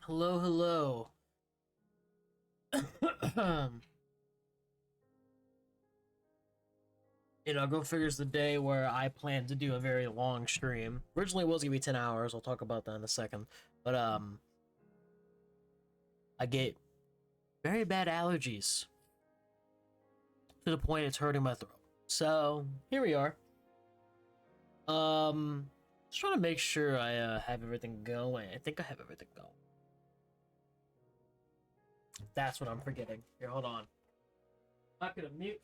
Hello, hello. Go figures the day where I plan to do a very long stream. Originally it was gonna be 10 hours, I'll talk about that in a second. But I get very bad allergies to the point it's hurting my throat. So here we are. Just trying to make sure I have everything going. I think I have everything going. That's what I'm forgetting. Here, hold on. I'm not gonna mute.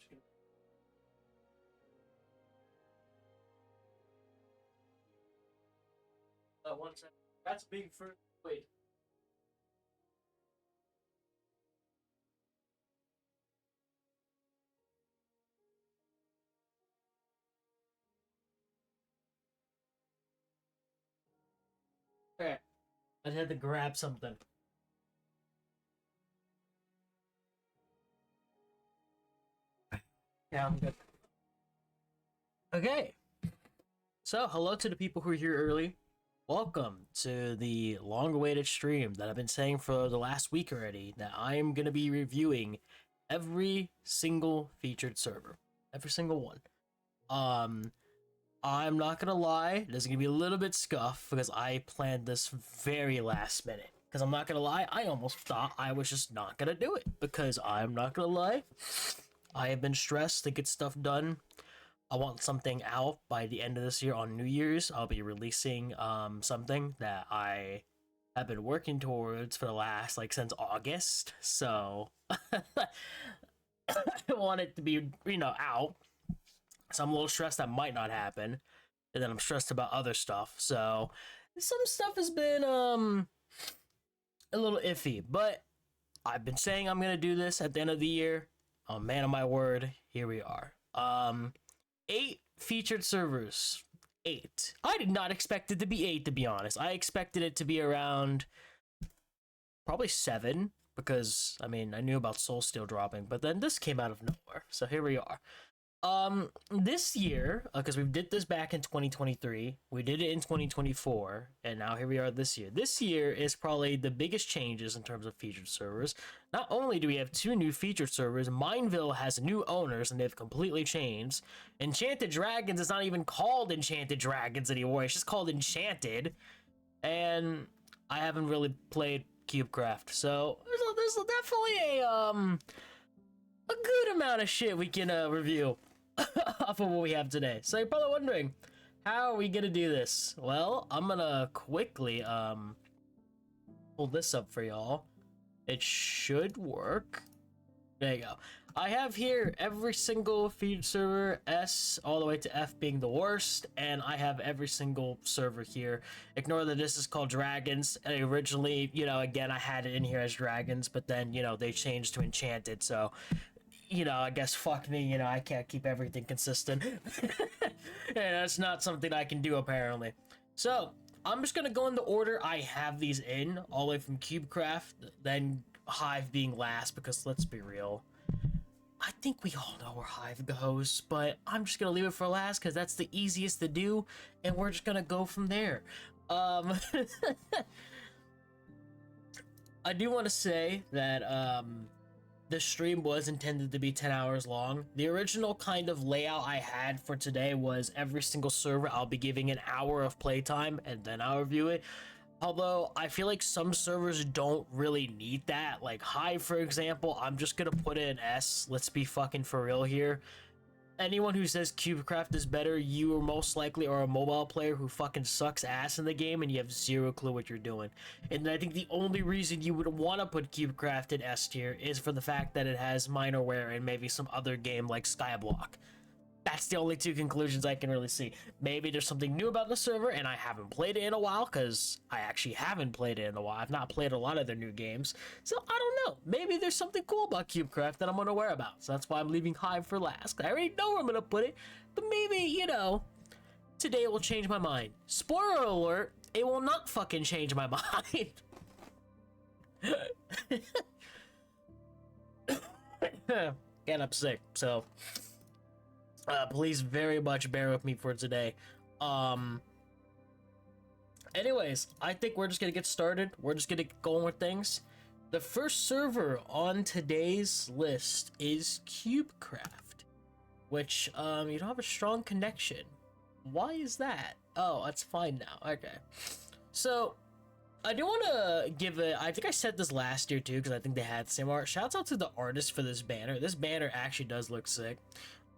One second. That's big for. Wait. Okay. I just had to grab something. Yeah, I'm good. Okay. So, hello to the people who are here early. Welcome to the long-awaited stream that I've been saying for the last week already, that I'm going to be reviewing every single featured server. Every single one. I'm not going to lie, there's going to be a little bit scuffed because I planned this very last minute. Because I'm not going to lie, I almost thought I was just not going to do it. Because I'm not going to lie, I have been stressed to get stuff done. I want something out by the end of this year on New Year's. I'll be releasing something that I have been working towards for the last since August. So I want it to be out. So I'm a little stressed that might not happen, and then I'm stressed about other stuff. So some stuff has been a little iffy, but I've been saying I'm gonna do this at the end of the year. Oh man of my word, here we are. 8 featured servers. 8. I did not expect it to be 8, to be honest. I expected it to be around probably 7, because I knew about Soulsteel dropping, but then this came out of nowhere. So here we are. This year, because we did this back in 2023, we did it in 2024, and now here we are this year. This year is probably the biggest changes in terms of featured servers. Not only do we have 2 new featured servers, Mineville has new owners, and they've completely changed. Enchanted Dragons is not even called Enchanted Dragons anymore, it's just called Enchanted. And I haven't really played CubeCraft, so there's definitely a good amount of shit we can review off of what we have today. So you're probably wondering, how are we gonna do this? Well, I'm gonna quickly pull this up for y'all. It should work. There you go. I have here every single feed server, S all the way to F being the worst, and I have every single server here. Ignore that this is called Dragons. And originally, again, I had it in here as Dragons, but then, they changed to Enchanted, so I guess fuck me, I can't keep everything consistent. And that's not something I can do, apparently. So, I'm just gonna go in the order I have these in, all the way from CubeCraft, then Hive being last, because let's be real, I think we all know where Hive goes, but I'm just gonna leave it for last, because that's the easiest to do, and we're just gonna go from there. I do want to say that, the stream was intended to be 10 hours long. The original kind of layout I had for today was every single server I'll be giving an hour of playtime and then I'll review it. Although I feel like some servers don't really need that. Like Hive, for example, I'm just gonna put it in S. Let's be fucking for real here. Anyone who says CubeCraft is better, you are most likely are a mobile player who fucking sucks ass in the game and you have zero clue what you're doing. And I think the only reason you would want to put CubeCraft in S tier is for the fact that it has Minorware and maybe some other game like Skyblock. That's the only 2 conclusions I can really see. Maybe there's something new about the server and I haven't played it in a while, because I actually haven't played it in a while. I've not played a lot of their new games. So I don't know. Maybe there's something cool about CubeCraft that I'm unaware about. So that's why I'm leaving Hive for last. I already know where I'm going to put it. But maybe, today it will change my mind. Spoiler alert, it will not fucking change my mind. Again, I'm sick, so please very much bear with me for today. Anyways, I think we're just gonna get started. We're just gonna get going with things. The first server on today's list is CubeCraft, which you don't have a strong connection. Why is that? Oh, that's fine now. Okay. So I do want to give it. I think I said this last year too, because I think they had the same art. Shouts out to the artist for this banner. This banner actually does look sick.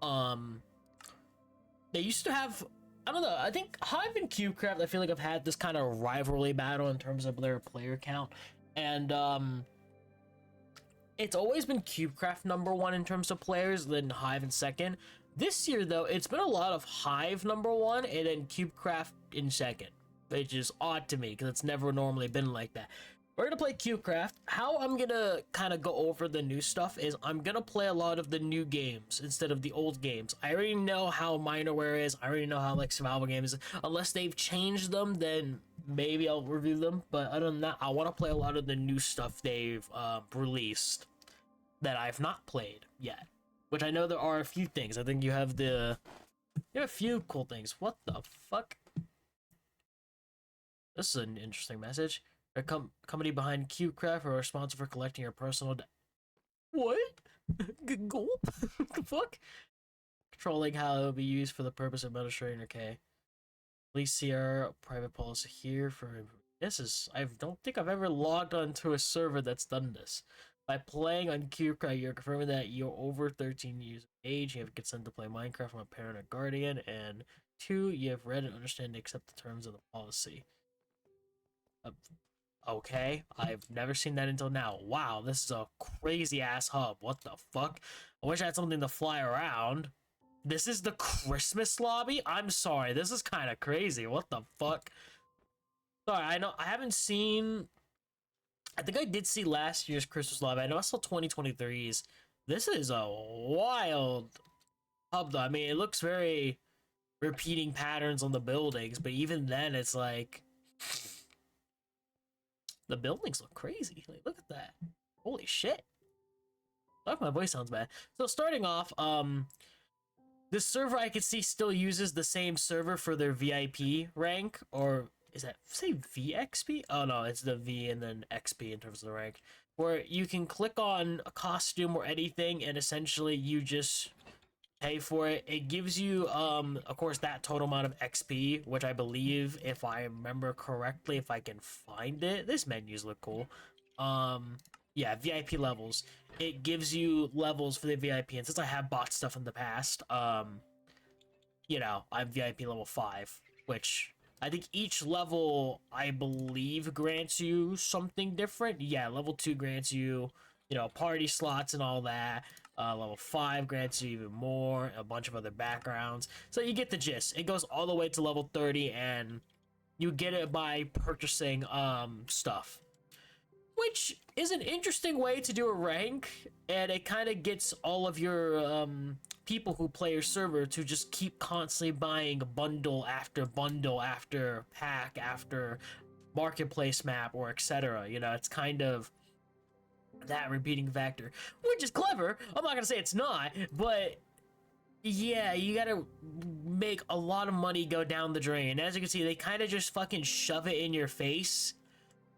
They used to have. I don't know. I think Hive and CubeCraft, I feel like I've had this kind of rivalry battle in terms of their player count, and it's always been CubeCraft #1 in terms of players, then Hive in second. This year though, it's been a lot of Hive #1 and then CubeCraft in second, which is odd to me because it's never normally been like that. We're gonna play CubeCraft. How I'm gonna kind of go over the new stuff is I'm gonna play a lot of the new games instead of the old games. I already know how Minorware is. I already know how like survival games. Unless they've changed them, then maybe I'll review them. But other than that, I want to play a lot of the new stuff they've released that I've not played yet. Which I know there are a few things. I think you have a few cool things. What the fuck? This is an interesting message. A company behind CubeCraft are responsible for collecting your personal What? Gulp? The fuck? Controlling how it will be used for the purpose of administrating. Okay. Please see our private policy here for. This is. I don't think I've ever logged onto a server that's done this. By playing on CubeCraft, you're confirming that you're over 13 years of age, you have consent to play Minecraft from a parent or guardian, and 2, you have read and understand and accept the terms of the policy. Okay, I've never seen that until now. Wow, this is a crazy-ass hub. What the fuck? I wish I had something to fly around. This is the Christmas lobby? I'm sorry, this is kind of crazy. What the fuck? Sorry, I know I haven't seen... I think I did see last year's Christmas lobby. I know I saw 2023's. This is a wild hub, though. I mean, it looks very repeating patterns on the buildings, but even then, it's like the buildings look crazy. Like, look at that! Holy shit! Oh, my voice sounds bad. So starting off, this server I can see still uses the same server for their VIP rank, or is that say VXP? Oh no, it's the V and then XP in terms of the rank, where you can click on a costume or anything and essentially you just pay for it. It gives you of course that total amount of XP, which I believe, if I remember correctly, if I can find it, this menus look cool. Yeah, VIP levels. It gives you levels for the VIP, and since I have bought stuff in the past, you know, I'm VIP level 5, which I think each level, I believe, grants you something different. Yeah, level 2 grants you, you know, party slots and all that. Level 5 grants you even more, a bunch of other backgrounds. So you get the gist. It goes all the way to level 30, and you get it by purchasing stuff, which is an interesting way to do a rank, and it kind of gets all of your people who play your server to just keep constantly buying bundle after pack after marketplace map or etc. You know, it's kind of that repeating factor, which is clever. I'm not gonna say it's not, but yeah, you gotta make a lot of money go down the drain. As you can see, they kind of just fucking shove it in your face.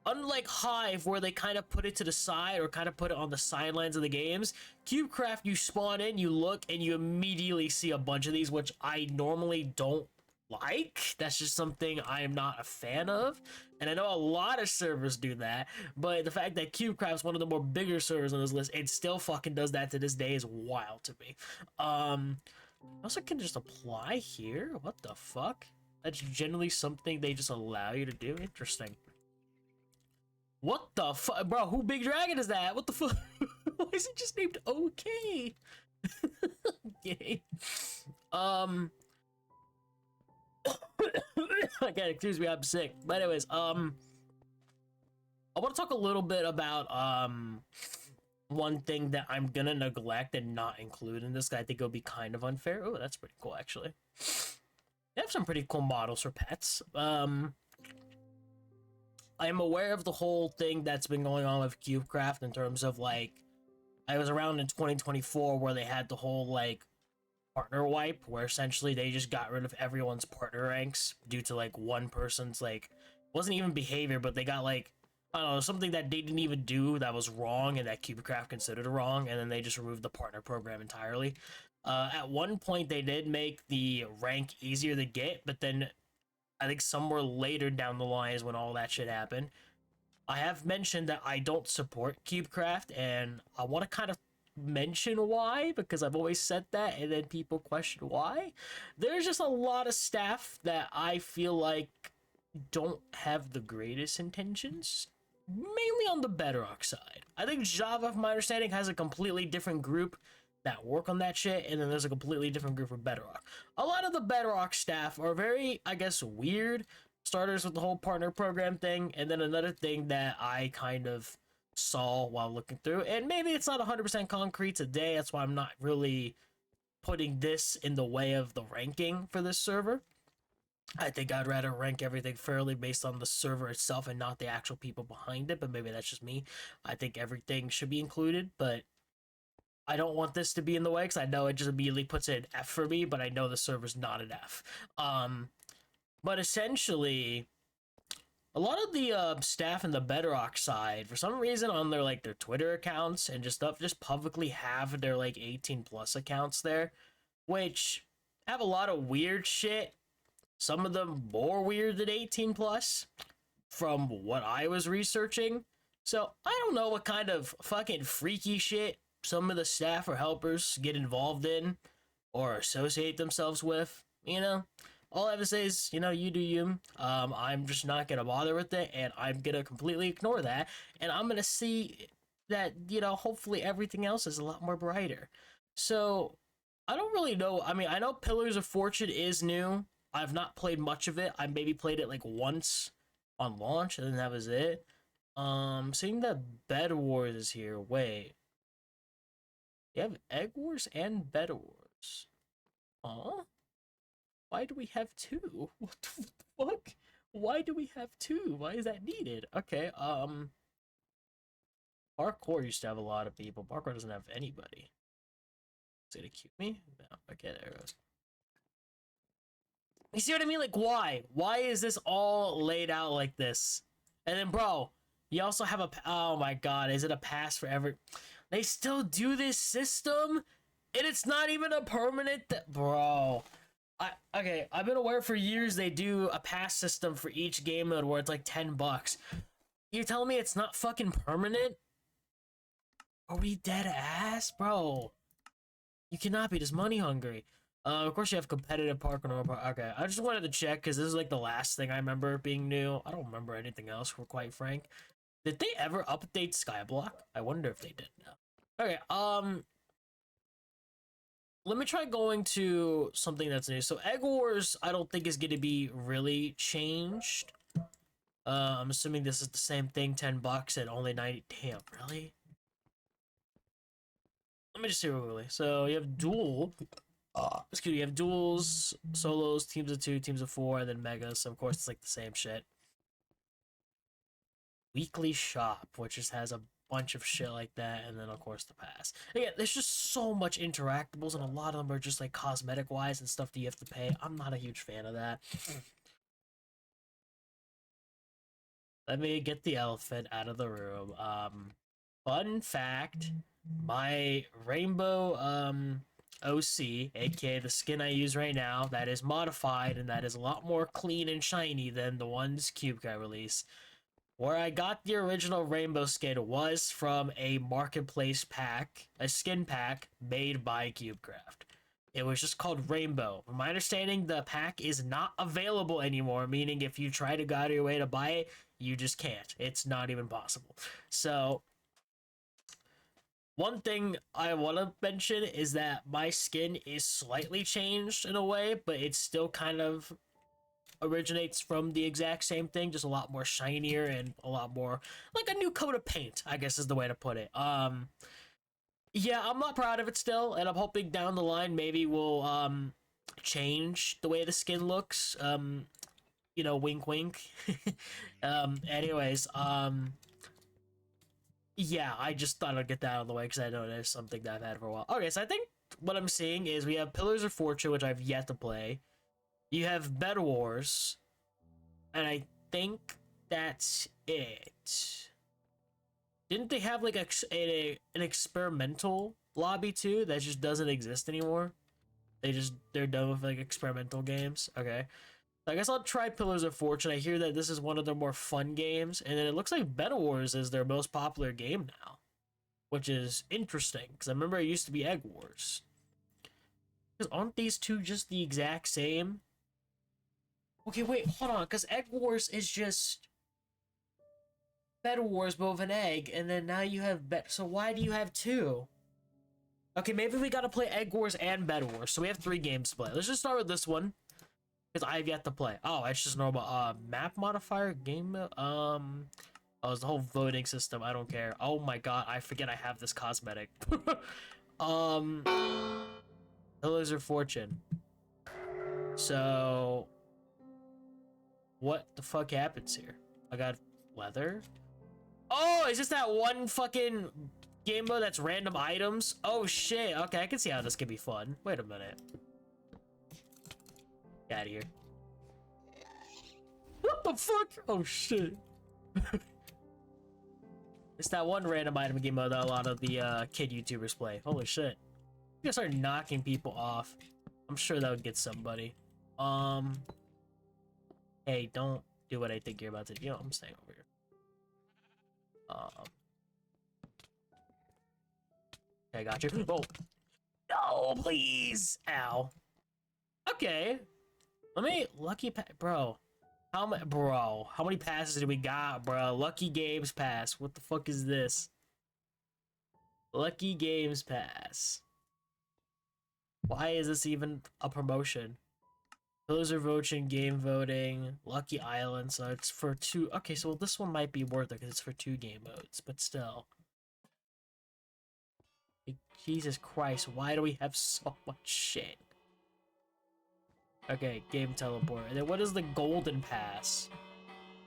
Unlike Hive, where they kind of put it to the side or kind of put it on the sidelines of the games, CubeCraft, you spawn in, you look, and you immediately see a bunch of these, which I normally don't like. That's just something I am not a fan of. And I know a lot of servers do that, but the fact that CubeCraft's one of the more bigger servers on this list, it still fucking does that to this day is wild to me. Also can just apply here? What the fuck? That's generally something they just allow you to do? Interesting. What the fuck? Bro, who Big Dragon is that? What the fuck? Why is it just named OK? Okay. Okay, excuse me, I'm sick. But anyways, I want to talk a little bit about one thing that I'm gonna neglect and not include in this. I think it'll be kind of unfair. Oh, that's pretty cool, actually. They have some pretty cool models for pets. I'm aware of the whole thing that's been going on with CubeCraft in terms of, like, I was around in 2024 where they had the whole, like, partner wipe, where essentially they just got rid of everyone's partner ranks due to, like, one person's, like, wasn't even behavior, but they got like, I don't know, something that they didn't even do that was wrong and that CubeCraft considered wrong, and then they just removed the partner program entirely. At one point, they did make the rank easier to get, but then I think somewhere later down the line is when all that shit happened. I have mentioned that I don't support CubeCraft, and I want to kind of mention why, because I've always said that, and then people question why. There's just a lot of staff that I feel like don't have the greatest intentions, mainly on the Bedrock side. I think Java, from my understanding, has a completely different group that work on that shit, and then there's a completely different group for Bedrock. A lot of the Bedrock staff are very, I guess, weird starters with the whole partner program thing, and then another thing that I kind of saw while looking through, and maybe it's not 100% concrete today, that's why I'm not really putting this in the way of the ranking for this server. I think I'd rather rank everything fairly based on the server itself and not the actual people behind it, but maybe that's just me. I think everything should be included, but I don't want this to be in the way because I know it just immediately puts it an F for me, but I know the server's not an F. But essentially, a lot of the staff in the Bedrock side, for some reason, on their like their Twitter accounts and just stuff, just publicly have their like 18 plus accounts there, which have a lot of weird shit. Some of them more weird than 18 plus, from what I was researching. So I don't know what kind of fucking freaky shit some of the staff or helpers get involved in or associate themselves with. You know, all I have to say is, you know, you do you. I'm just not gonna bother with it, and I'm gonna completely ignore that, and I'm gonna see that, you know, hopefully everything else is a lot more brighter. So I don't really know. I mean, I know Pillars of Fortune is new. I've not played much of it. I maybe played it like once on launch, and then that was it. Seeing that Bed Wars is here. Wait, you have Egg Wars and Bed Wars. Huh? Why do we have two? What the fuck? Why do we have two? Why is that needed? Okay, Parkour used to have a lot of people. Parkour doesn't have anybody. Is it a cute me? No. Okay, there it goes. You see what I mean? Like, why? Why is this all laid out like this? And then, bro, you also have a... Oh my god, is it a pass forever? They still do this system? And it's not even a permanent... Bro. Okay, I've been aware for years they do a pass system for each game mode where it's like $10. You're telling me it's not fucking permanent? Are we dead ass? Bro. You cannot be this money hungry. Of course you have competitive parkour. Okay, I just wanted to check because this is like the last thing I remember being new. I don't remember anything else, for quite frank. Did they ever update Skyblock? I wonder if they did. No. Okay, let me try going to something that's new. So Egg Wars, I don't think is going to be really changed. I'm assuming this is the same thing, $10 and only 90. Damn, really? Let me just see real quickly. So you have duel. Excuse me, you have duels, solos, teams of 2, teams of 4, and then megas. So of course it's like the same shit. Weekly shop, which just has a bunch of shit like that, and then of course the pass. Again, there's just so much interactables, and a lot of them are just like cosmetic wise and stuff that you have to pay. I'm not a huge fan of that. Let me get the elephant out of the room. Fun fact, my rainbow OC, aka the skin I use right now, that is modified and that is a lot more clean and shiny than the ones CubeCraft release. Where I got the original rainbow skin was from a marketplace pack, a skin pack made by CubeCraft. It was just called Rainbow. From my understanding, the pack is not available anymore, meaning if you try to go out of your way to buy it, you just can't. It's not even possible. So one thing I want to mention is that my skin is slightly changed in a way, but it still kind of originates from the exact same thing, just a lot more shinier and a lot more like a new coat of paint, I guess is the way to put it. Yeah, I'm not proud of it still, and I'm hoping down the line maybe we'll change the way the skin looks. You know, wink wink. Anyways, yeah, I just thought I'd get that out of the way because I know there's something that I've had for a while. Okay, so I think what I'm seeing is we have Pillars of Fortune, which I've yet to play. You have Bed Wars, and I think that's it. Didn't they have like an experimental lobby too that just doesn't exist anymore? They're done with like experimental games. Okay. I guess I'll try Pillars of Fortune. I hear that this is one of their more fun games, and then it looks like Bed Wars is their most popular game now, which is interesting because I remember it used to be Egg Wars. Because aren't these two just the exact same? Okay, wait, hold on, because Egg Wars is just Bed Wars but with an egg, and then now you have Bed. So why do you have two? Okay, maybe we gotta play Egg Wars and Bed Wars, so we have 3 games to play. Let's just start with this one. Because I've yet to play. Oh, it's just normal map modifier game. Oh, it's the whole voting system. I don't care. Oh my god, I forget I have this cosmetic. Pillars of Fortune. So, what the fuck happens here? I got leather. Oh, is this that one fucking game mode that's random items? Oh shit. Okay, I can see how this could be fun. Wait a minute. Get out of here. What the fuck? Oh shit. It's that one random item game mode that a lot of the kid YouTubers play. Holy shit. You gotta start knocking people off. I'm sure that would get somebody. Hey, don't do what I think you're about to do. You know, I'm staying over here. Okay, I got you. Oh. No, please. Ow. Okay. Let me bro. How many passes do we got, bro? Lucky Games Pass. What the fuck is this? Lucky Games Pass. Why is this even a promotion? Pillars of Fortune, game voting, Lucky Island. So it's for 2. Okay, so this one might be worth it because it's for 2 game modes, but still. Jesus Christ, why do we have so much shit? Okay, game teleport. And then what is the golden pass?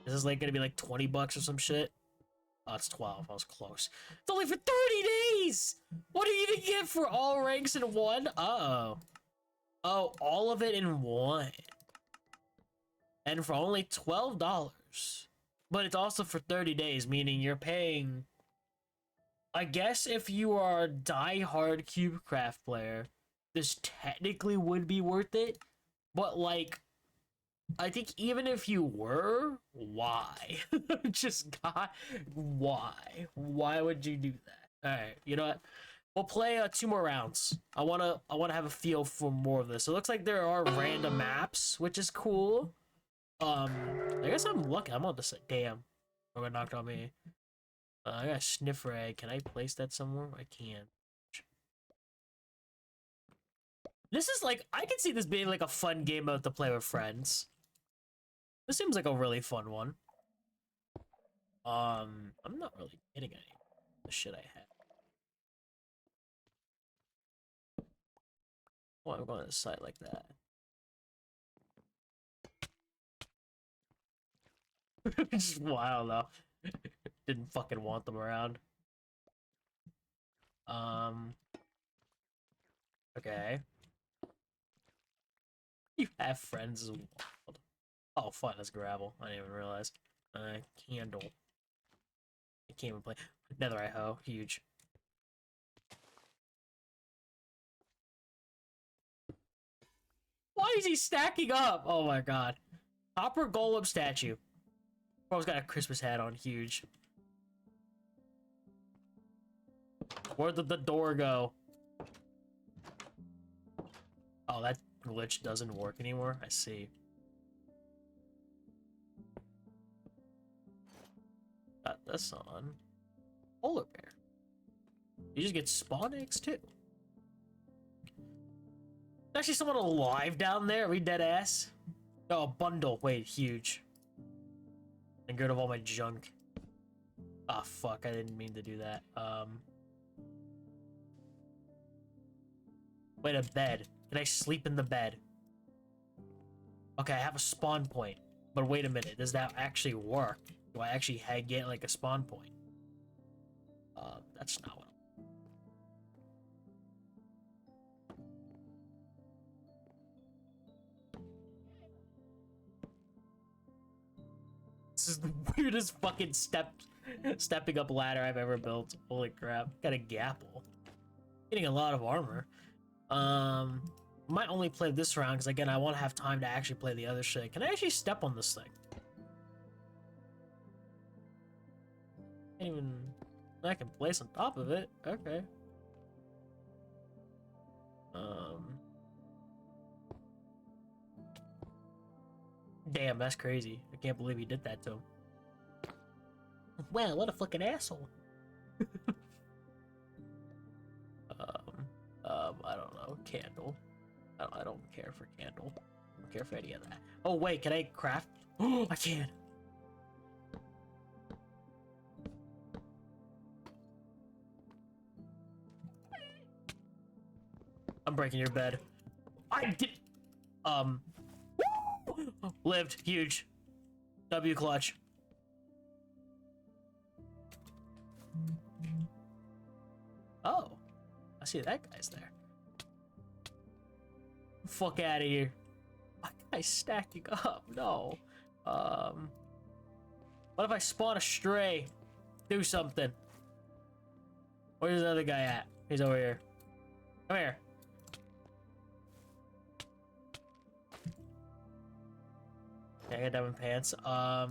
Is this like gonna be like 20 bucks or some shit? Oh, it's 12. I was close. It's only for 30 days! What are you gonna get for all ranks in one? Uh-oh. Oh, all of it in one. And for only $12. But it's also for 30 days, meaning you're paying... I guess if you are a die-hard CubeCraft player, this technically would be worth it. But, like, I think even if you were, why? Just God, why? Why would you do that? All right, you know what? We'll play 2 more rounds. I wanna have a feel for more of this. It looks like there are random maps, which is cool. I guess I'm lucky. I'm on the side. Damn, we're gonna knock on me. I got a sniffer egg. Can I place that somewhere? I can. This is like, I can see this being like a fun game mode to play with friends. This seems like a really fun one. I'm not really getting any of the shit I have. Why am I going to the side like that? Just wild though. Didn't fucking want them around. Okay. You have friends as well. Oh, fun, that's gravel. I didn't even realize. Candle. I can't even play. Netherite hoe, huge. Why is he stacking up? Oh my god. Copper golem statue. Bro's got a Christmas hat on, huge. Where did the door go? Oh, that glitch doesn't work anymore? I see. Got this on. Polar bear. You just get spawn eggs too. There's actually someone alive down there. Are we dead ass? Oh, a bundle. Wait, huge. And get rid of all my junk. Ah, fuck. I didn't mean to do that. Wait, a bed. Can I sleep in the bed? Okay, I have a spawn point. But wait a minute. Does that actually work? Do I actually get like a spawn point? That's not what is the weirdest fucking stepping up ladder I've ever built. Holy crap. Got a gapple. Getting a lot of armor. Might only play this round because again I want to have time to actually play the other shit. Can I actually step on this thing? Can't even. I can place on top of it. Okay. Damn, that's crazy. I can't believe he did that to him. Well, what a fucking asshole. I don't know. Candle. I don't care for candle. I don't care for any of that. Oh wait, can I craft? Oh, I can. I'm breaking your bed. I did. Lived. Huge. W clutch. Oh. I see that guy's there. Fuck out of here. My guy's stacking up. No. What if I spawn a stray? Do something. Where's the other guy at? He's over here. Come here. Okay, I got diamond pants. I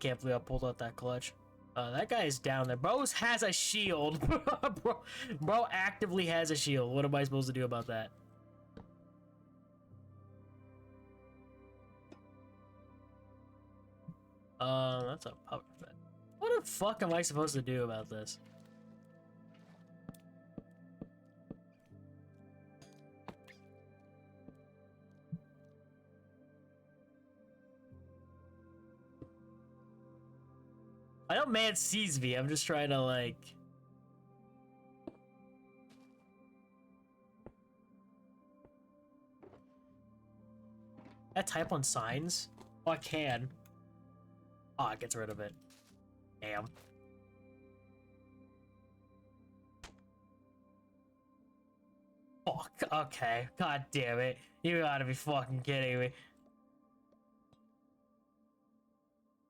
can't believe I pulled out that clutch. That guy is down there. Bro has a shield. Bro actively has a shield. What am I supposed to do about that? That's a power fit. What the fuck am I supposed to do about this? I know man sees me. I'm just trying to like. Can I type on signs? Oh, I can. Oh, it gets rid of it. Damn. Fuck. Okay. God damn it. You gotta be fucking kidding me.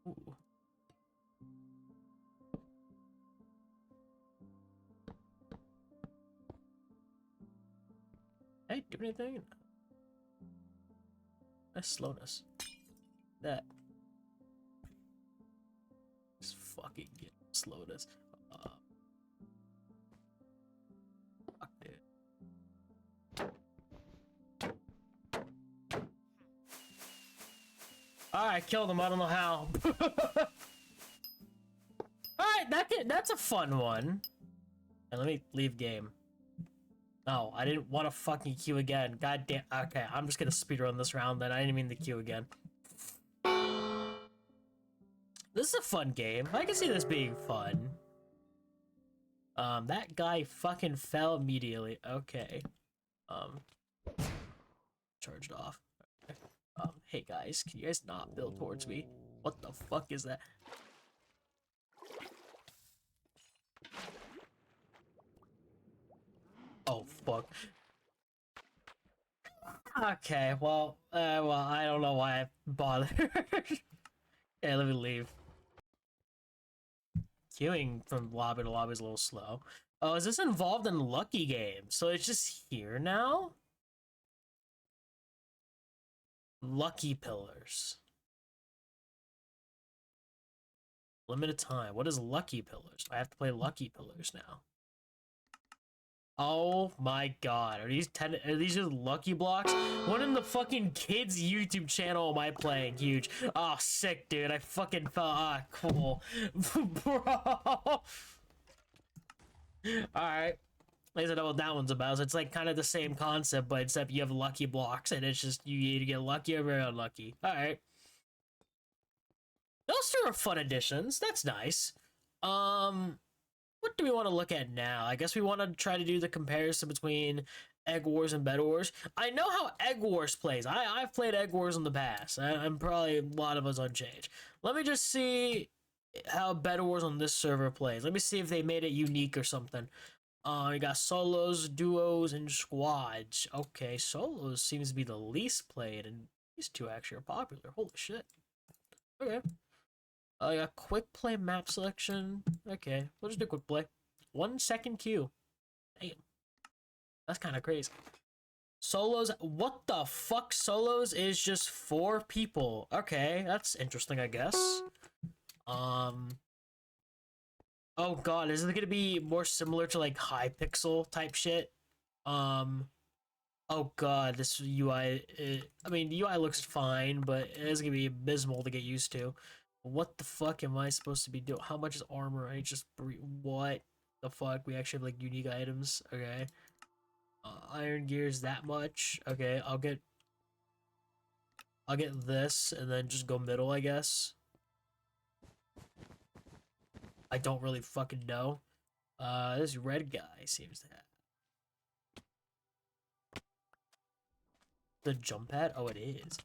Ooh. Hey, do anything? That's slowness. That. Just fucking get slowness. Fuck, dude. Alright, killed him. I don't know how. Alright, that's a fun one. And let me leave game. No, I didn't want to fucking queue again. God damn. Okay, I'm just gonna speedrun this round then. I didn't mean to queue again. This is a fun game. I can see this being fun. That guy fucking fell immediately. Okay. Charged off. Okay. Hey guys, can you guys not build towards me? What the fuck is that? Oh fuck. Okay, well, I don't know why I bothered. Yeah, let me leave. Queuing from lobby to lobby is a little slow. Oh, is this involved in Lucky Game? So it's just here now? Lucky Pillars. Limited time. What is Lucky Pillars? I have to play Lucky Pillars now. Oh my god. Are these just Lucky Blocks? What in the fucking kids YouTube channel am I playing? Huge. Oh, sick, dude. I fucking fell. Ah, cool. Bro. Alright. At least I know what that one's about. So it's like kind of the same concept, but except you have Lucky Blocks and it's just you either get lucky or very unlucky. Alright. Those two are fun additions. That's nice. What do we want to look at now? I guess we want to try to do the comparison between Egg Wars and Bed Wars. I know how Egg Wars plays. I've played Egg Wars in the past. I'm probably a lot of us unchanged. Let me just see how Bed Wars on this server plays. Let me see if they made it unique or something. You got solos, duos, and squads. Okay, solos seems to be the least played, and these two actually are popular. Holy shit. Okay. You got quick play map selection. Okay, we'll just do quick play. 1 second queue. Damn. That's kind of crazy. Solos, what the fuck? Solos is just 4 people. Okay, that's interesting, I guess. Oh god, is it gonna be more similar to like Hypixel type shit? Oh god, this UI, I mean, the UI looks fine, but it is gonna be abysmal to get used to. What the fuck am I supposed to be doing? How much is armor? I just, what the fuck? We actually have like unique items, okay. Iron gears that much. Okay, I'll get this and then just go middle, I guess. I don't really fucking know. This red guy seems to have the jump pad. Oh, it is.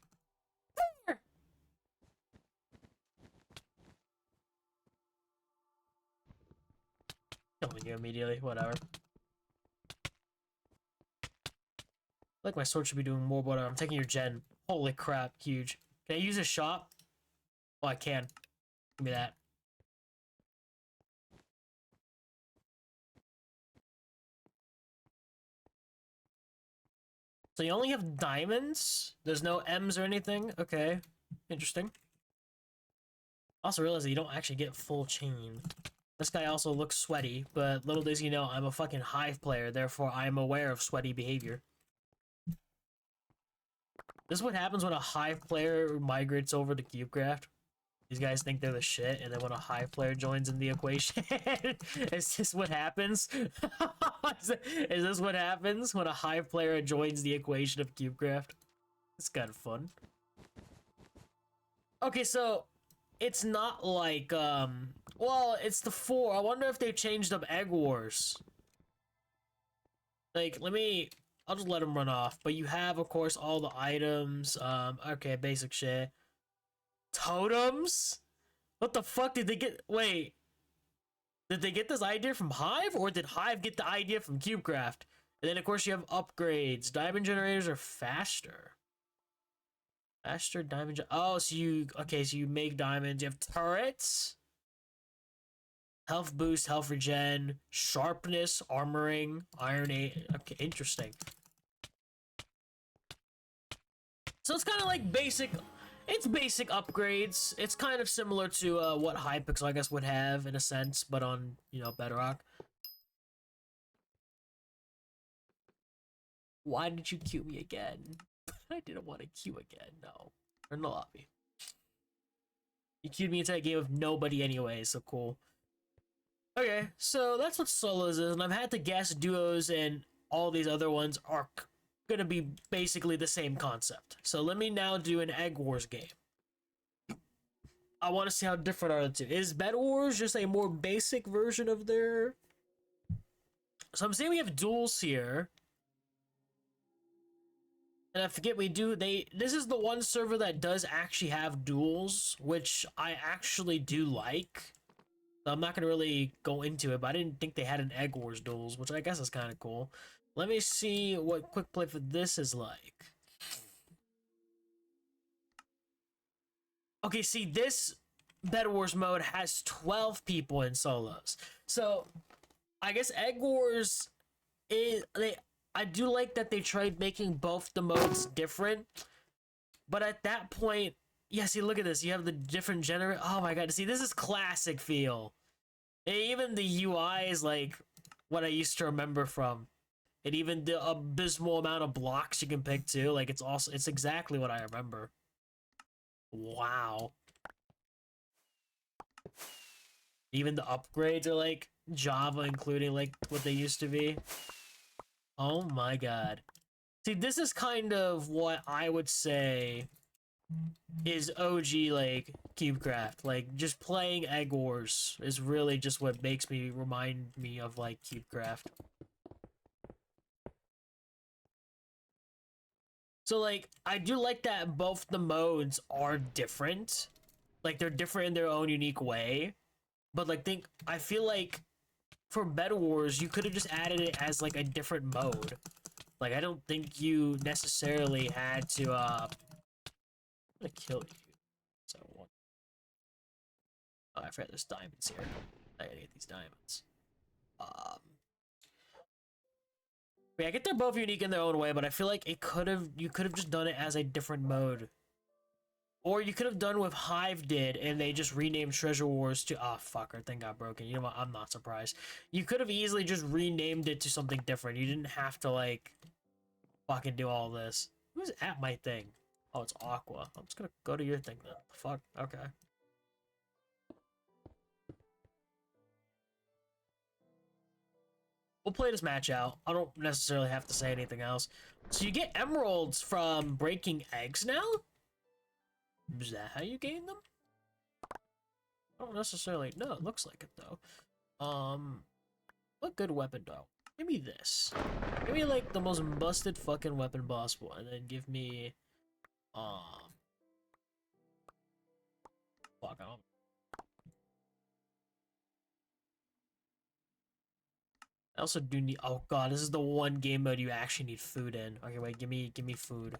Killing you immediately. Whatever. Like my sword should be doing more, but I'm taking your gen. Holy crap, huge. Can I use a shot? Oh, I can. Give me that. So you only have diamonds? There's no M's or anything? Okay. Interesting. Also realize that you don't actually get full chain. This guy also looks sweaty, but little does he know I'm a fucking Hive player, therefore I'm aware of sweaty behavior. This is what happens when a Hive player migrates over to CubeCraft. These guys think they're the shit, and then when a Hive player joins in the equation, is this what happens? Is this what happens when a Hive player joins the equation of CubeCraft? It's kind of fun. Okay, so it's not like well, it's the 4. I wonder if they've changed up Egg Wars. Like, I'll just let them run off. But you have, of course, all the items. Okay, basic shit. Totems? What the fuck did they get? Wait. Did they get this idea from Hive? Or did Hive get the idea from CubeCraft? And then, of course, you have upgrades. Diamond generators are faster. Faster diamond. Oh, so you. Okay, so you make diamonds. You have turrets. Health boost, health regen, sharpness, armoring, iron 8. Okay, interesting. So it's kind of like basic. It's basic upgrades. It's kind of similar to what Hypixel, I guess, would have in a sense, but on, you know, Bedrock. Why did you queue me again? I didn't want to queue again. No. Or in the lobby. You queued me into a game with nobody anyway, so cool. Okay, so that's what solos is, and I've had to guess duos and all these other ones are gonna be basically the same concept. So let me now do an Egg Wars game. I want to see how different are the two. Is Bed Wars just a more basic version of their... So I'm saying we have duels here. And I forget this is the one server that does actually have duels, which I actually do like. So I'm not going to really go into it, but I didn't think they had an Egg Wars duels, which I guess is kind of cool. Let me see what quick play for this is like. Okay, see, this Bed Wars mode has 12 people in solos. So, I guess Egg Wars I do like that they tried making both the modes different. But at that point, yeah, see, look at this. You have the different generator. Oh my god, see, this is classic feel. And even the UI is like what I used to remember from. And even the abysmal amount of blocks you can pick too. Like, it's exactly what I remember. Wow. Even the upgrades are like Java, including like what they used to be. Oh my god. See, this is kind of what I would say is OG, like, CubeCraft. Like, just playing Egg Wars is really just what makes me remind me of, like, CubeCraft. So, like, I do like that both the modes are different. Like, they're different in their own unique way. But, like, I feel like for Bed Wars, you could have just added it as like a different mode. Like, I don't think you necessarily had to, I'm gonna kill you. So, one. Oh, I forgot there's diamonds here. I gotta get these diamonds. Yeah, I get they're both unique in their own way, but I feel like you could have just done it as a different mode. Or you could have done what Hive did, and they just renamed Treasure Wars to... Oh, fuck, our thing got broken. You know what? I'm not surprised. You could have easily just renamed it to something different. You didn't have to, like, fucking do all this. Who's at my thing? Oh, it's Aqua. I'm just gonna go to your thing then. Fuck, okay. We'll play this match out. I don't necessarily have to say anything else. So you get emeralds from breaking eggs now? Is that how you gain them? I don't necessarily... No, it looks like it, though. What good weapon, though? Give me this. Give me, like, the most busted fucking weapon possible, and then give me... Fuck, I don't... I also do need... Oh, God, this is the one game mode you actually need food in. Okay, wait, give me food.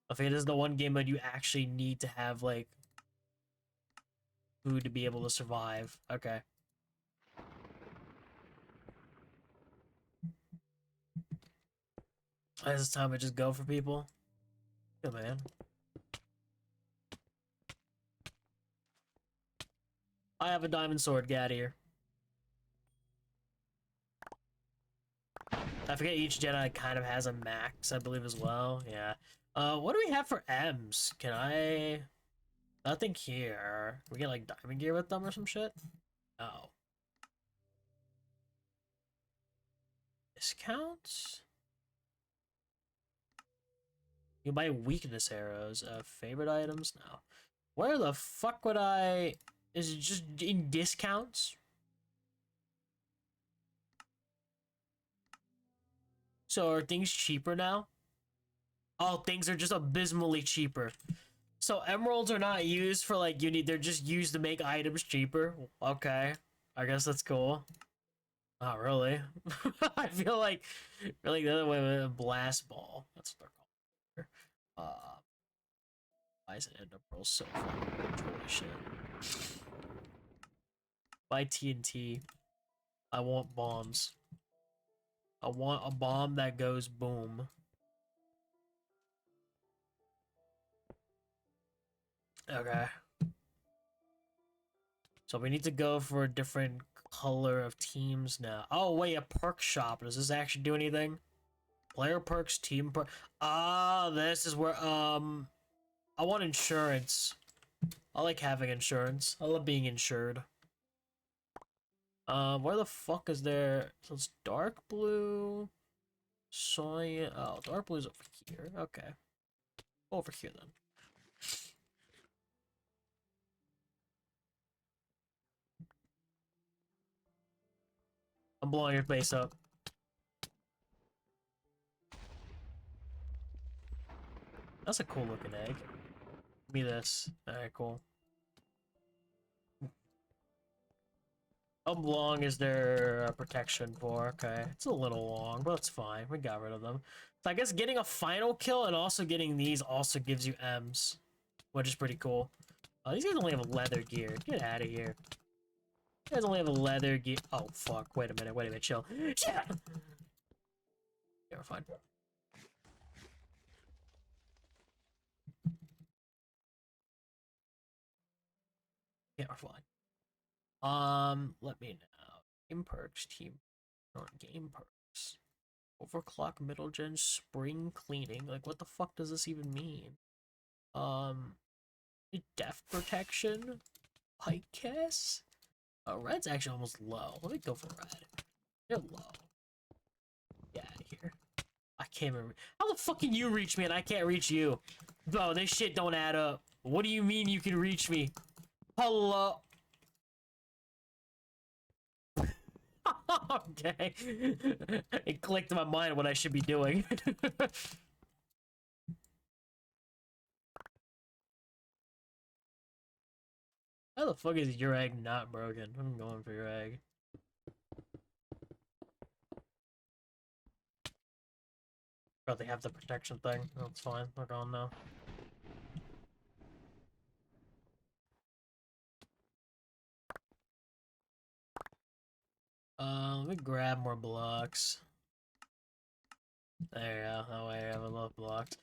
Okay, this is the one game mode you actually need to have, like, food to be able to survive. Okay. This is time to just go for people. Yeah, man. I have a diamond sword, get out of here. I forget each Jedi kind of has a max, I believe, as well. Yeah. What do we have for M's? Can I... Nothing here. We get, like, diamond gear with them or some shit? Oh. Discounts? You buy weakness arrows. Favorite items? No. Where the fuck would I... Is it just in discounts? So are things cheaper now? Oh, things are just abysmally cheaper. So emeralds are not used for, like, they're just used to make items cheaper. Okay. I guess that's cool. Not really. I feel like the other way with a blast ball. That's what they're called. Why is it Ender Pearl so fucking holy shit? Buy TNT. I want bombs. I want a bomb that goes boom. Okay. So we need to go for a different color of teams now. Oh, wait, a perk shop. Does this actually do anything? Player perks, team perk. Ah, this is where, I want insurance. I like having insurance. I love being insured. Where the fuck is there? So it's dark blue. Soy. Oh, dark blue's over here. Okay. Over here then. I'm blowing your base up. That's a cool looking egg. Give me this. Alright, cool. How long is there protection for? Okay, it's a little long, but it's fine. We got rid of them. So I guess getting a final kill and also getting these also gives you M's, which is pretty cool. Oh, these guys only have leather gear. Get out of here. You guys only have a leather gear. Oh, fuck. Wait a minute, chill. Chill! Yeah, we're fine. Yeah, we're fine. Let me know. Game perks, team. Game perks. Overclock middle gen spring cleaning. Like, what the fuck does this even mean? Death protection? Pike cast? Oh, red's actually almost low. Let me go for red. You're low. Get out of here. I can't remember. How the fuck can you reach me and I can't reach you? Bro, this shit don't add up. What do you mean you can reach me? Hello? Okay. It clicked in my mind what I should be doing. How the fuck is your egg not broken? I'm going for your egg. But they have the protection thing. That's fine. We're gone now. Let me grab more blocks. There you go. That way I have enough blocks.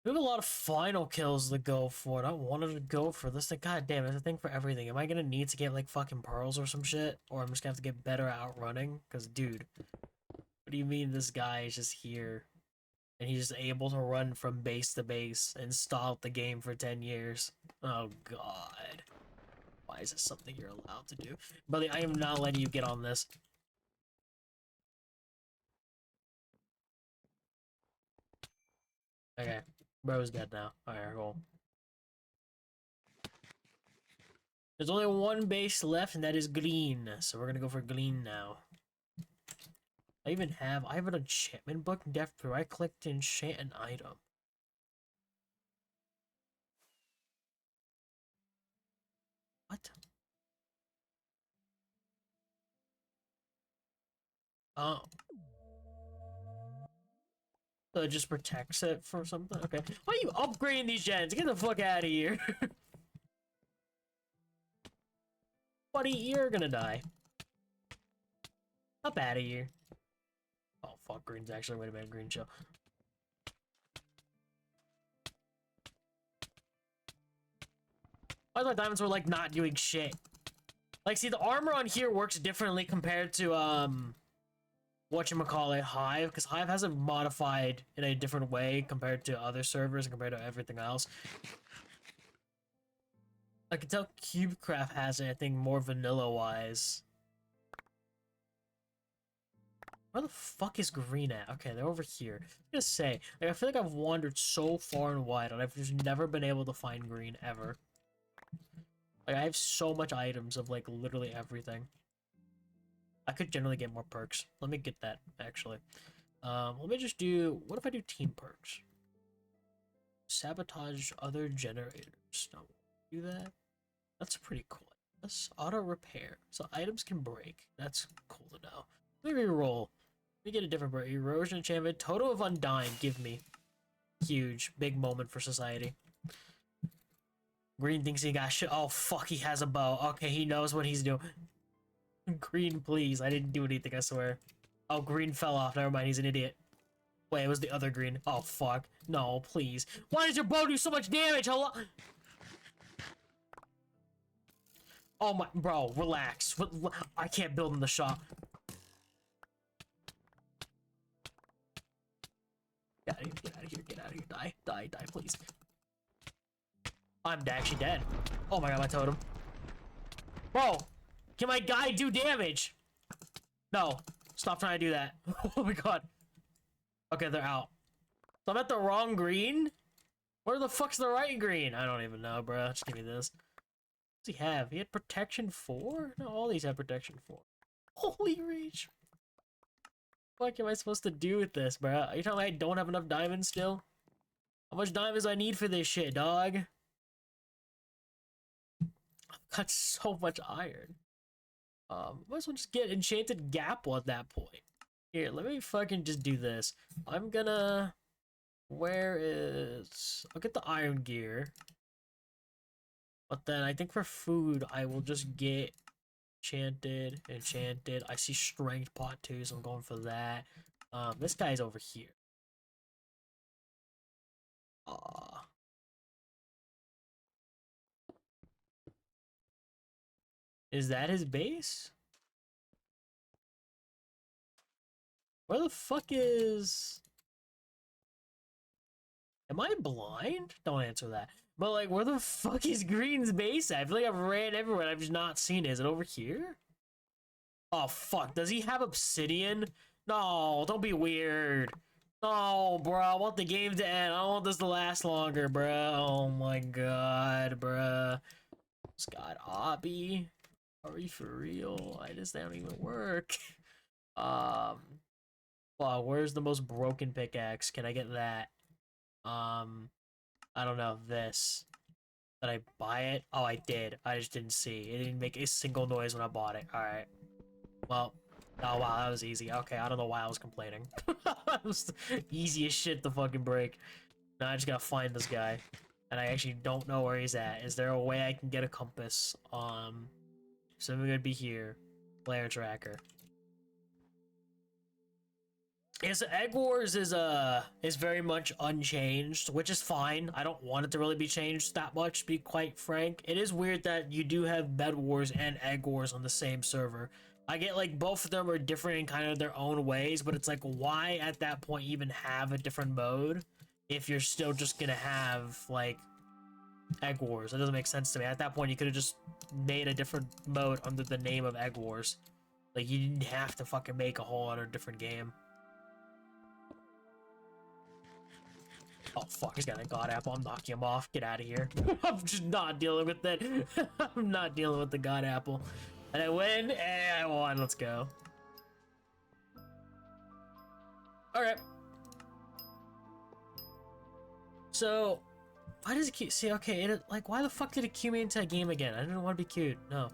We have a lot of final kills to go for. I wanted to go for this thing. God damn, it's a thing for everything. Am I gonna need to get like fucking pearls or some shit? Or I'm just gonna have to get better at outrunning? Cause dude, what do you mean this guy is just here? And he's just able to run from base to base and stall the game for 10 years. Oh god. Why is this something you're allowed to do? Buddy, I am not letting you get on this. Okay. Bro's dead now. Alright, cool. There's only one base left, and that is green. So we're gonna go for green now. I have an enchantment book. Def right click to enchant an item. What? Oh. So it just protects it for something? Okay. Why are you upgrading these gens? Get the fuck out of here. Buddy, you're gonna die. Up out of here. Oh, fuck. Green's actually, wait a minute. Green chill. I thought diamonds were, like, not doing shit. Like, see, the armor on here works differently compared to, whatchamacallit, Hive, because Hive has it modified in a different way compared to other servers and compared to everything else. I can tell CubeCraft has it, I think, more vanilla-wise. Where the fuck is green at? Okay, they're over here. I was gonna say, like, I feel like I've wandered so far and wide, and I've just never been able to find green, ever. Like, I have so much items of, like, literally everything. I could generally get more perks. Let me get that, actually. Let me just do... What if I do team perks? Sabotage other generators. No, do that? That's pretty cool. Let's auto repair. So items can break. That's cool to know. Let me reroll. Let me get a different break. Erosion enchantment. Totem of Undying. Give me. Huge. Big moment for society. Green thinks he got shit. Oh, fuck. He has a bow. Okay, he knows what he's doing. Green, please. I didn't do anything, I swear. Oh, green fell off. Never mind. He's an idiot. Wait, it was the other green. Oh, fuck. No, please. Why does your bow do so much damage? Hello? Oh my, bro, relax. I can't build in the shop. Get out of here, get out of here, get out of here. Die, die, die, please. I'm actually dead. Oh my god, my totem. Bro, can my guy do damage? No, stop trying to do that. Oh my god. Okay, they're out. So I'm at the wrong green? Where the fuck's the right green? I don't even know, bro. Just give me this. What does he have? He had protection 4? No, all these have protection 4. Holy reach. What am I supposed to do with this, bro? Are you telling me I don't have enough diamonds still? How much diamonds I need for this shit, dog? I've got so much iron. Might as well just get Enchanted Gapple at that point. Here, let me fucking just do this. I'm gonna... Where is... I'll get the iron gear. But then I think for food, I will just get enchanted. I see strength pot too, so I'm going for that. This guy's over here. Is that his base? Where the fuck is... Am I blind? Don't answer that. But like, where the fuck is Green's base at? I feel like I've ran everywhere and I've just not seen it. Is it over here? Oh fuck, does he have obsidian? No, don't be weird. No, bro, I want the game to end. I don't want this to last longer, bro. Oh my god, bro. Scott Obby. Are you for real? I just don't even work. Wow, where's the most broken pickaxe? Can I get that? I don't know, this. Did I buy it? Oh, I did. I just didn't see. It didn't make a single noise when I bought it. Alright. Well, oh wow, that was easy. Okay, I don't know why I was complaining. That was the easiest shit to fucking break. Now I just gotta find this guy. And I actually don't know where he's at. Is there a way I can get a compass? So I'm gonna be here. Player tracker. Yes, Egg Wars is very much unchanged, which is fine. I don't want it to really be changed that much, to be quite frank. It is weird that you do have Bed Wars and Egg Wars on the same server. I get like both of them are different in kind of their own ways, but it's like why at that point even have a different mode if you're still just gonna have like Egg Wars? It doesn't make sense to me. At that point you could have just made a different mode under the name of Egg Wars. Like you didn't have to fucking make a whole other different game. Oh fuck, he's got a god apple. I'm knocking him off. Get out of here. I'm just not dealing with it. I'm not dealing with the god apple. And I win, and I won. Let's go. Alright. So, why does it keep... See, okay, like, why the fuck did it cue me into a game again? I didn't want to be cute. No.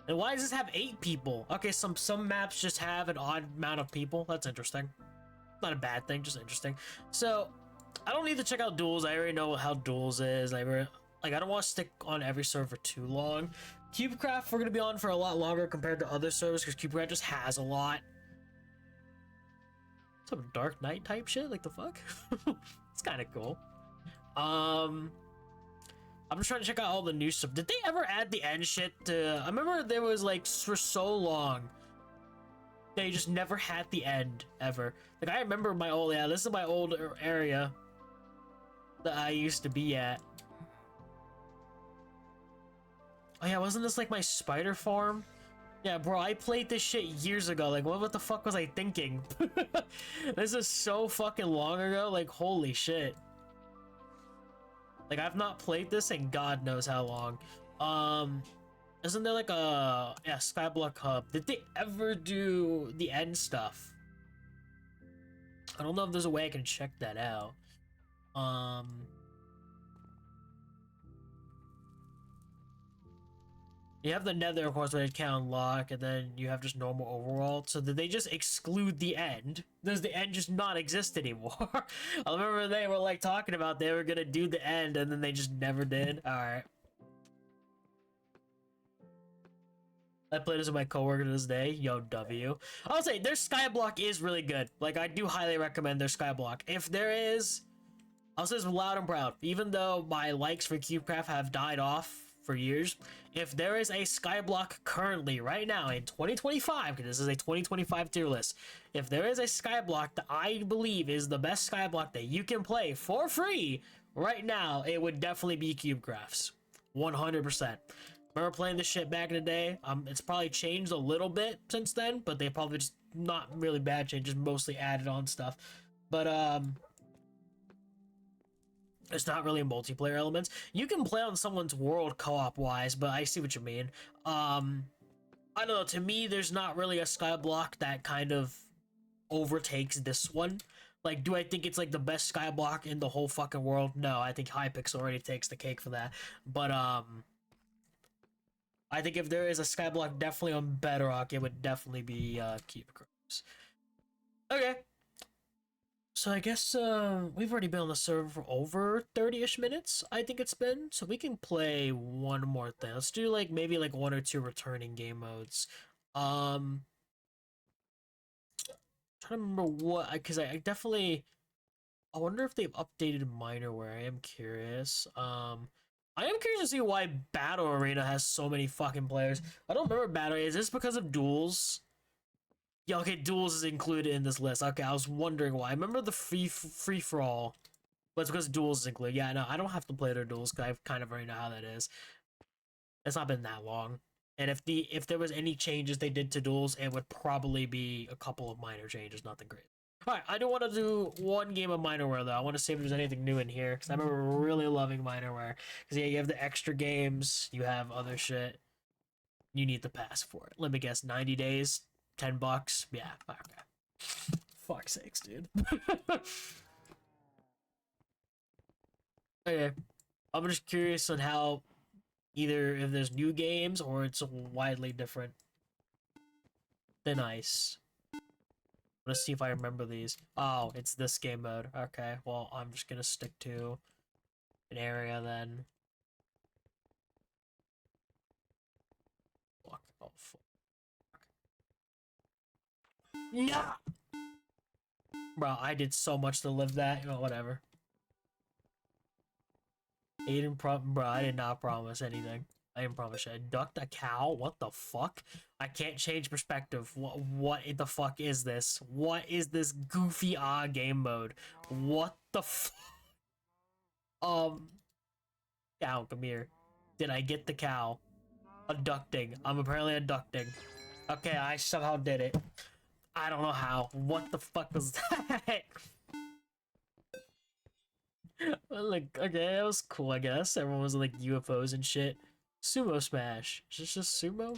And why does this have 8 people? Okay, some maps just have an odd amount of people. That's interesting. Not a bad thing, just interesting. So... I don't need to check out duels. I already know how duels is. I don't want to stick on every server too long. CubeCraft we're gonna be on for a lot longer compared to other servers because CubeCraft just has a lot. Some Dark Knight type shit. Like the fuck. It's kind of cool. I'm just trying to check out all the new stuff. Did they ever add the end shit to? I remember there was like for so long. They just never had the end ever. Like I remember my old this is my old area that I used to be at. Oh yeah, wasn't this like my spider farm? Yeah, bro, I played this shit years ago. Like, what the fuck was I thinking? This is so fucking long ago. Like, holy shit. Like, I've not played this in God knows how long. Isn't there like a Skyblock Hub? Did they ever do the end stuff? I don't know if there's a way I can check that out. You have the Nether, of course, where it can unlock, and then you have just normal overall. So did they just exclude the end? Does the end just not exist anymore? I remember they were like talking about they were gonna do the end, and then they just never did. All right. I played this with my coworker to this day. Yo, W. I'll say their Skyblock is really good. Like, I do highly recommend their Skyblock. If there is, I'll say this loud and proud. Even though my likes for CubeCraft have died off for years, if there is a Skyblock currently, right now, in 2025, because this is a 2025 tier list, if there is a Skyblock that I believe is the best Skyblock that you can play for free right now, it would definitely be CubeCraft's. 100%. Remember playing this shit back in the day? It's probably changed a little bit since then, but they probably just not really bad changes, mostly added on stuff. But it's not really multiplayer elements. You can play on someone's world co-op wise, but I see what you mean. I don't know. To me, there's not really a Skyblock that kind of overtakes this one. Like, do I think it's like the best Skyblock in the whole fucking world? No, I think Hypixel already takes the cake for that. But I think if there is a Skyblock definitely on Bedrock, it would definitely be CubeCraft. Okay. So I guess we've already been on the server for over 30-ish minutes, I think it's been. So we can play one more thing. Let's do like maybe like 1 or 2 returning game modes. Trying to remember what, because I definitely, I wonder if they've updated Minerware. I am curious. I am curious to see why Battle Arena has so many fucking players. I don't remember Battle Arena. Is this because of duels? Yeah, okay, duels is included in this list. Okay, I was wondering why. I remember the free-for-all, but it's because duels is included. Yeah, no, I don't have to play their duels because I kind of already know how that is. It's not been that long. And if there was any changes they did to duels, it would probably be a couple of minor changes, nothing great. Alright, I do want to do one game of Minerware, though. I want to see if there's anything new in here, because I remember really loving Minerware. Because, yeah, you have the extra games, you have other shit. You need the pass for it. Let me guess, 90 days? $10? Yeah, okay. Fuck's sakes, dude. Okay. I'm just curious on how either if there's new games or it's widely different than Ice. Let's see if I remember these. Oh, it's this game mode. Okay, well, I'm just gonna stick to an area then. Fuck. Oh, fuck. No! Bro, I did so much to live that. You know, whatever. Bro, I did not promise anything. I didn't promise shit. I ducked a cow? What the fuck? I can't change perspective. What the fuck is this? What is this goofy game mode? What the fuck? Cow, come here. Did I get the cow? Abducting. I'm apparently abducting. Okay, I somehow did it. I don't know how. What the fuck was that? Like, okay, that was cool, I guess. Everyone was like UFOs and shit. Sumo Smash. Is this just sumo?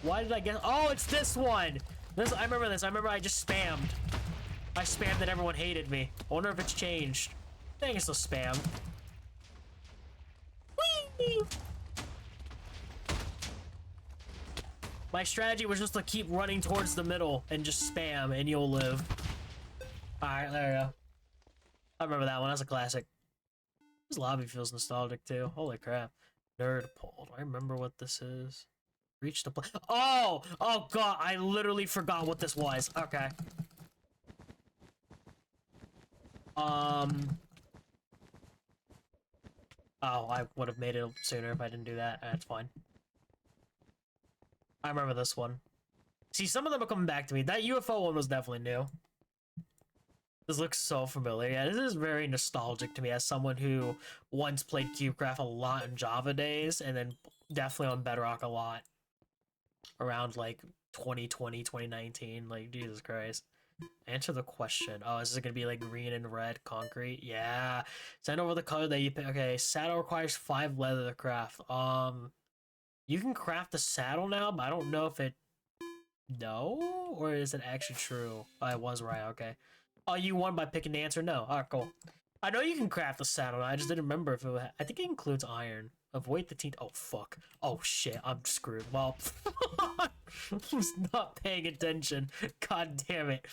Why did I get? Oh, it's this one! This, I remember this. I remember I just spammed. I spammed and everyone hated me. I wonder if it's changed. I think it's still spam. Whee! My strategy was just to keep running towards the middle and just spam and you'll live. Alright, there we go. I remember that one. That's a classic. This lobby feels nostalgic too. Holy crap. Nerd pole. Do I remember what this is? Reach the play. Oh! Oh god, I literally forgot what this was. Okay. Oh, I would have made it sooner if I didn't do that. That's fine. I remember this one. See, some of them are coming back to me. That UFO one was definitely new. This looks so familiar. Yeah, this is very nostalgic to me as someone who once played CubeCraft a lot in Java days and then definitely on Bedrock a lot around like 2020, 2019. Like, Jesus Christ. Answer the question. Oh, is this gonna be like green and red concrete? Yeah. Send over the color that you pick. Okay, saddle requires 5 leather to craft. You can craft the saddle now, but I don't know if it. No, or is it actually true? Oh, I was right. Okay. Oh, you won by picking the answer. No. Alright, cool. I know you can craft the saddle. I just didn't remember if it. I think it includes iron. Avoid the teeth. Oh fuck. Oh shit. I'm screwed. Well, I was not paying attention. God damn it.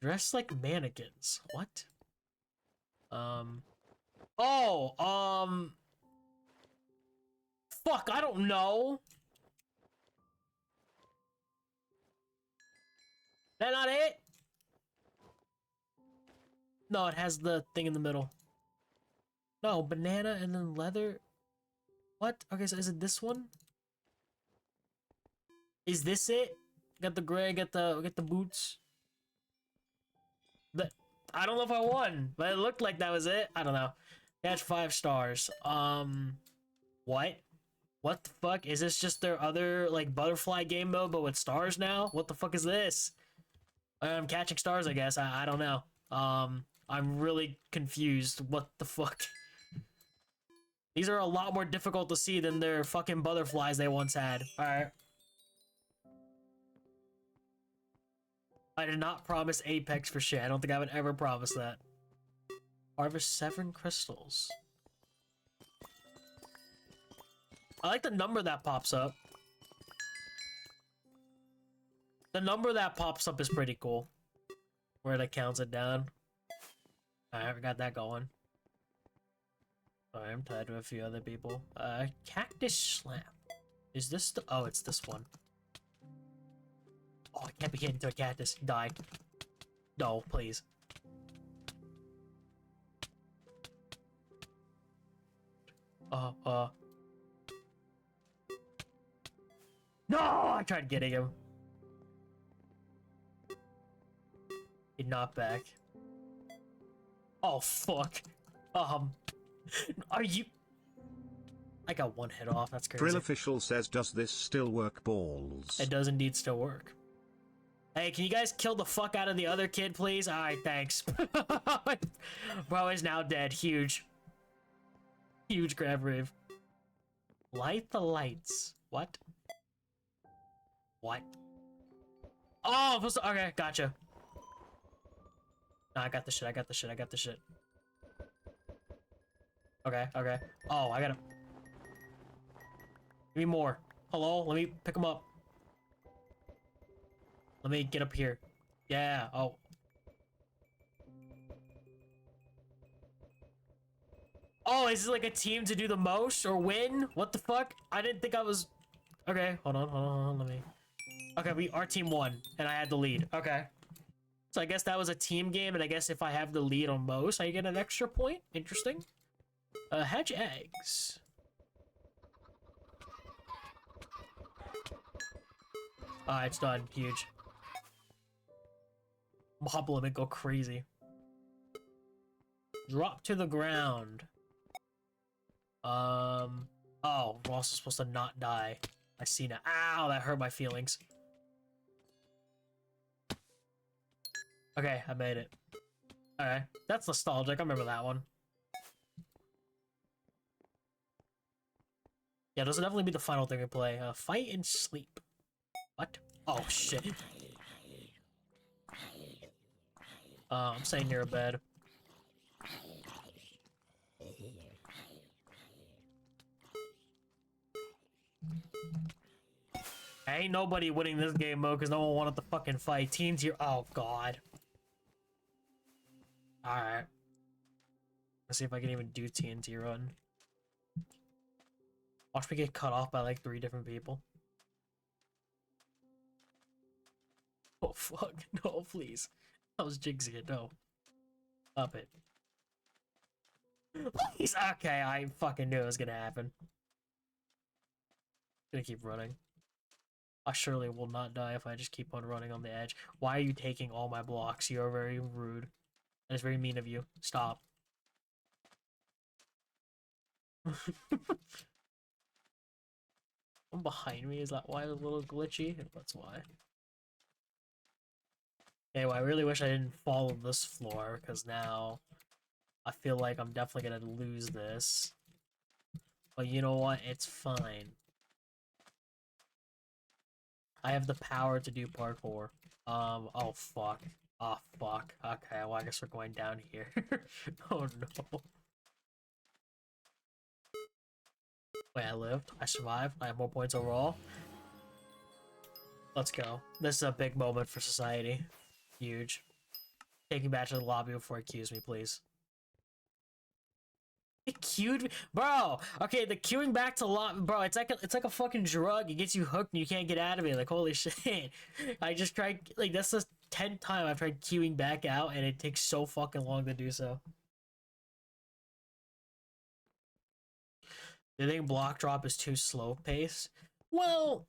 Dressed like mannequins. What? Oh, fuck, I don't know. That not it? No, it has the thing in the middle. No, banana and then leather. What? Okay, so is it this one? Is this it? Got the gray, get the boots. The, I don't know if I won, but it looked like that was it. I don't know. Catch 5 stars. What? What the fuck? Is this just their other, like, butterfly game mode, but with stars now? What the fuck is this? I'm catching stars, I guess. I don't know. I'm really confused. What the fuck? These are a lot more difficult to see than their fucking butterflies they once had. Alright. I did not promise Apex for shit. I don't think I would ever promise that. Harvest 7 crystals. I like the number that pops up. The number that pops up is pretty cool. Where it counts it down. Alright, we got that going. Alright, I'm tied to a few other people. Cactus Slap. Is this the... Oh, it's this one. Oh, I can't be hit into a cactus. Die. No, please. No! I tried getting him. He knocked back. Oh, fuck. Are you... I got one hit off, that's crazy. Drill Official says, does this still work, balls? It does indeed still work. Hey, can you guys kill the fuck out of the other kid, please? Alright, thanks. Bro is now dead. Huge. Huge grab rave. Light the lights. What? What? Oh, okay, gotcha. Nah, I got the shit, I got the shit, I got the shit. Okay, okay. Oh, I gotta... Give me more. Hello? Let me pick him up. Let me get up here. Yeah, oh. Oh, is it like a team to do the most or win? What the fuck? I didn't think I was... Okay, hold on, let me... Okay, our team won, and I had the lead. Okay. So I guess that was a team game, and I guess if I have the lead on most, I get an extra point. Interesting. Hatch eggs. It's done. Huge. Mob limit go crazy. Drop to the ground. Oh, we're also supposed to not die. I see now. Ow, that hurt my feelings. Okay, I made it. Alright, that's nostalgic. I remember that one. Yeah, those will definitely be the final thing we play. Fight and sleep. What? Oh, shit. I'm staying near a bed. Ain't nobody winning this game mode because no one wanted to fucking fight. Teams here. Oh, God. Alright. Let's see if I can even do TNT run. Watch me get cut off by like 3 different people. Oh, fuck. No, please. That was Jigsy. No. Up it. Please. Okay, I fucking knew it was gonna happen. Gonna keep running. I surely will not die if I just keep on running on the edge. Why are you taking all my blocks? You are very rude. That is very mean of you. Stop. One behind me, is that why it's a little glitchy? That's why. Anyway, I really wish I didn't fall on this floor, because now I feel like I'm definitely gonna lose this. But you know what? It's fine. I have the power to do parkour. Oh fuck. Oh fuck. Okay, well I guess we're going down here. Oh no. Wait, I lived. I survived. I have more points overall. Let's go. This is a big moment for society. Huge. Taking back to the lobby before it queues me, please. It queued me? Bro! Okay, the queuing back to lobby... Bro, it's like a fucking drug. It gets you hooked and you can't get out of it. Like, holy shit. I just tried... Like, that's the 10th time I've tried queuing back out and it takes so fucking long to do so. Do you think block drop is too slow paced? Well...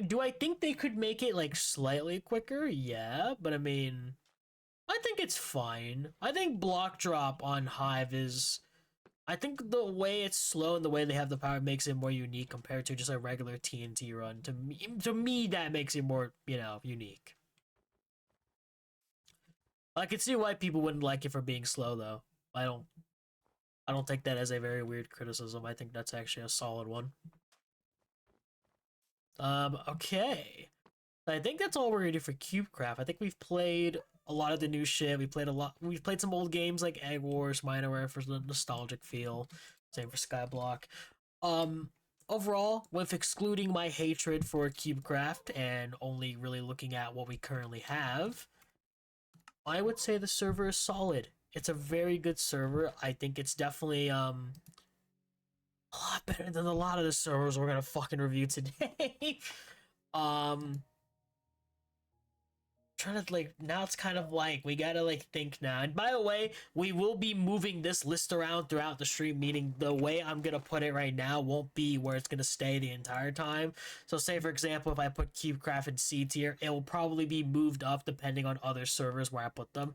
Do I think they could make it, like, slightly quicker? Yeah, but I mean... I think it's fine. I think block drop on Hive is... I think the way it's slow and the way they have the power makes it more unique compared to just a regular TNT run. To me, that makes it more, you know, unique. I can see why people wouldn't like it for being slow, though. I don't take that as a very weird criticism. I think that's actually a solid one. Okay. I think that's all we're gonna do for CubeCraft. I think we've played a lot of the new shit. We've played some old games like Egg Wars, Mineware for the nostalgic feel. Same for Skyblock. Overall, with excluding my hatred for CubeCraft and only really looking at what we currently have, I would say the server is solid. It's a very good server. I think it's definitely a lot better than a lot of the servers we're gonna fucking review today. Trying to like now it's kind of like we gotta like think now. And by the way, we will be moving this list around throughout the stream, meaning the way I'm gonna put it right now won't be where it's gonna stay the entire time. So say for example, if I put CubeCraft in C tier, it will probably be moved up depending on other servers where I put them.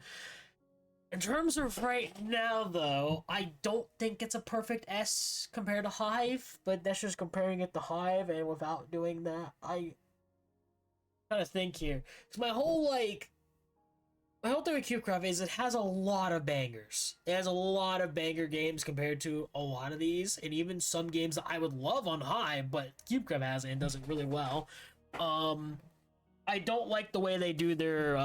In terms of right now though, I don't think it's a perfect S compared to Hive, but that's just comparing it to Hive, and without doing that, I trying to think here. So my whole thing with CubeCraft is it has a lot of bangers. It has a lot of banger games compared to a lot of these, and even some games that I would love on Hive, but CubeCraft has it and does it really well. I don't like the way they do their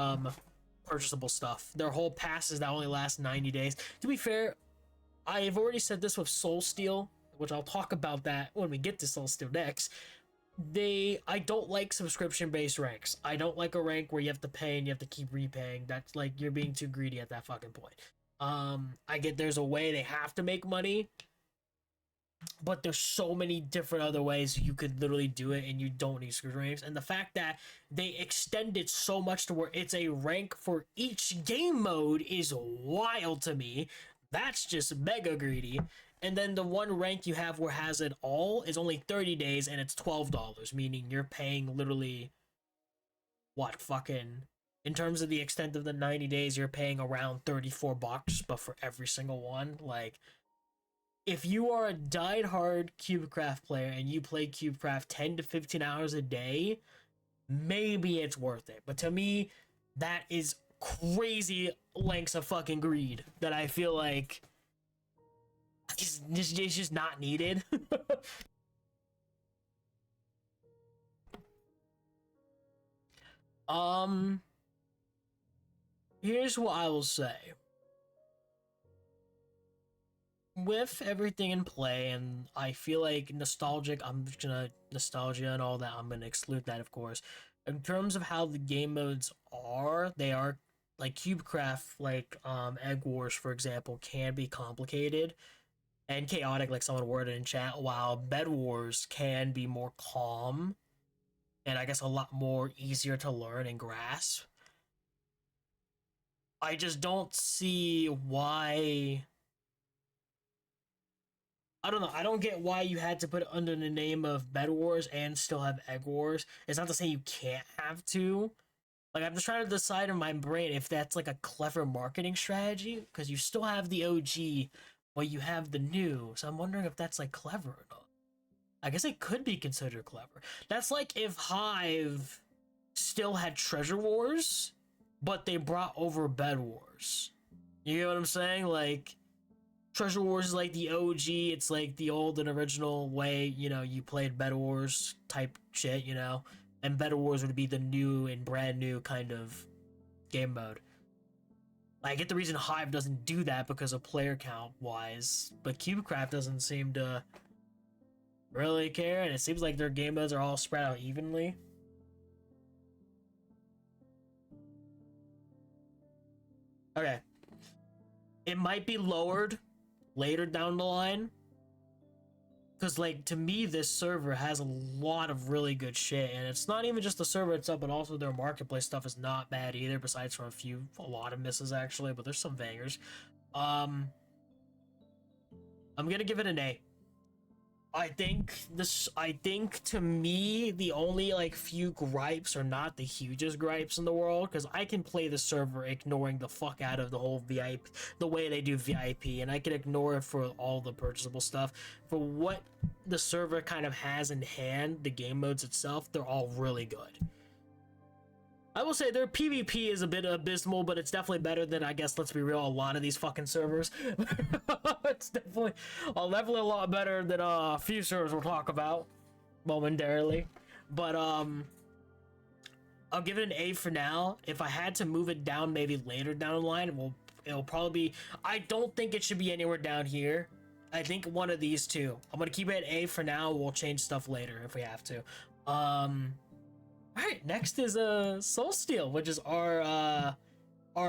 purchasable stuff. Their whole passes that only last 90 days. To be fair, I've already said this with Soul Steel, which I'll talk about that when we get to Soul Steel next. I don't like subscription-based ranks. I don't like a rank where you have to pay and you have to keep repaying. That's like, you're being too greedy at that fucking point. I get there's a way they have to make money, but there's so many different other ways you could literally do it and you don't need subscription ranks. And the fact that they extend it so much to where it's a rank for each game mode is wild to me. That's just mega greedy. And then the one rank you have where has it all is only 30 days and it's $12, meaning you're paying literally what fucking, in terms of the extent of the 90 days, you're paying around $34, but for every single one. Like, if you are a diehard CubeCraft player and you play CubeCraft 10 to 15 hours a day, maybe it's worth it. But to me, that is crazy lengths of fucking greed that I feel like it's just not needed. Here's what I will say. With everything in play, and I feel like nostalgia and all that, I'm gonna exclude that, of course. In terms of how the game modes are, they are like CubeCraft, like Egg Wars, for example, can be complicated and chaotic, like someone worded in chat, while Bed Wars can be more calm and I guess a lot more easier to learn and grasp. I just don't see why. I don't know. I don't get why you had to put it under the name of Bed Wars and still have Egg Wars. It's not to say you can't have to. Like, I'm just trying to decide in my brain if that's like a clever marketing strategy, because you still have the OG, but you have the new. So I'm wondering if that's like clever or not. I guess it could be considered clever. That's like if Hive still had Treasure Wars, but they brought over Bed Wars. You get what I'm saying? Like, Treasure Wars is like the OG, it's like the old and original way, you know, you played Bed Wars type shit, you know? And Bed Wars would be the new and brand new kind of game mode. I get the reason Hive doesn't do that because of player count wise, but CubeCraft doesn't seem to really care, and it seems like their game modes are all spread out evenly. Okay. It might be lowered later down the line, because like, to me, this server has a lot of really good shit, and it's not even just the server itself, but also their marketplace stuff is not bad either, besides from a lot of misses actually, but there's some bangers. I'm gonna give it an A. I think to me, the only like few gripes are not the hugest gripes in the world, because I can play the server ignoring the fuck out of the whole VIP, the way they do VIP, and I can ignore it for all the purchasable stuff. For what the server kind of has in hand, the game modes itself, they're all really good. I will say their PvP is a bit abysmal, but it's definitely better than, I guess, let's be real, a lot of these fucking servers. It's definitely a lot better than a few servers we'll talk about momentarily. But I'll give it an A for now. If I had to move it down maybe later down the line, it'll probably be, I don't think it should be anywhere down here. I think one of these two. I'm gonna keep it at A for now. We'll change stuff later if we have to. Alright, next is Soul Steel, which is our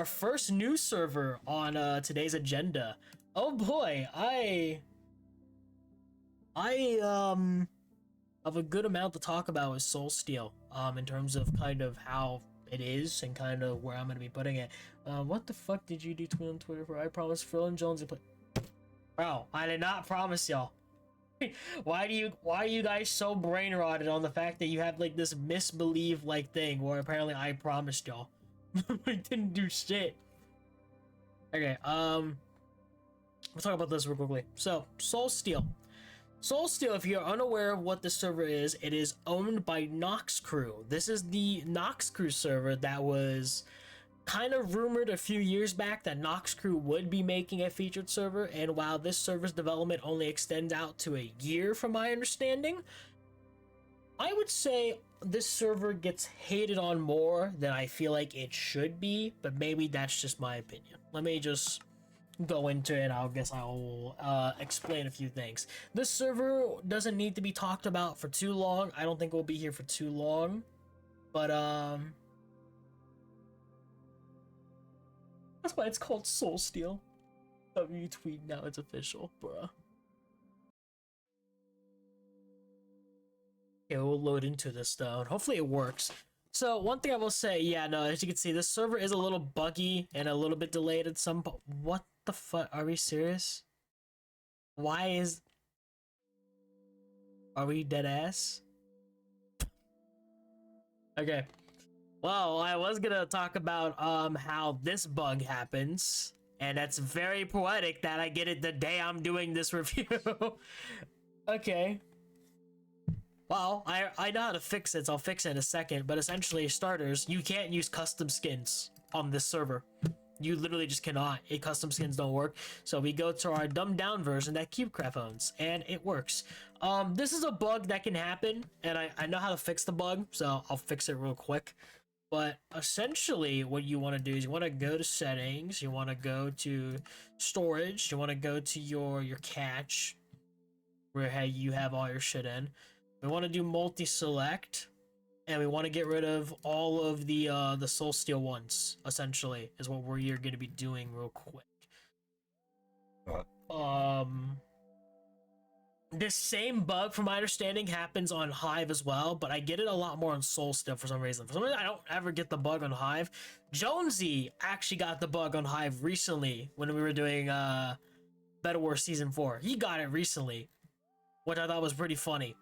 first new server on today's agenda. Oh boy, I have a good amount to talk about with Soul Steel, in terms of kind of how it is and kind of where I'm gonna be putting it. What the fuck did you do on Twitter for? I promised Phil and Jones to play. Bro, I did not promise y'all. Why are you guys so brain rotted on the fact that you have like this misbelieve like thing where apparently I promised y'all? I didn't do shit. Okay, we'll talk about this real quickly. So, Soul Steel. Soul Steel, if you're unaware of what the server is, it is owned by Nox Crew. This is the Nox Crew server that was kind of rumored a few years back that Nox Crew would be making a featured server, and while this server's development only extends out to a year from my understanding, I would say this server gets hated on more than I feel like it should be, but maybe that's just my opinion. Let me just go into it. I guess I'll explain a few things. This server doesn't need to be talked about for too long. I don't think we'll be here for too long, but that's why it's called Soulsteel. W tweet now, it's official, bruh. Okay, we'll load into this though, and hopefully it works. So one thing I will say, yeah, no, as you can see, this server is a little buggy and a little bit delayed at some point. What the fuck? Are we serious? Why is... Are we dead ass? Okay. Well, I was gonna talk about how this bug happens, and that's very poetic that I get it the day I'm doing this review. Okay. Well, I know how to fix it, so I'll fix it in a second, but essentially, starters, you can't use custom skins on this server. You literally just cannot. Custom skins don't work. So we go to our dumbed down version that CubeCraft owns, and it works. This is a bug that can happen, and I know how to fix the bug, so I'll fix it real quick. But essentially, what you want to do is you want to go to settings, you want to go to storage, you want to go to your cache, where you have all your shit in. We want to do multi-select, and we want to get rid of all of the Soulsteel ones, essentially, is what we're going to be doing real quick. This same bug, from my understanding, happens on Hive as well, but I get it a lot more on Soulsteel for some reason. For some reason, I don't ever get the bug on Hive. Jonesy actually got the bug on Hive recently when we were doing Bed Wars Season 4. He got it recently, which I thought was pretty funny.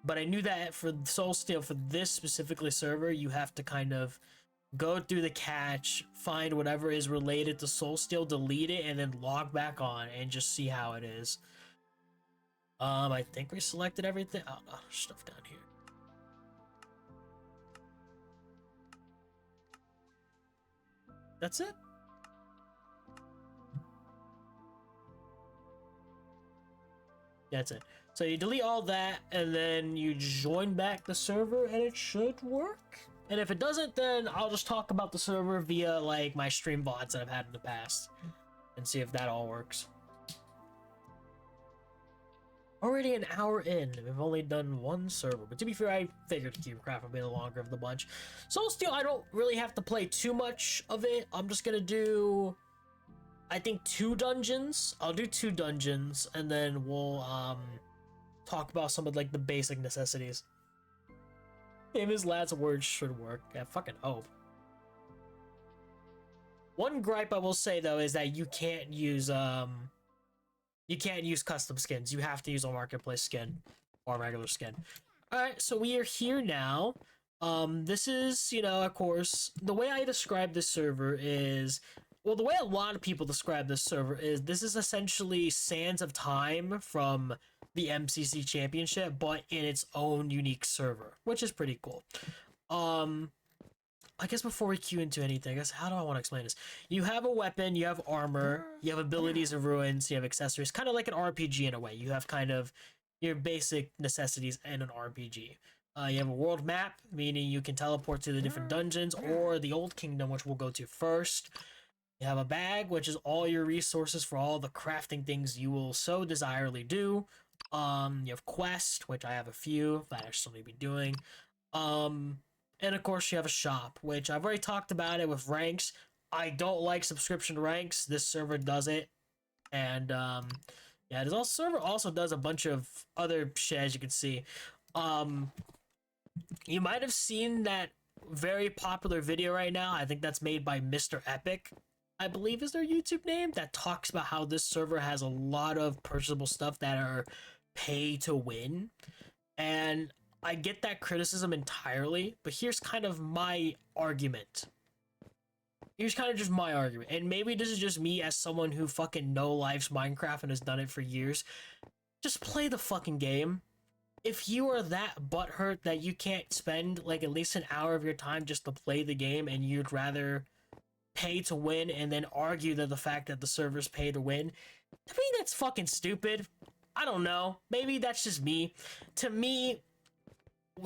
But I knew that for Soulsteel, for this specifically server, you have to kind of go through the cache, find whatever is related to Soulsteel, delete it, and then log back on and just see how it is. I think we selected everything. Oh, no, stuff down here. That's it? That's it. So you delete all that, and then you join back the server, and it should work. And if it doesn't, then I'll just talk about the server via, like, my stream VODs that I've had in the past, and see if that all works. Already an hour in, we've only done one server, but to be fair, I figured CubeCraft would be the longer of the bunch. Soulsteel, I don't really have to play too much of it. I'm just gonna do, I think, 2 dungeons. I'll do 2 dungeons, and then we'll, talk about some of, like, the basic necessities. Famous last words should work. I fucking hope. One gripe I will say, though, is that you can't use custom skins. You have to use a marketplace skin or regular skin. Alright, so we are here now. This is, you know, of course, the way I describe this server is, well, the way a lot of people describe this server is this is essentially Sands of Time from the MCC Championship, but in its own unique server, which is pretty cool. I guess before we queue into anything, I guess, how do I want to explain this? You have a weapon, you have armor, you have abilities of ruins, you have accessories, kind of like an RPG in a way. You have kind of your basic necessities in an RPG. You have a world map, meaning you can teleport to the different dungeons or the Old Kingdom, which we'll go to first. You have a bag, which is all your resources for all the crafting things you will so desirably do. You have quest, which I have a few that I still need to be doing. And of course you have a shop, which I've already talked about it with ranks. I don't like subscription ranks. This server does it. And yeah, this server also does a bunch of other shit, as you can see. You might have seen that very popular video right now. I think that's made by Mr. Epic, I believe is their YouTube name, that talks about how this server has a lot of purchasable stuff that are pay to win. And I get that criticism entirely, but here's kind of my argument. Here's kind of just my argument. And maybe this is just me as someone who fucking no-lives Minecraft and has done it for years. Just play the fucking game. If you are that butthurt that you can't spend like at least an hour of your time just to play the game, and you'd rather pay to win and then argue that the fact that the servers pay to win, to me that's fucking stupid. I don't know. Maybe that's just me. To me,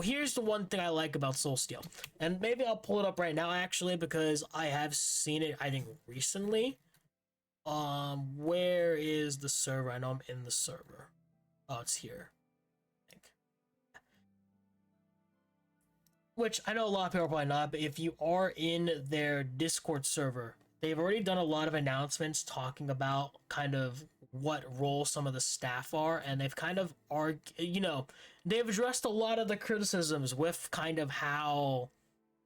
here's the one thing I like about Soulsteel, and maybe I'll pull it up right now actually because I have seen it I think recently. Where is the server? I know I'm in the server. Oh, it's here. I think. Which I know a lot of people are probably not, but if you are in their Discord server, they've already done a lot of announcements talking about kind of what role some of the staff are, and they've kind of they've addressed a lot of the criticisms with kind of how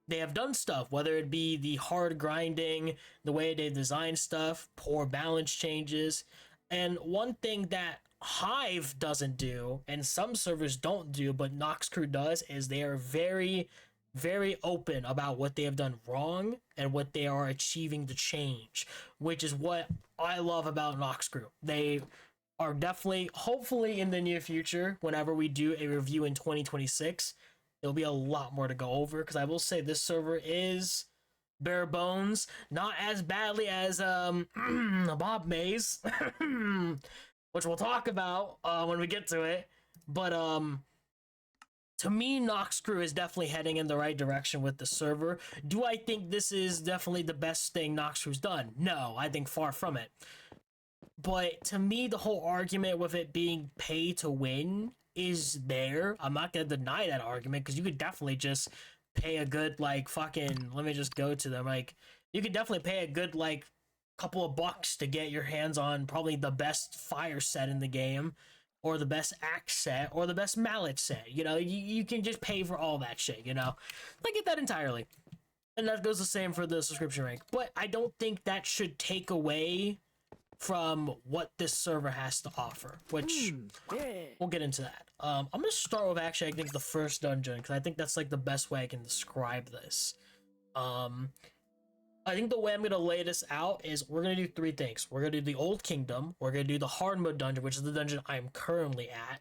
they have done stuff, whether it be the hard grinding, the way they design stuff, poor balance changes. And one thing that Hive doesn't do, and some servers don't do, but Nox Crew does, is they are very, very open about what they have done wrong and what they are achieving to change, which is what I love about Nox Crew. They are definitely, hopefully in the near future, whenever we do a review in 2026, there'll be a lot more to go over, because I will say this server is bare bones, not as badly as Bob Maze, which we'll talk about when we get to it. But to me, Nox Crew is definitely heading in the right direction with the server. Do I think this is definitely the best thing Nox Crew's done? No, I think far from it. But to me, the whole argument with it being pay to win is there. I'm not gonna deny that argument, because you could definitely just pay a good, like, fucking, let me just go to them, like, you could definitely pay a good, like, couple of bucks to get your hands on probably the best fire set in the game, or the best axe set, or the best mallet set. You can just pay for all that shit. I get that entirely, and that goes the same for the subscription rank. But I don't think that should take away from what this server has to offer, which we'll get into that. I'm gonna start with actually I think the first dungeon, because I think that's like the best way I can describe this. I think the way I'm gonna lay this out is we're gonna do three things. We're gonna do the Old Kingdom, we're gonna do the hard mode dungeon, which is the dungeon I'm currently at,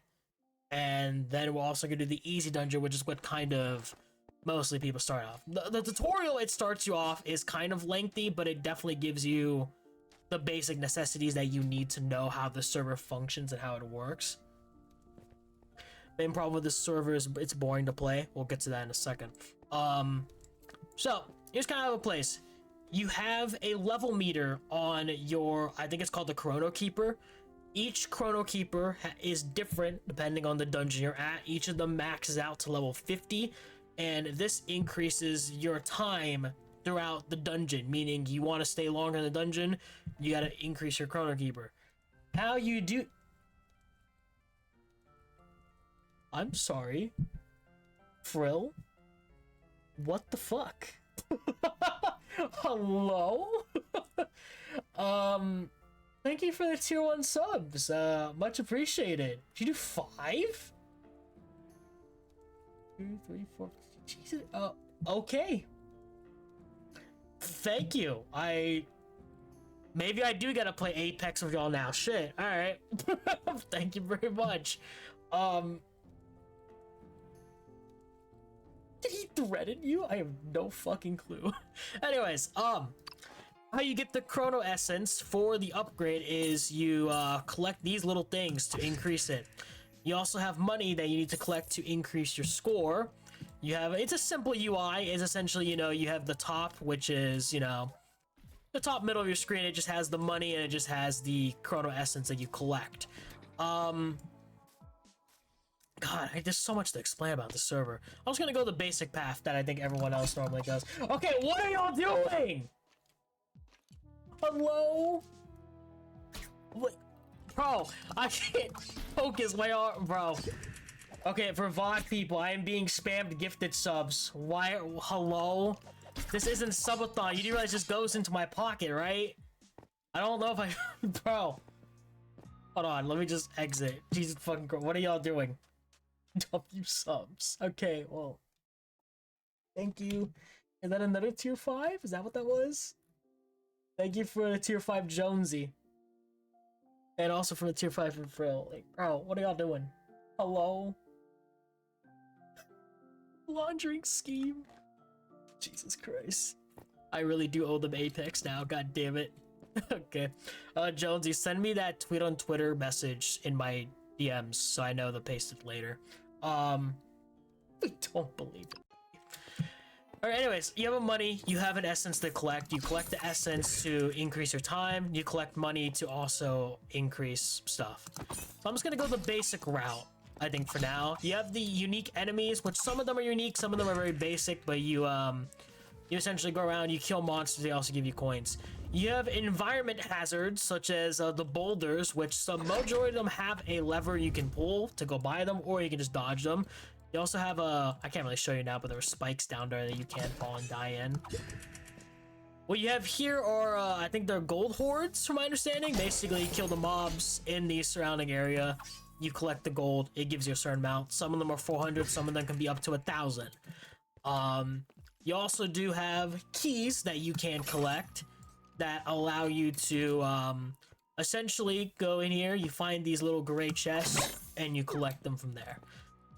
and then we're also gonna do the easy dungeon, which is what kind of mostly people start off. The tutorial it starts you off is kind of lengthy, but it definitely gives you the basic necessities that you need to know how the server functions and how it works. Main problem with this server is it's boring to play. We'll get to that in a second. So here's kind of a place. You have a level meter on your, I think it's called the Chrono Keeper. Each Chrono Keeper is different depending on the dungeon you're at. Each of them maxes out to level 50, and this increases your time throughout the dungeon, meaning you want to stay longer in the dungeon, you got to increase your Chrono Keeper. How you do... I'm sorry. Frill? What the fuck? Hello? Thank you for the tier 1 subs. Much appreciated. Did you do 5? 2, 3, 4... Jesus. Okay. Thank you. Maybe I do gotta play Apex with y'all now. Shit. Alright. Thank you very much. Did he threaten you? I have no fucking clue. Anyways, how you get the Chrono Essence for the upgrade is you collect these little things to increase it. You also have money that you need to collect to increase your score. It's a simple UI. It's essentially, you have the top, which is, the top middle of your screen. It just has the money and it just has the Chrono Essence that you collect. God, there's so much to explain about the server. I was gonna go the basic path that I think everyone else normally does. Okay, what are y'all doing? Hello? What? Bro, I can't focus my arm, bro. Okay, for VOD people, I am being spammed gifted subs. Why? Hello? This isn't subathon. You do realize this goes into my pocket, right? I don't know if I... Bro. Hold on, let me just exit. Jesus fucking Christ. What are y'all doing? W subs. Okay, well. Thank you. Is that another tier 5? Is that what that was? Thank you for the tier 5 Jonesy. And also for the tier 5 from Frill. Like, bro, what are y'all doing? Hello? Laundering scheme. Jesus Christ. I really do owe them Apex now, god damn it. Okay. Jonesy, send me that tweet on Twitter message in my DMs so I know to paste it later. I don't believe it. Alright, anyways, you have a money, you have an essence to collect. You collect the essence to increase your time. You collect money to also increase stuff. So I'm just gonna go the basic route, I think, for now. You have the unique enemies, which some of them are unique, some of them are very basic, but you essentially go around, you kill monsters, they also give you coins. You have environment hazards, such as the boulders, which the majority of them have a lever you can pull to go by them, or you can just dodge them. You also have I can't really show you now, but there are spikes down there that you can fall and die in. What you have here are, I think they're gold hordes, from my understanding. Basically, you kill the mobs in the surrounding area, you collect the gold, it gives you a certain amount. Some of them are 400, some of them can be up to 1,000. You also do have keys that you can collect that allow you to, essentially go in here, you find these little gray chests, and you collect them from there.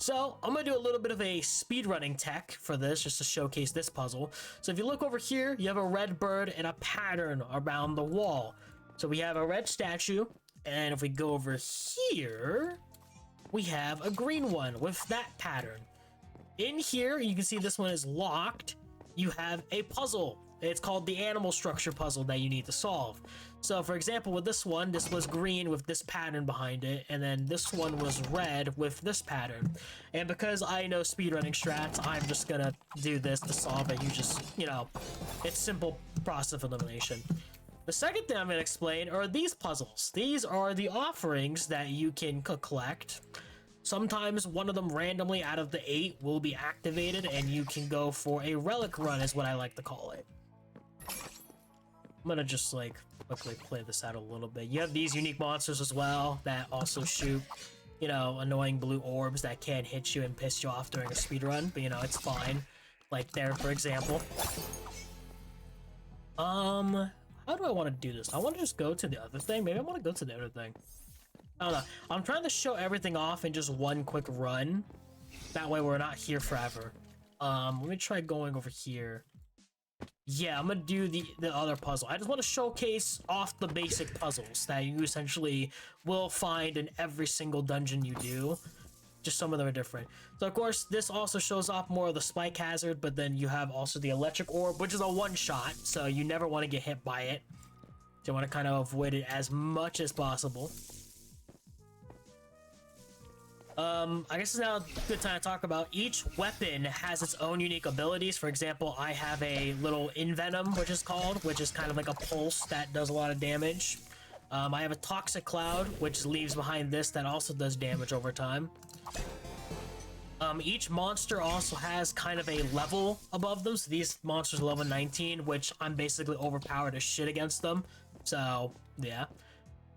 So, I'm going to do a little bit of a speedrunning tech for this, just to showcase this puzzle. So if you look over here, you have a red bird and a pattern around the wall. So we have a red statue, and if we go over here, we have a green one with that pattern. In here, you can see this one is locked. You have a puzzle. It's called the animal structure puzzle that you need to solve. So for example, with this one, this was green with this pattern behind it, and then this one was red with this pattern. And because I know speedrunning strats, I'm just gonna do this to solve it. You just, you know, it's simple process of elimination. The second thing I'm gonna explain are these puzzles. These are the offerings that you can collect. Sometimes one of them randomly out of the 8 will be activated, and you can go for a relic run, is what I like to call it. I'm gonna just like quickly play this out a little bit. You have these unique monsters as well that also shoot, you know, annoying blue orbs that can hit you and piss you off during a speed run, but you know, it's fine. Like there, for example. How do I want to do this? I want to just go to the other thing. Maybe I want to go to the other thing. I don't know. I'm trying to show everything off in just one quick run. That way we're not here forever. Let me try going over here. Yeah, I'm gonna do the other puzzle. I just want to showcase off the basic puzzles that you essentially will find in every single dungeon you do. Just some of them are different. So of course, this also shows off more of the spike hazard, but then you have also the electric orb, which is a one-shot, so you never want to get hit by it. So you want to kind of avoid it as much as possible. I guess it's now a good time to talk about each weapon has its own unique abilities. For example, I have a little Envenom, which is called, which is kind of like a pulse that does a lot of damage. I have a Toxic Cloud, which leaves behind this that also does damage over time. Each monster also has kind of a level above them. So these monsters are level 19, which I'm basically overpowered as shit against them. So, yeah.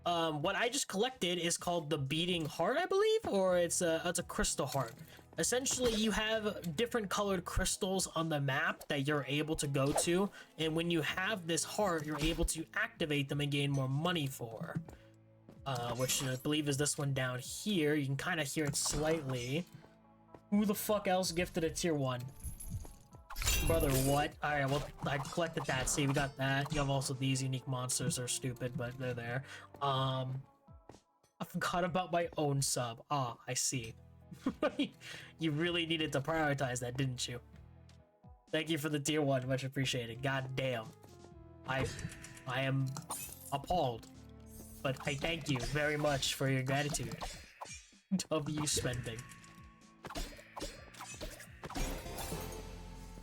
What I just collected is called the Beating Heart, I believe, or it's a crystal heart. Essentially, you have different colored crystals on the map that you're able to go to, and when you have this heart, you're able to activate them and gain more money for. Which I believe is this one down here. You can kind of hear it slightly. Who the fuck else gifted a tier 1? Brother, what? Alright, well, I collected that. See, we got that. You have also these unique monsters. They're stupid, but they're there. I forgot about my own sub. Ah, I see. You really needed to prioritize that, didn't you? Thank you for the tier 1. Much appreciated. God damn. I am appalled. But I thank you very much for your gratitude. W spending.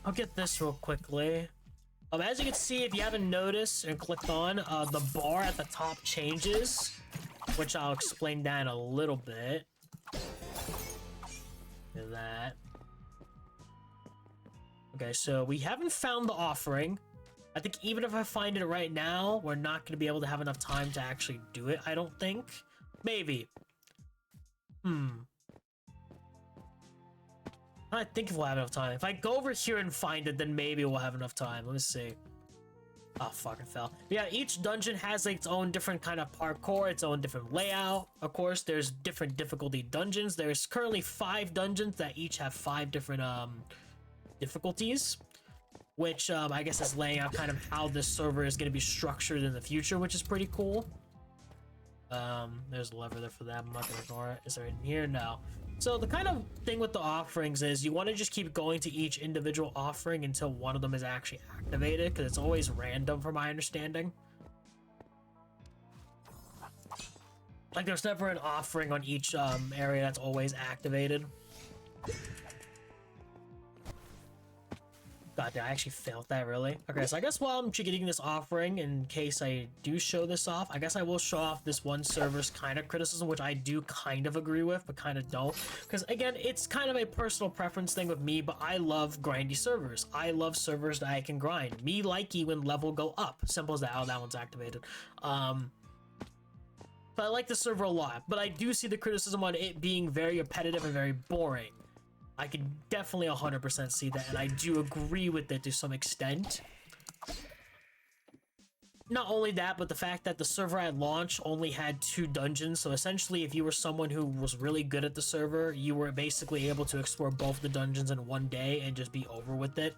I'll get this real quickly. As you can see, if you haven't noticed and clicked on, the bar at the top changes, which I'll explain that in a little bit. Look at that. Okay, so we haven't found the offering. I think even if I find it right now, we're not going to be able to have enough time to actually do it, I don't think. Maybe. I think we'll have enough time. If I go over here and find it, then maybe we'll have enough time. Let me see. Oh, fuck, it fell. But yeah, each dungeon has like, its own different kind of parkour, its own different layout. Of course, there's different difficulty dungeons. There's currently 5 dungeons that each have 5 different difficulties. Which I guess is laying out kind of how this server is going to be structured in the future, which is pretty cool. There's a lever there for that. I'm not going to ignore it. Is there in here? No. So the kind of thing with the offerings is you want to just keep going to each individual offering until one of them is actually activated, because it's always random from my understanding. Like there's never an offering on each area that's always activated. God, did I actually failed that, really? Okay, so I guess while I'm getting this offering, in case I do show this off, I guess I will show off this one server's kind of criticism, which I do kind of agree with, but kind of don't. Because, again, it's kind of a personal preference thing with me, but I love grindy servers. I love servers that I can grind. Me likey when level go up. Simple as that. Oh, that one's activated. But I like the server a lot, but I do see the criticism on it being very repetitive and very boring. I can definitely 100% see that, and I do agree with it to some extent. Not only that, but the fact that the server at launch only had 2 dungeons, so essentially if you were someone who was really good at the server, you were basically able to explore both the dungeons in one day and just be over with it.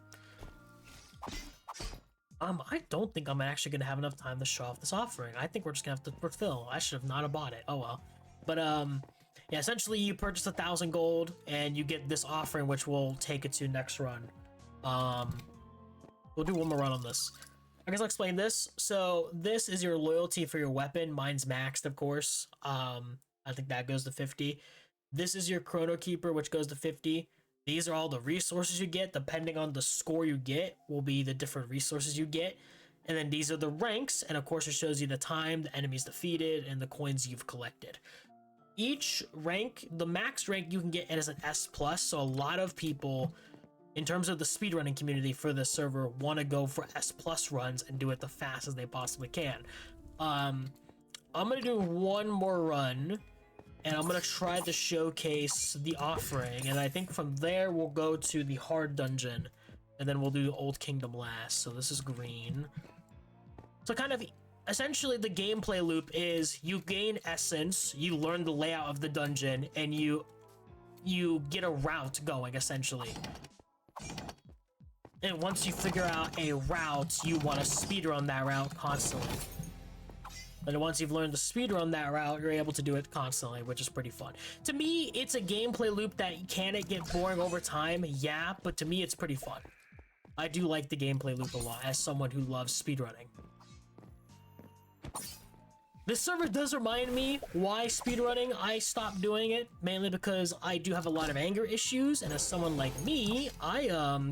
I don't think I'm actually going to have enough time to show off this offering. I think we're just going to have to fulfill. I should have not have bought it. Oh well. But, yeah, essentially you purchase 1,000 gold and you get this offering, which will take it to next run. We'll do one more run on this. I guess I'll explain this. So this is your loyalty for your weapon. Mine's maxed, of course. I think that goes to 50. This is your Chrono Keeper, which goes to 50. These are all the resources you get. Depending on the score you get will be the different resources you get. And then these are the ranks. And of course it shows you the time, the enemies defeated, and the coins you've collected. Each rank, the max rank you can get is an S+, so a lot of people, in terms of the speedrunning community for this server, want to go for S+ runs and do it the fastest as they possibly can. I'm going to do one more run, and I'm going to try to showcase the offering, and I think from there we'll go to the hard dungeon, and then we'll do Old Kingdom last. So this is green. So kind of essentially the gameplay loop is you gain essence, you learn the layout of the dungeon, and you get a route going, essentially. And once you figure out a route, you want to speedrun that route constantly. And once you've learned to speedrun that route, you're able to do it constantly, which is pretty fun. To me, it's a gameplay loop that can it get boring over time? Yeah, but to me, it's pretty fun. I do like the gameplay loop a lot as someone who loves speedrunning. This server does remind me why speedrunning I stopped doing it, mainly because I do have a lot of anger issues, and as someone like me, I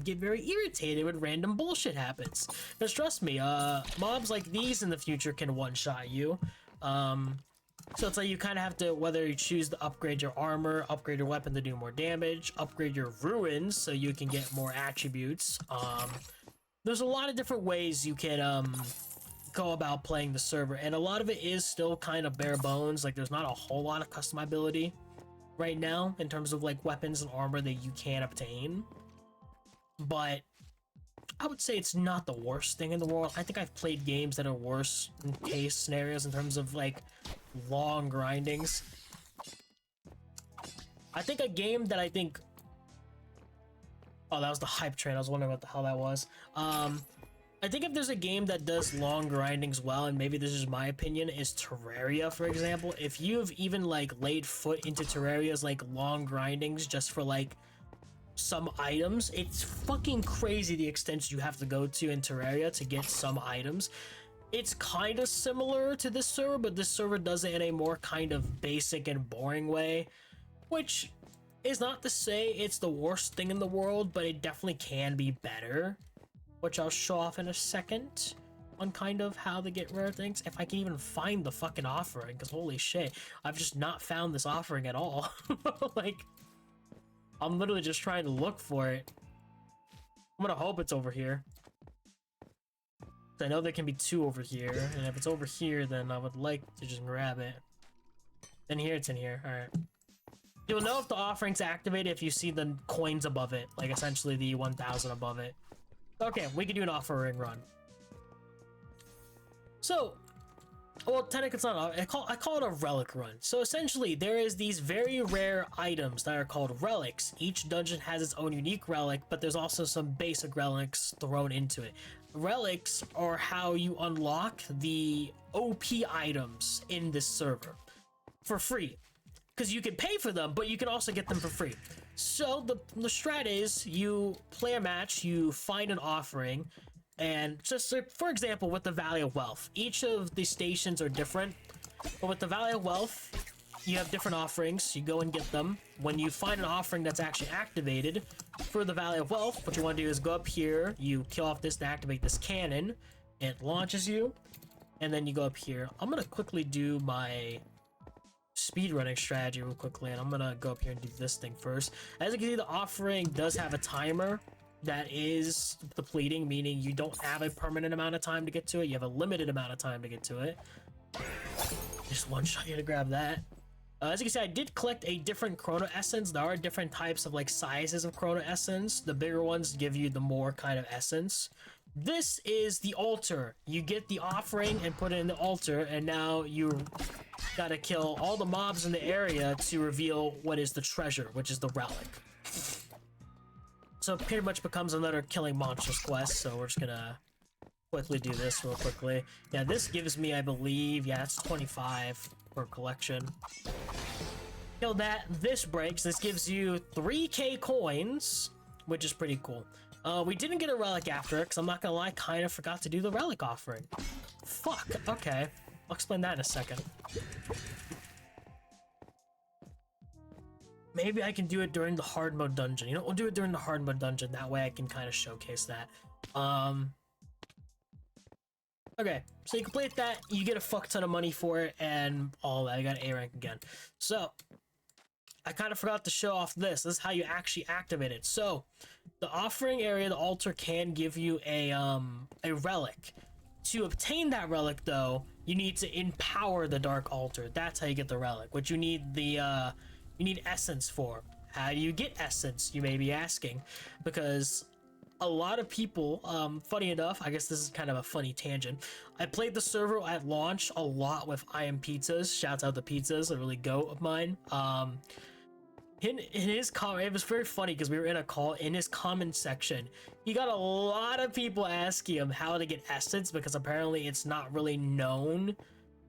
get very irritated when random bullshit happens. Because trust me, mobs like these in the future can one-shot you. So it's like you kind of have to, whether you choose to upgrade your armor, upgrade your weapon to do more damage, upgrade your ruins so you can get more attributes. There's a lot of different ways you can go about playing the server, and a lot of it is still kind of bare bones. Like there's not a whole lot of customability right now in terms of like weapons and armor that you can obtain, but I would say it's not the worst thing in the world. I think I've played games that are worse in case scenarios in terms of like long grindings. I think a game that I think, oh, that was the hype train. I was wondering what the hell that was. I think if there's a game that does long grindings well, and maybe this is my opinion, is Terraria, for example. If you've even like laid foot into Terraria's like long grindings just for like some items, it's fucking crazy the extent you have to go to in Terraria to get some items. It's kind of similar to this server, but this server does it in a more kind of basic and boring way, which is not to say it's the worst thing in the world, but it definitely can be better, which I'll show off in a second on kind of how to get rare things. If I can even find the fucking offering, because holy shit, I've just not found this offering at all. Like, I'm literally just trying to look for it. I'm gonna hope it's over here. I know there can be 2 over here, and if it's over here, then I would like to just grab it. In here, it's in here. Alright. You'll know if the offering's activated if you see the coins above it, like essentially the 1,000 above it. Okay, we can do an offering run. So, well, technically it's not. I call it a relic run. So essentially, there is these very rare items that are called relics. Each dungeon has its own unique relic, but there's also some basic relics thrown into it. Relics are how you unlock the OP items in this server for free. because you can pay for them, but you can also get them for free. So the strat is you play a match, you find an offering, and just for example, with the Valley of Wealth, each of the stations are different, but with the Valley of Wealth, you have different offerings. You go and get them. When you find an offering that's actually activated for the Valley of Wealth, what you want to do is go up here, you kill off this to activate this cannon, it launches you, and then you go up here. I'm gonna quickly do my speedrunning strategy real quickly, and I'm gonna go up here and do this thing first. As you can see, the offering does have a timer that is depleting, meaning you don't have a permanent amount of time to get to it. You have a limited amount of time to get to it. Just one shot here to grab that. As you can see, I did collect a different Chrono Essence. There are different types of like sizes of Chrono Essence. The bigger ones give you the more kind of essence. This is the altar. You get the offering and put it in the altar, and now you gotta kill all the mobs in the area to reveal what is the treasure, which is the relic. So it pretty much becomes another killing monsters quest, so we're just gonna quickly do this real quickly. Yeah, this gives me, I believe, yeah, it's 25 per collection. Kill that. This breaks. This gives you 3k coins, which is pretty cool. We didn't get a relic after it, because I'm not gonna lie, kind of forgot to do the relic offering. Fuck, okay. I'll explain that in a second. Maybe I can do it during the hard mode dungeon. You know, we'll do it during the hard mode dungeon. That way I can kind of showcase that. Okay, so you complete that, you get a fuck ton of money for it, and all that. I got an A rank again. So, I kind of forgot to show off this. This is how you actually activate it. So, the offering area, the altar, can give you a relic. To obtain that relic, though, you need to empower the Dark Altar. That's how you get the relic, which you need the, you need essence for. How do you get essence, you may be asking? Because a lot of people, funny enough, I guess this is kind of a funny tangent. I played the server at launch a lot with I Am Pizzas. Shouts out to Pizzas, a really goat of mine. In his comment, it was very funny because we were in a call. In his comment section, he got a lot of people asking him how to get essence, because apparently it's not really known.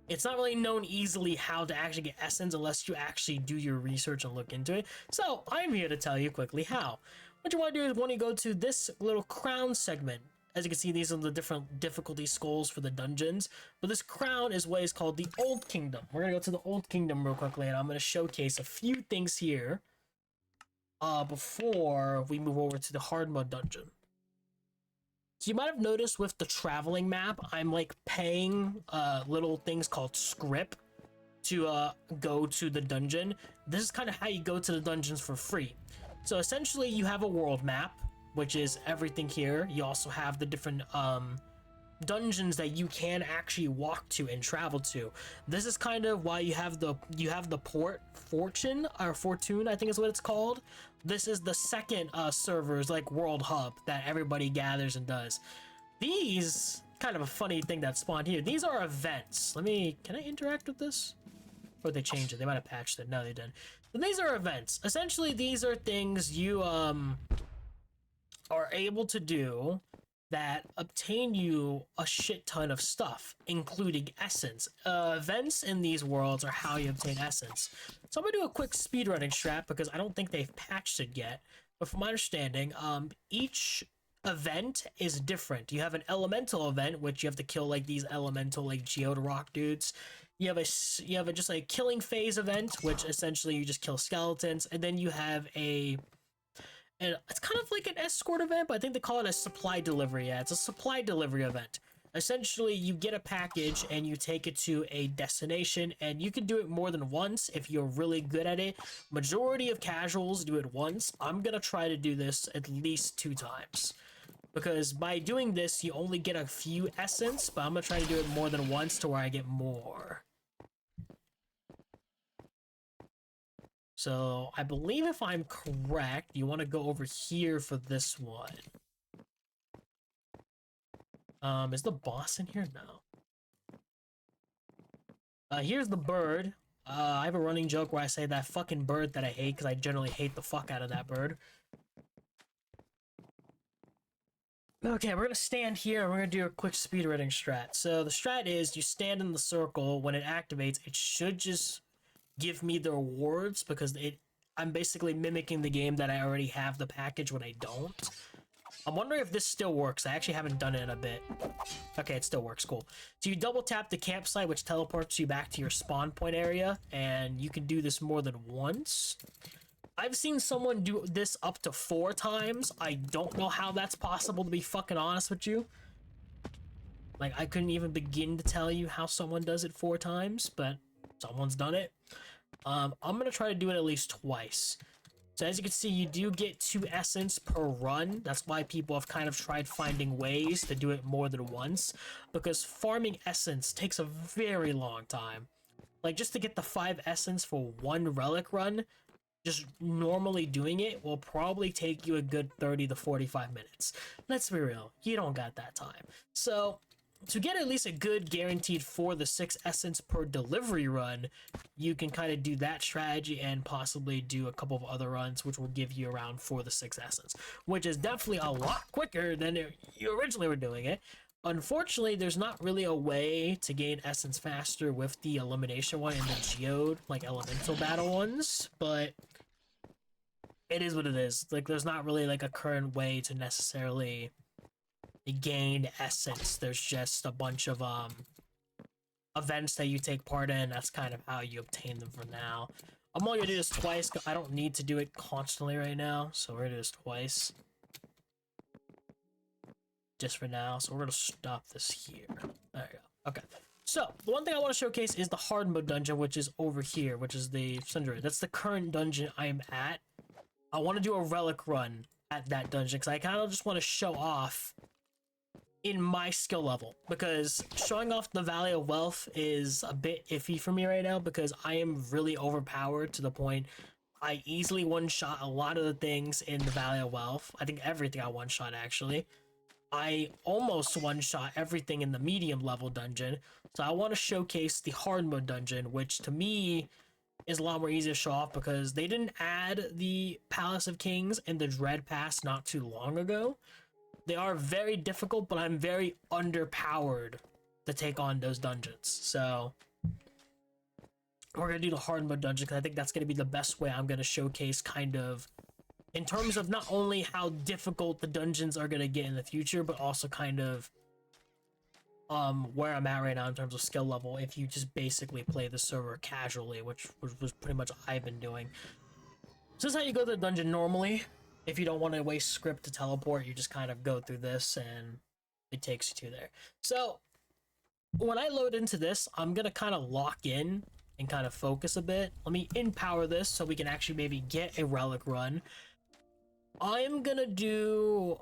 It's not really known easily how to actually get essence unless you actually do your research and look into it. So I'm here to tell you quickly how. What you want to do is when you go to this little crown segment, as you can see, these are the different difficulty skulls for the dungeons, but this crown is what is called the Old Kingdom. We're gonna go to the Old Kingdom real quickly, and I'm gonna showcase a few things here before we move over to the hard mode dungeon. So you might have noticed with the traveling map, I'm like paying little things called script to go to the dungeon. This is kind of how you go to the dungeons for free. So essentially you have a world map, which is everything here. You also have the different dungeons that you can actually walk to and travel to. This is kind of why you have the port Fortune, or Fortune, I think is what it's called. This is the second server's like world hub that everybody gathers and does. These, kind of a funny thing that spawned here, these are events. Can I interact with this? Or they changed it, they might have patched it. No, they didn't. But these are events. Essentially, these are things you are able to do that obtain you a shit ton of stuff, including essence. Events in these worlds are how you obtain essence. So I'm gonna do a quick speedrunning strat because I don't think they've patched it yet. But from my understanding, each event is different. You have an elemental event, which you have to kill like these elemental like Geodurock dudes. You have a just like killing phase event, which essentially you just kill skeletons, and then you have and it's kind of like an escort event, but I think they call it a supply delivery. Yeah, it's a supply delivery event. Essentially, you get a package and you take it to a destination, and you can do it more than once if you're really good at it. Majority of casuals do it once. I'm gonna try to do this at least 2 times. Because by doing this, you only get a few essence, but I'm gonna try to do it more than once to where I get more. So, I believe if I'm correct, you want to go over here for this one. Is the boss in here? No. Here's the bird. I have a running joke where I say that fucking bird that I hate, because I generally hate the fuck out of that bird. Okay, we're gonna stand here and we're gonna do a quick speedrunning strat. So the strat is you stand in the circle. When it activates, it should just give me the rewards because I'm basically mimicking the game that I already have the package when I don't. I'm wondering if this still works. I actually haven't done it in a bit. Okay, it still works. Cool. So you double tap the campsite, which teleports you back to your spawn point area, and you can do this more than once. I've seen someone do this up to 4 times. I don't know how that's possible, to be fucking honest with you. Like, I couldn't even begin to tell you how someone does it 4 times, but someone's done it. I'm gonna try to do it at least twice. So as you can see, you do get 2 essence per run. That's why people have kind of tried finding ways to do it more than once, because farming essence takes a very long time. Like, just to get the 5 essence for 1 relic run, just normally doing it will probably take you a good 30 to 45 minutes. Let's be real, you don't got that time. So to get at least a good guaranteed 4 to 6 essence per delivery run, you can kind of do that strategy and possibly do a couple of other runs, which will give you around 4 to 6 essence, which is definitely a lot quicker than you originally were doing it. Unfortunately, there's not really a way to gain essence faster with the elimination one and the geode, like elemental battle ones, but it is what it is. Like, there's not really like a current way to necessarily gain essence. There's just a bunch of events that you take part in. That's kind of how you obtain them for now. I'm only gonna do this twice because I don't need to do it constantly right now, so we're gonna do this twice just for now. So we're gonna stop this here. There you go. Okay, so the one thing I want to showcase is the hard mode dungeon, which is over here, which is the Sundry. That's the current dungeon I'm at. I want to do a relic run at that dungeon because I kind of just want to show off in my skill level, because showing off the Valley of Wealth is a bit iffy for me right now because I am really overpowered to the point I easily one-shot a lot of the things in the Valley of Wealth. I think everything I one-shot, actually. I almost one-shot everything in the medium level dungeon, so I want to showcase the hard mode dungeon, which to me is a lot more easy to show off because they didn't add the Palace of Kings and the Dread Pass not too long ago. They are very difficult, but I'm very underpowered to take on those dungeons. So we're going to do the hard mode dungeon because I think that's going to be the best way I'm going to showcase kind of in terms of not only how difficult the dungeons are going to get in the future, but also kind of where I'm at right now in terms of skill level if you just basically play the server casually, which was pretty much what I've been doing. So this is how you go to the dungeon normally. If you don't want to waste script to teleport, you just kind of go through this and it takes you to there. So when I load into this, I'm going to kind of lock in and kind of focus a bit. Let me empower this so we can actually maybe get a relic run. I'm going to do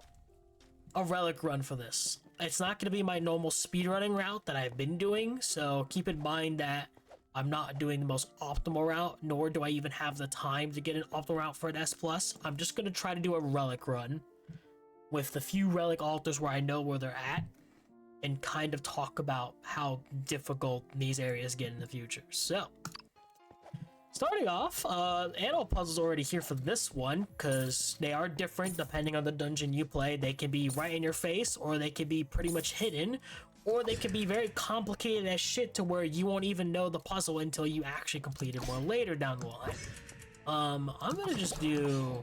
a relic run for this. It's not going to be my normal speedrunning route that I've been doing, so keep in mind that I'm not doing the most optimal route, nor do I even have the time to get an optimal route for an S+. I'm just going to try to do a relic run with the few relic altars where I know where they're at and kind of talk about how difficult these areas get in the future. So, starting off, animal puzzles already here for this one because they are different depending on the dungeon you play. They can be right in your face, or they can be pretty much hidden, or they can be very complicated as shit to where you won't even know the puzzle until you actually complete it more later down the line. I'm gonna just do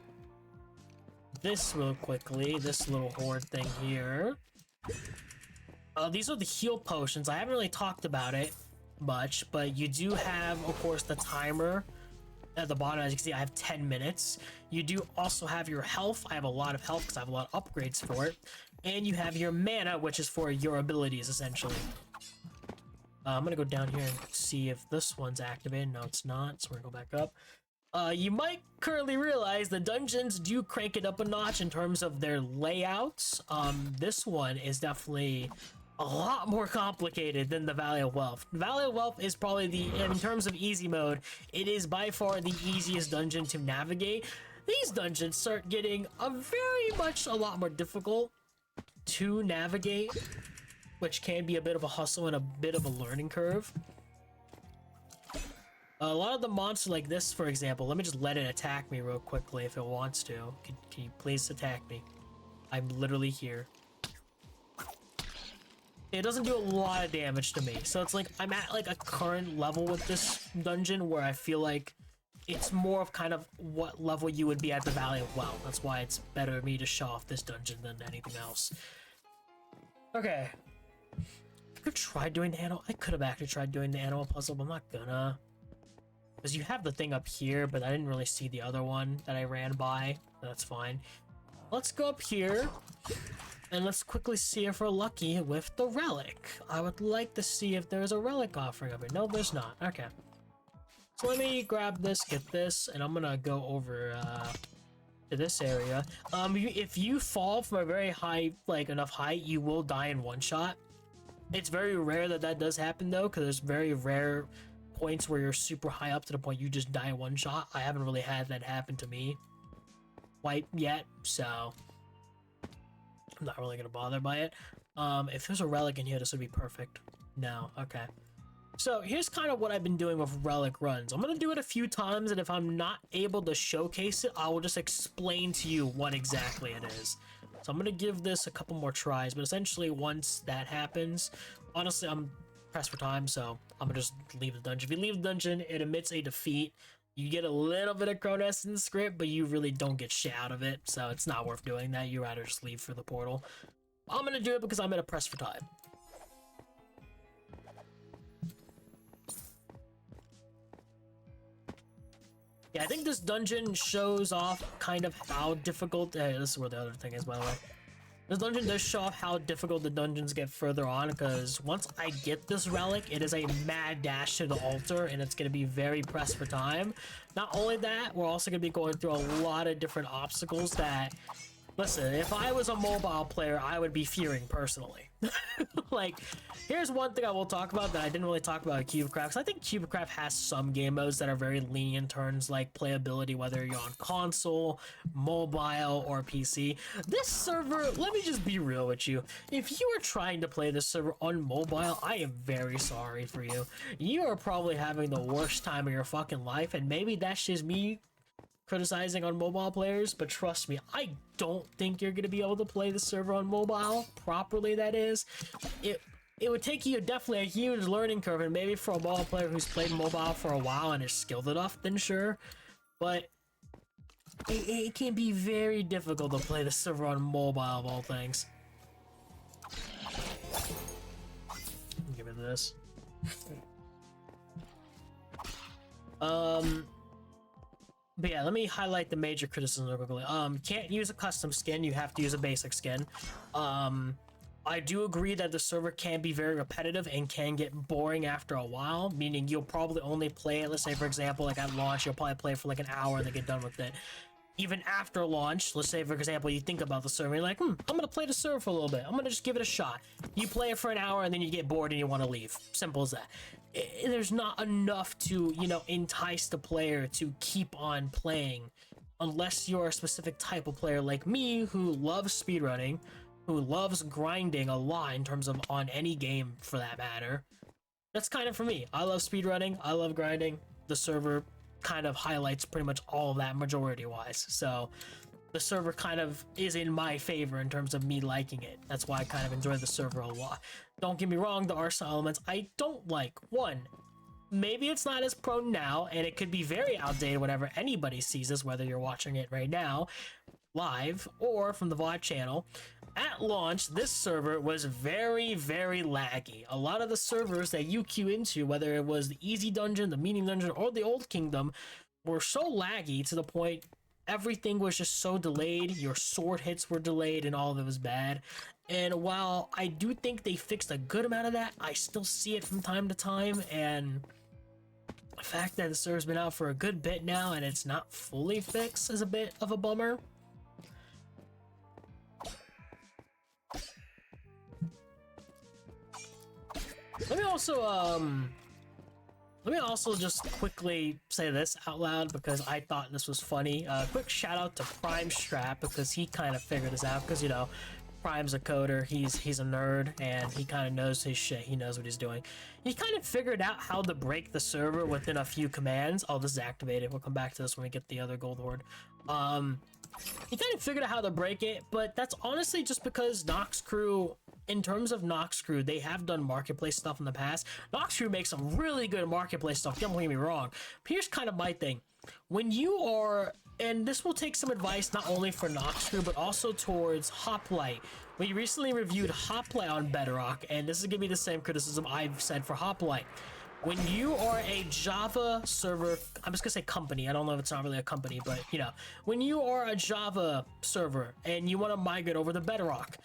this real quickly, this little horde thing here. These are the heal potions. I haven't really talked about it much, but you do have, of course, the timer at the bottom. As you can see, I have 10 minutes. You do also have your health. I have a lot of health because I have a lot of upgrades for it. And you have your mana, which is for your abilities, essentially. I'm gonna go down here and see if this one's activated. No, it's not, so we're gonna go back up. You might currently realize the dungeons do crank it up a notch in terms of their layouts. This one is definitely a lot more complicated than the Valley of Wealth. Valley of Wealth is probably in terms of easy mode, it is by far the easiest dungeon to navigate. These dungeons start getting a lot more difficult to navigate, which can be a bit of a hustle and a bit of a learning curve. A lot of the monsters like this, for example, let me just let it attack me real quickly if it wants to. Can you please attack me? I'm literally here. it doesn't do a lot of damage to me. So it's like I'm at like a current level with this dungeon where I feel like it's more of kind of what level you would be at the Valley of Well. That's why it's better for me to show off this dungeon than anything else. Okay. I could try doing the animal. I could have actually tried doing the animal puzzle, but I'm not gonna. Because you have the thing up here, but I didn't really see the other one that I ran by. That's fine. Let's go up here. And let's quickly see if we're lucky with the relic. I would like to see if there's a relic offering up here. No, there's not. Okay. So let me grab this, get this, and I'm gonna go over to this area. If you fall from a very high, like enough height, you will die in one shot. It's very rare that that does happen though, because there's very rare points where you're super high up to the point you just die in one shot. I haven't really had that happen to me quite yet, so I'm not really gonna bother by it. If there's a relic in here, this would be perfect. No, okay. So here's kind of what I've been doing with relic runs. I'm gonna do it a few times, and if I'm not able to showcase it, I will just explain to you what exactly it is. So I'm gonna give this a couple more tries, but essentially once that happens, honestly, I'm pressed for time, so I'm gonna just leave the dungeon. If you leave the dungeon, it emits a defeat. You get a little bit of Chrono Essence script, but you really don't get shit out of it, so it's not worth doing that. You rather just leave for the portal. I'm gonna do it because I'm gonna press for time. Yeah, I think this dungeon shows off kind of how difficult... this is where the other thing is, by the way. This dungeon does show off how difficult the dungeons get further on, because once I get this relic, it is a mad dash to the altar, and it's going to be very pressed for time. Not only that, we're also going to be going through a lot of different obstacles that... Listen, if I was a mobile player, I would be fearing personally. Like, here's one thing I will talk about that I didn't really talk about at CubeCraft. I think CubeCraft has some game modes that are very lenient in terms like playability, whether you're on console, mobile, or PC. This server, let me just be real with you. If you are trying to play this server on mobile, I am very sorry for you. You are probably having the worst time of your fucking life, and maybe that's just me criticizing on mobile players, but trust me, I don't think you're gonna be able to play the server on mobile properly. That is, it would take you definitely a huge learning curve, and maybe for a mobile player who's played mobile for a while and is skilled enough, then sure, but it can be very difficult to play the server on mobile of all things. Give me this. But yeah, let me highlight the major criticisms real quickly. Can't use a custom skin, you have to use a basic skin. I do agree that the server can be very repetitive and can get boring after a while, meaning you'll probably only play it, let's say for example, like at launch, you'll probably play it for like an hour and then get done with it. Even after launch, let's say for example, you think about the server, you're like, I'm gonna play the server for a little bit, I'm gonna just give it a shot. You play it for an hour and then you get bored and you want to leave. Simple as that. There's not enough to, you know, entice the player to keep on playing unless you're a specific type of player like me who loves speedrunning, who loves grinding a lot in terms of on any game for that matter. That's kind of for me. I love speedrunning, I love grinding. The server kind of highlights pretty much all of that majority wise, so the server kind of is in my favor in terms of me liking it. That's why I kind of enjoy the server a lot. Don't get me wrong, there are some elements I don't like. One, maybe it's not as prone now, and it could be very outdated whenever anybody sees this, whether you're watching it right now live or from the VOD channel. At launch, this server was very, very laggy. A lot of the servers that you queue into, whether it was the easy dungeon, the medium dungeon, or the old kingdom, were so laggy to the point everything was just so delayed. Your sword hits were delayed and all of it was bad. And while I do think they fixed a good amount of that, I still see it from time to time, and the fact that the server's been out for a good bit now and it's not fully fixed is a bit of a bummer. Let me also just quickly say this out loud because I thought this was funny. Quick shout out to Prime Strap because he kind of figured this out, because you know Prime's a coder, he's a nerd, and he kind of knows his shit. He knows what he's doing. He kind of figured out how to break the server within a few commands. Oh, this is activated. We'll come back to this when we get the other gold horde. He kind of figured out how to break it, but that's honestly just because Nox Crew in terms of Noxcrew, they have done marketplace stuff in the past. Noxcrew makes some really good marketplace stuff, don't get me wrong. But here's kind of my thing. When you are, and this will take some advice not only for Noxcrew, but also towards Hoplite. We recently reviewed Hoplite on Bedrock, and this is gonna be the same criticism I've said for Hoplite. When you are a Java server, I'm just gonna say company, I don't know if it's not really a company, but you know, when you are a Java server and you want to migrate over to Bedrock,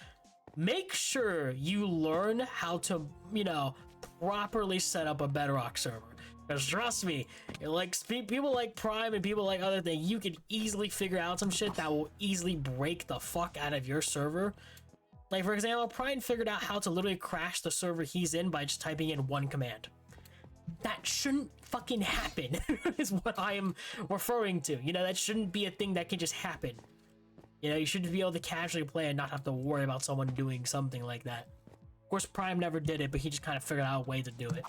make sure you learn how to, you know, properly set up a Bedrock server. Because trust me, like people like Prime and people like other things, you can easily figure out some shit that will easily break the fuck out of your server. Like for example, Prime figured out how to literally crash the server he's in by just typing in one command. That shouldn't fucking happen, is what I am referring to. You know, that shouldn't be a thing that can just happen. You know, you should be able to casually play and not have to worry about someone doing something like that. Of course, Prime never did it, but he just kind of figured out a way to do it.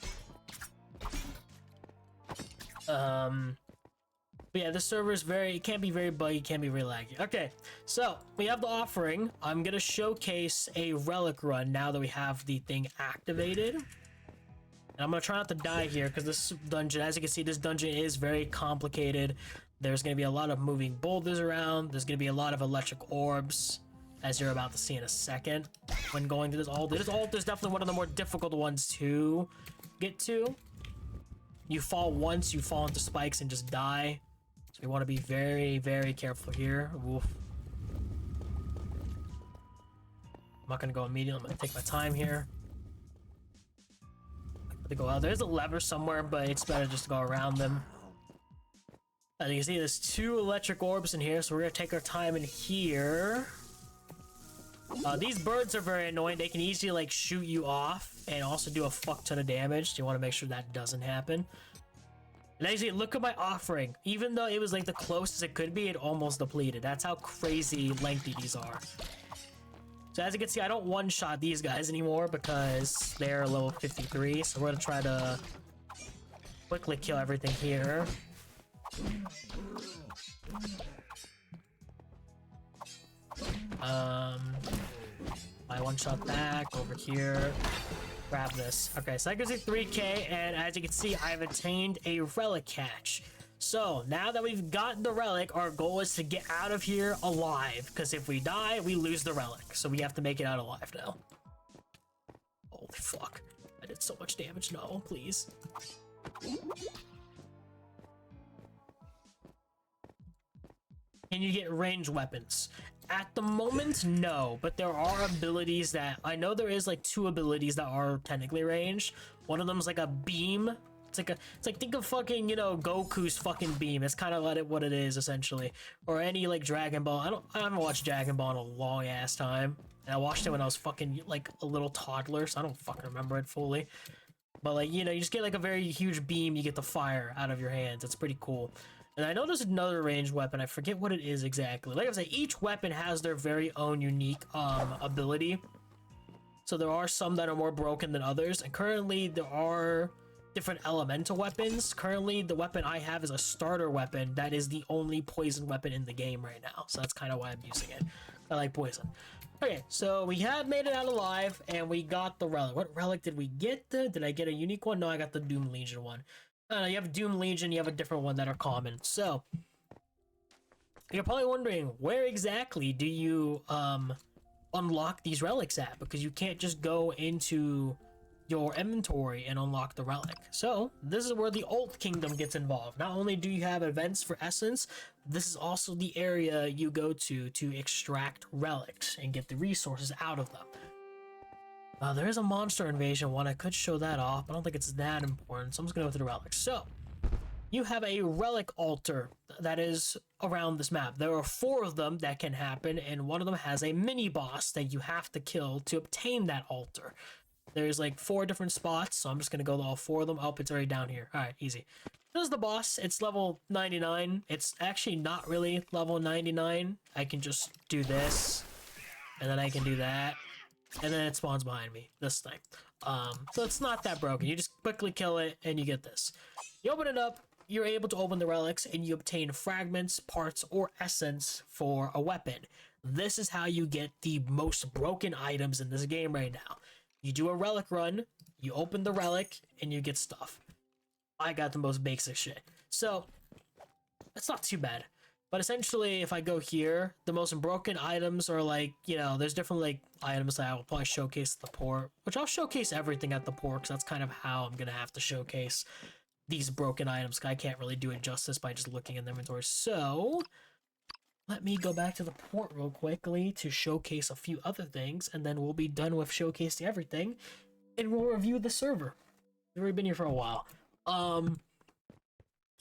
But yeah, this server is it can't be very buggy, can't be very laggy. Okay, so we have the offering. I'm gonna showcase a relic run now that we have the thing activated. And I'm gonna try not to die here because this dungeon, as you can see, this dungeon is very complicated. There's gonna be a lot of moving boulders around. There's gonna be a lot of electric orbs, as you're about to see in a second. When going to this altar, this altar is definitely one of the more difficult ones to get to. You fall once, you fall into spikes and just die. So we want to be very, very careful here. Oof. I'm not gonna go immediately. I'm gonna take my time here. To go out. There's a lever somewhere, but it's better just to go around them. As you can see, there's 2 electric orbs in here, so we're gonna take our time in here. These birds are very annoying. They can easily like shoot you off and also do a fuck ton of damage. So you want to make sure that doesn't happen. And as you see, look at my offering. Even though it was like the closest it could be, it almost depleted. That's how crazy lengthy these are. So as you can see, I don't one-shot these guys anymore because they're level 53. So we're gonna try to quickly kill everything here. I one-shot that, go over here, grab this. Okay, so that gives you 3k, and as you can see, I've attained a relic catch. So, now that we've got the relic, our goal is to get out of here alive, because if we die, we lose the relic. So we have to make it out alive now. Holy fuck. I did so much damage. No, please. Can you get ranged weapons? At the moment, no, but there are abilities that I know there is like 2 abilities that are technically ranged. One of them is like a beam. It's like think of fucking, you know, Goku's fucking beam. It's kind of like what it is essentially, or any like Dragon Ball. I haven't watched Dragon Ball in a long ass time, and I watched it when I was fucking like a little toddler, so I don't fucking remember it fully. But like, you know, you just get like a very huge beam. You get the fire out of your hands. It's pretty cool. And I know there's another ranged weapon. I forget what it is exactly. Like I said, each weapon has their very own unique ability. So there are some that are more broken than others. And currently there are different elemental weapons. Currently the weapon I have is a starter weapon. That is the only poison weapon in the game right now. So that's kind of why I'm using it. I like poison. Okay, so we have made it out alive and we got the relic. What relic did we get? Did I get a unique one? No, I got the Doom Legion one. You have Doom Legion, you have a different one that are common. So, you're probably wondering, where exactly do you unlock these relics at? Because you can't just go into your inventory and unlock the relic. So, this is where the Alt Kingdom gets involved. Not only do you have events for Essence, this is also the area you go to extract relics and get the resources out of them. There is a monster invasion one. I could show that off, but I don't think it's that important, so I'm just gonna go to the relics. So, you have a relic altar that is around this map. There are 4 of them that can happen, and one of them has a mini boss that you have to kill to obtain that altar. There's like 4 different spots, so I'm just gonna go to all 4 of them. Oh, it's already down here. Alright, easy. This is the boss. It's level 99. It's actually not really level 99. I can just do this, and then I can do that. And then it spawns behind me, this thing. So it's not that broken. You just quickly kill it, and you get this. You open it up, you're able to open the relics, and you obtain fragments, parts, or essence for a weapon. This is how you get the most broken items in this game right now. You do a relic run, you open the relic, and you get stuff. I got the most basic shit. So, it's not too bad. But essentially, if I go here, the most broken items are like, you know, there's different like items that I will probably showcase at the port, which I'll showcase everything at the port, because that's kind of how I'm going to have to showcase these broken items. I can't really do it justice by just looking in the inventory. So, let me go back to the port real quickly to showcase a few other things, and then we'll be done with showcasing everything, and we'll review the server. We've already been here for a while.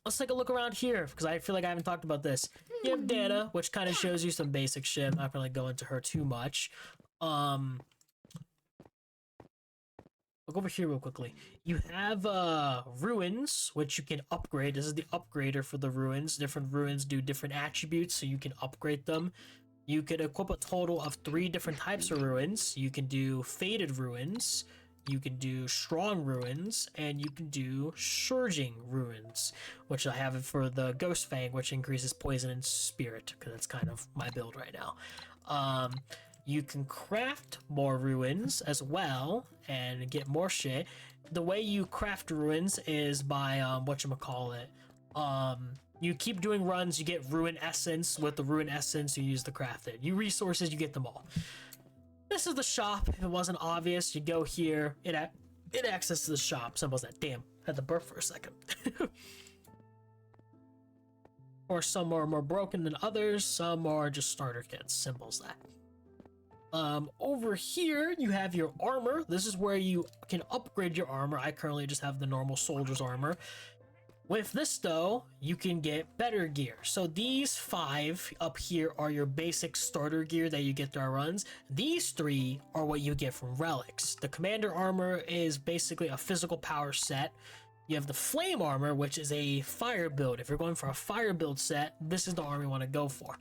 Let's take a look around here, because I feel like I haven't talked about this. You have Dana, which kind of shows you some basic shit. I'm not going to go into her too much. Look over here real quickly. You have ruins, which you can upgrade. This is the upgrader for the ruins. Different ruins do different attributes, so you can upgrade them. You could equip a total of 3 different types of ruins. You can do faded ruins, you can do strong ruins, and you can do surging ruins, which I have for the Ghost Fang, which increases poison and spirit, because that's kind of my build right now. You can craft more ruins as well and get more shit. The way you craft ruins is by whatchamacallit. You keep doing runs, you get ruin essence. With the ruin essence, you use to craft it. You resources, you get them all. This is the shop. If it wasn't obvious, you go here. It accesses the shop. Symbols that. Damn, had to burp for a second. Or some are more broken than others. Some are just starter kits. Symbols that. Over here, you have your armor. This is where you can upgrade your armor. I currently just have the normal soldier's armor. With this, though, you can get better gear. So these 5 up here are your basic starter gear that you get through our runs. These 3 are what you get from relics. The commander armor is basically a physical power set. You have the flame armor, which is a fire build. If you're going for a fire build set, this is the armor you want to go for.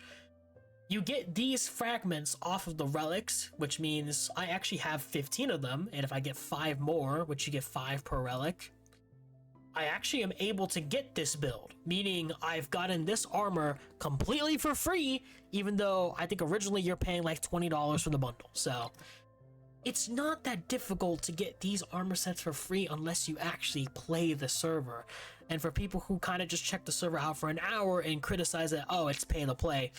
You get these fragments off of the relics, which means I actually have 15 of them, and if I get 5 more, which you get 5 per relic, I actually am able to get this build, meaning I've gotten this armor completely for free, even though I think originally you're paying like $20 for the bundle. So it's not that difficult to get these armor sets for free unless you actually play the server. And for people who kind of just check the server out for an hour and criticize that, oh, it's pay to play,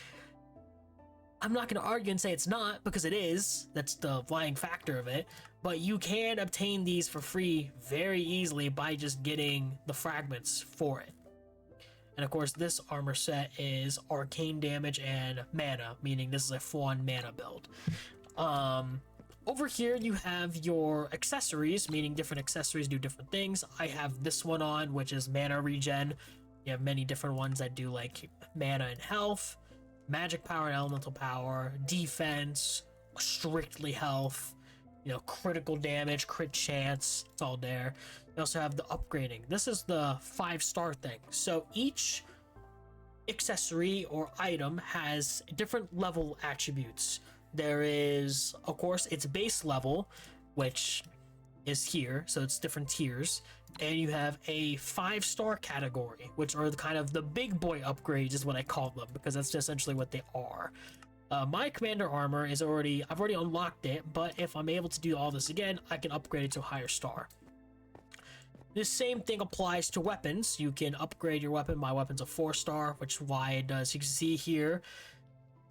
I'm not going to argue and say it's not, because it is. That's the lying factor of it. But you can obtain these for free very easily by just getting the fragments for it. And of course, this armor set is arcane damage and mana, meaning this is a full-on mana build. Over here, you have your accessories, meaning different accessories do different things. I have this one on, which is mana regen. You have many different ones that do like mana and health, magic power and elemental power, defense, strictly health, you know, critical damage, crit chance, it's all there. You also have the upgrading. This is the 5-star thing. So each accessory or item has different level attributes. There is, of course, its base level, which is here, so it's different tiers. And you have a 5-star category, which are kind of the big boy upgrades is what I call them, because that's essentially what they are. My commander armor is I've already unlocked it, but if I'm able to do all this again, I can upgrade it to a higher star. This same thing applies to weapons. You can upgrade your weapon. My weapon's a 4-star, which is why it does. You can see here,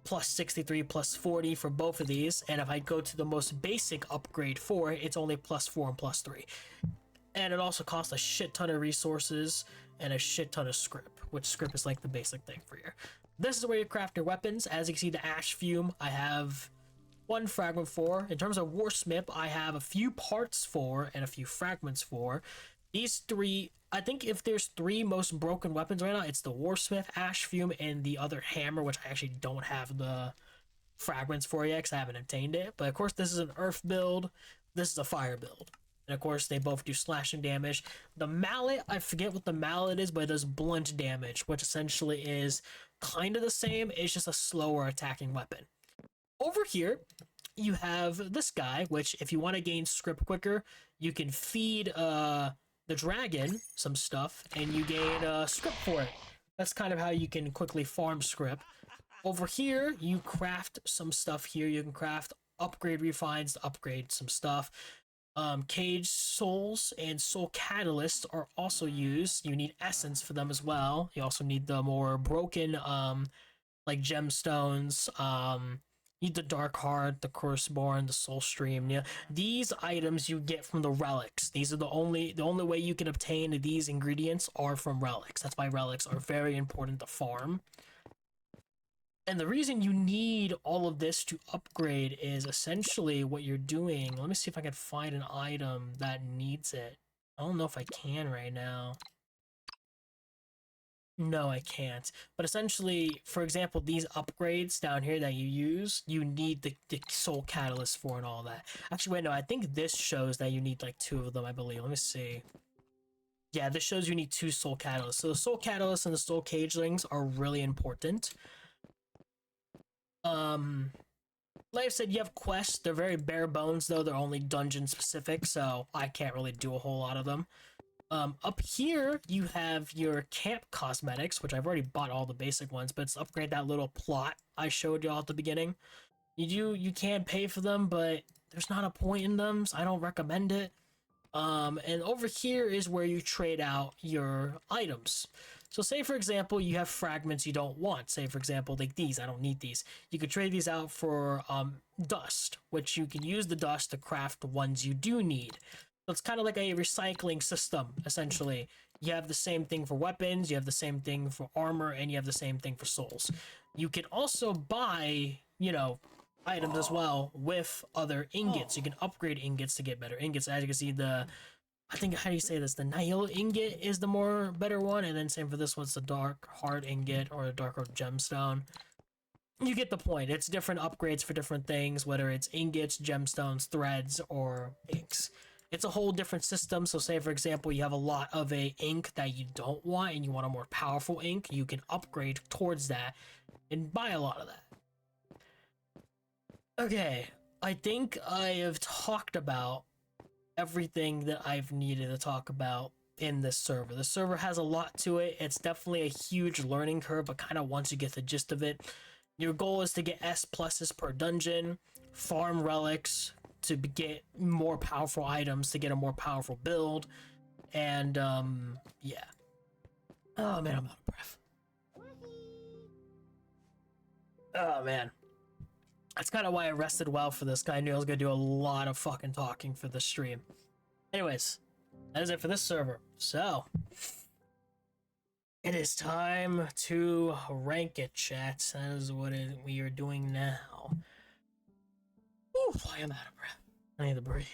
plus 63, plus 40 for both of these. And if I go to the most basic upgrade for it, it's only plus 4 and plus 3. And it also costs a shit ton of resources and a shit ton of script, which script is like the basic thing for here. This is where you craft your weapons. As you can see, the Ash Fume, I have 1 fragment for. In terms of Warsmith, I have a few parts for and a few fragments for. These 3, I think if there's 3 most broken weapons right now, it's the Warsmith, Ash Fume, and the other hammer, which I actually don't have the fragments for yet because I haven't obtained it. But of course, this is an earth build. This is a fire build. And of course, they both do slashing damage. The mallet, I forget what the mallet is, but it does blunt damage, which essentially is kind of the same. It's just a slower attacking weapon. Over here, you have this guy, which if you want to gain script quicker, you can feed the dragon some stuff, and you gain script for it. That's kind of how you can quickly farm script. Over here, you craft some stuff here. You can craft upgrade refines to upgrade some stuff. Cage souls and soul catalysts are also used. You need essence for them as well. You also need the more broken like gemstones. Need the dark heart, the curseborn, the soul stream. Yeah, these items you get from the relics. These are the only way you can obtain these ingredients are from relics. That's why relics are very important to farm. And the reason you need all of this to upgrade is essentially what you're doing. Let me see if I can find an item that needs it. I don't know if I can right now. No, I can't. But essentially, for example, these upgrades down here that you use, you need the soul catalyst for and all that. Actually, wait, no, I think this shows that you need like 2 of them, I believe. Let me see. Yeah, this shows you need 2 soul catalysts. So the soul catalyst and the soul cagelings are really important. Like I said, you have quests. They're very bare bones, though. They're only dungeon specific, so I can't really do a whole lot of them. Up here, you have your camp cosmetics, which I've already bought all the basic ones, but it's upgrade that little plot I showed y'all at the beginning. You can pay for them, but there's not a point in them, so I don't recommend it. And over here is where you trade out your items. So say, for example, you have fragments you don't want. Say, for example, like these. I don't need these. You could trade these out for dust, which you can use the dust to craft the ones you do need. So it's kind of like a recycling system, essentially. You have the same thing for weapons, you have the same thing for armor, and you have the same thing for souls. You can also buy, you know, items as well with other ingots. You can upgrade ingots to get better ingots. As you can see, I think, how do you say this? The Nihil ingot is the more better one, and then same for this one's the dark heart ingot or a dark heart gemstone. You get the point. It's different upgrades for different things, whether it's ingots, gemstones, threads, or inks. It's a whole different system. So say, for example, you have a lot of a ink that you don't want and you want a more powerful ink, you can upgrade towards that and buy a lot of that. Okay, I think I have talked about everything that I've needed to talk about in this server. The server has a lot to it. It's definitely a huge learning curve, but kind of once you get the gist of it, your goal is to get S pluses per dungeon, farm relics to get more powerful items, to get a more powerful build, and yeah. Oh man, I'm out of breath. Oh man. That's kind of why I rested well for this guy. I knew I was going to do a lot of fucking talking for this stream. Anyways, that is it for this server. So, it is time to rank it, chat. That is what we are doing now. Ooh, I am out of breath. I need to breathe.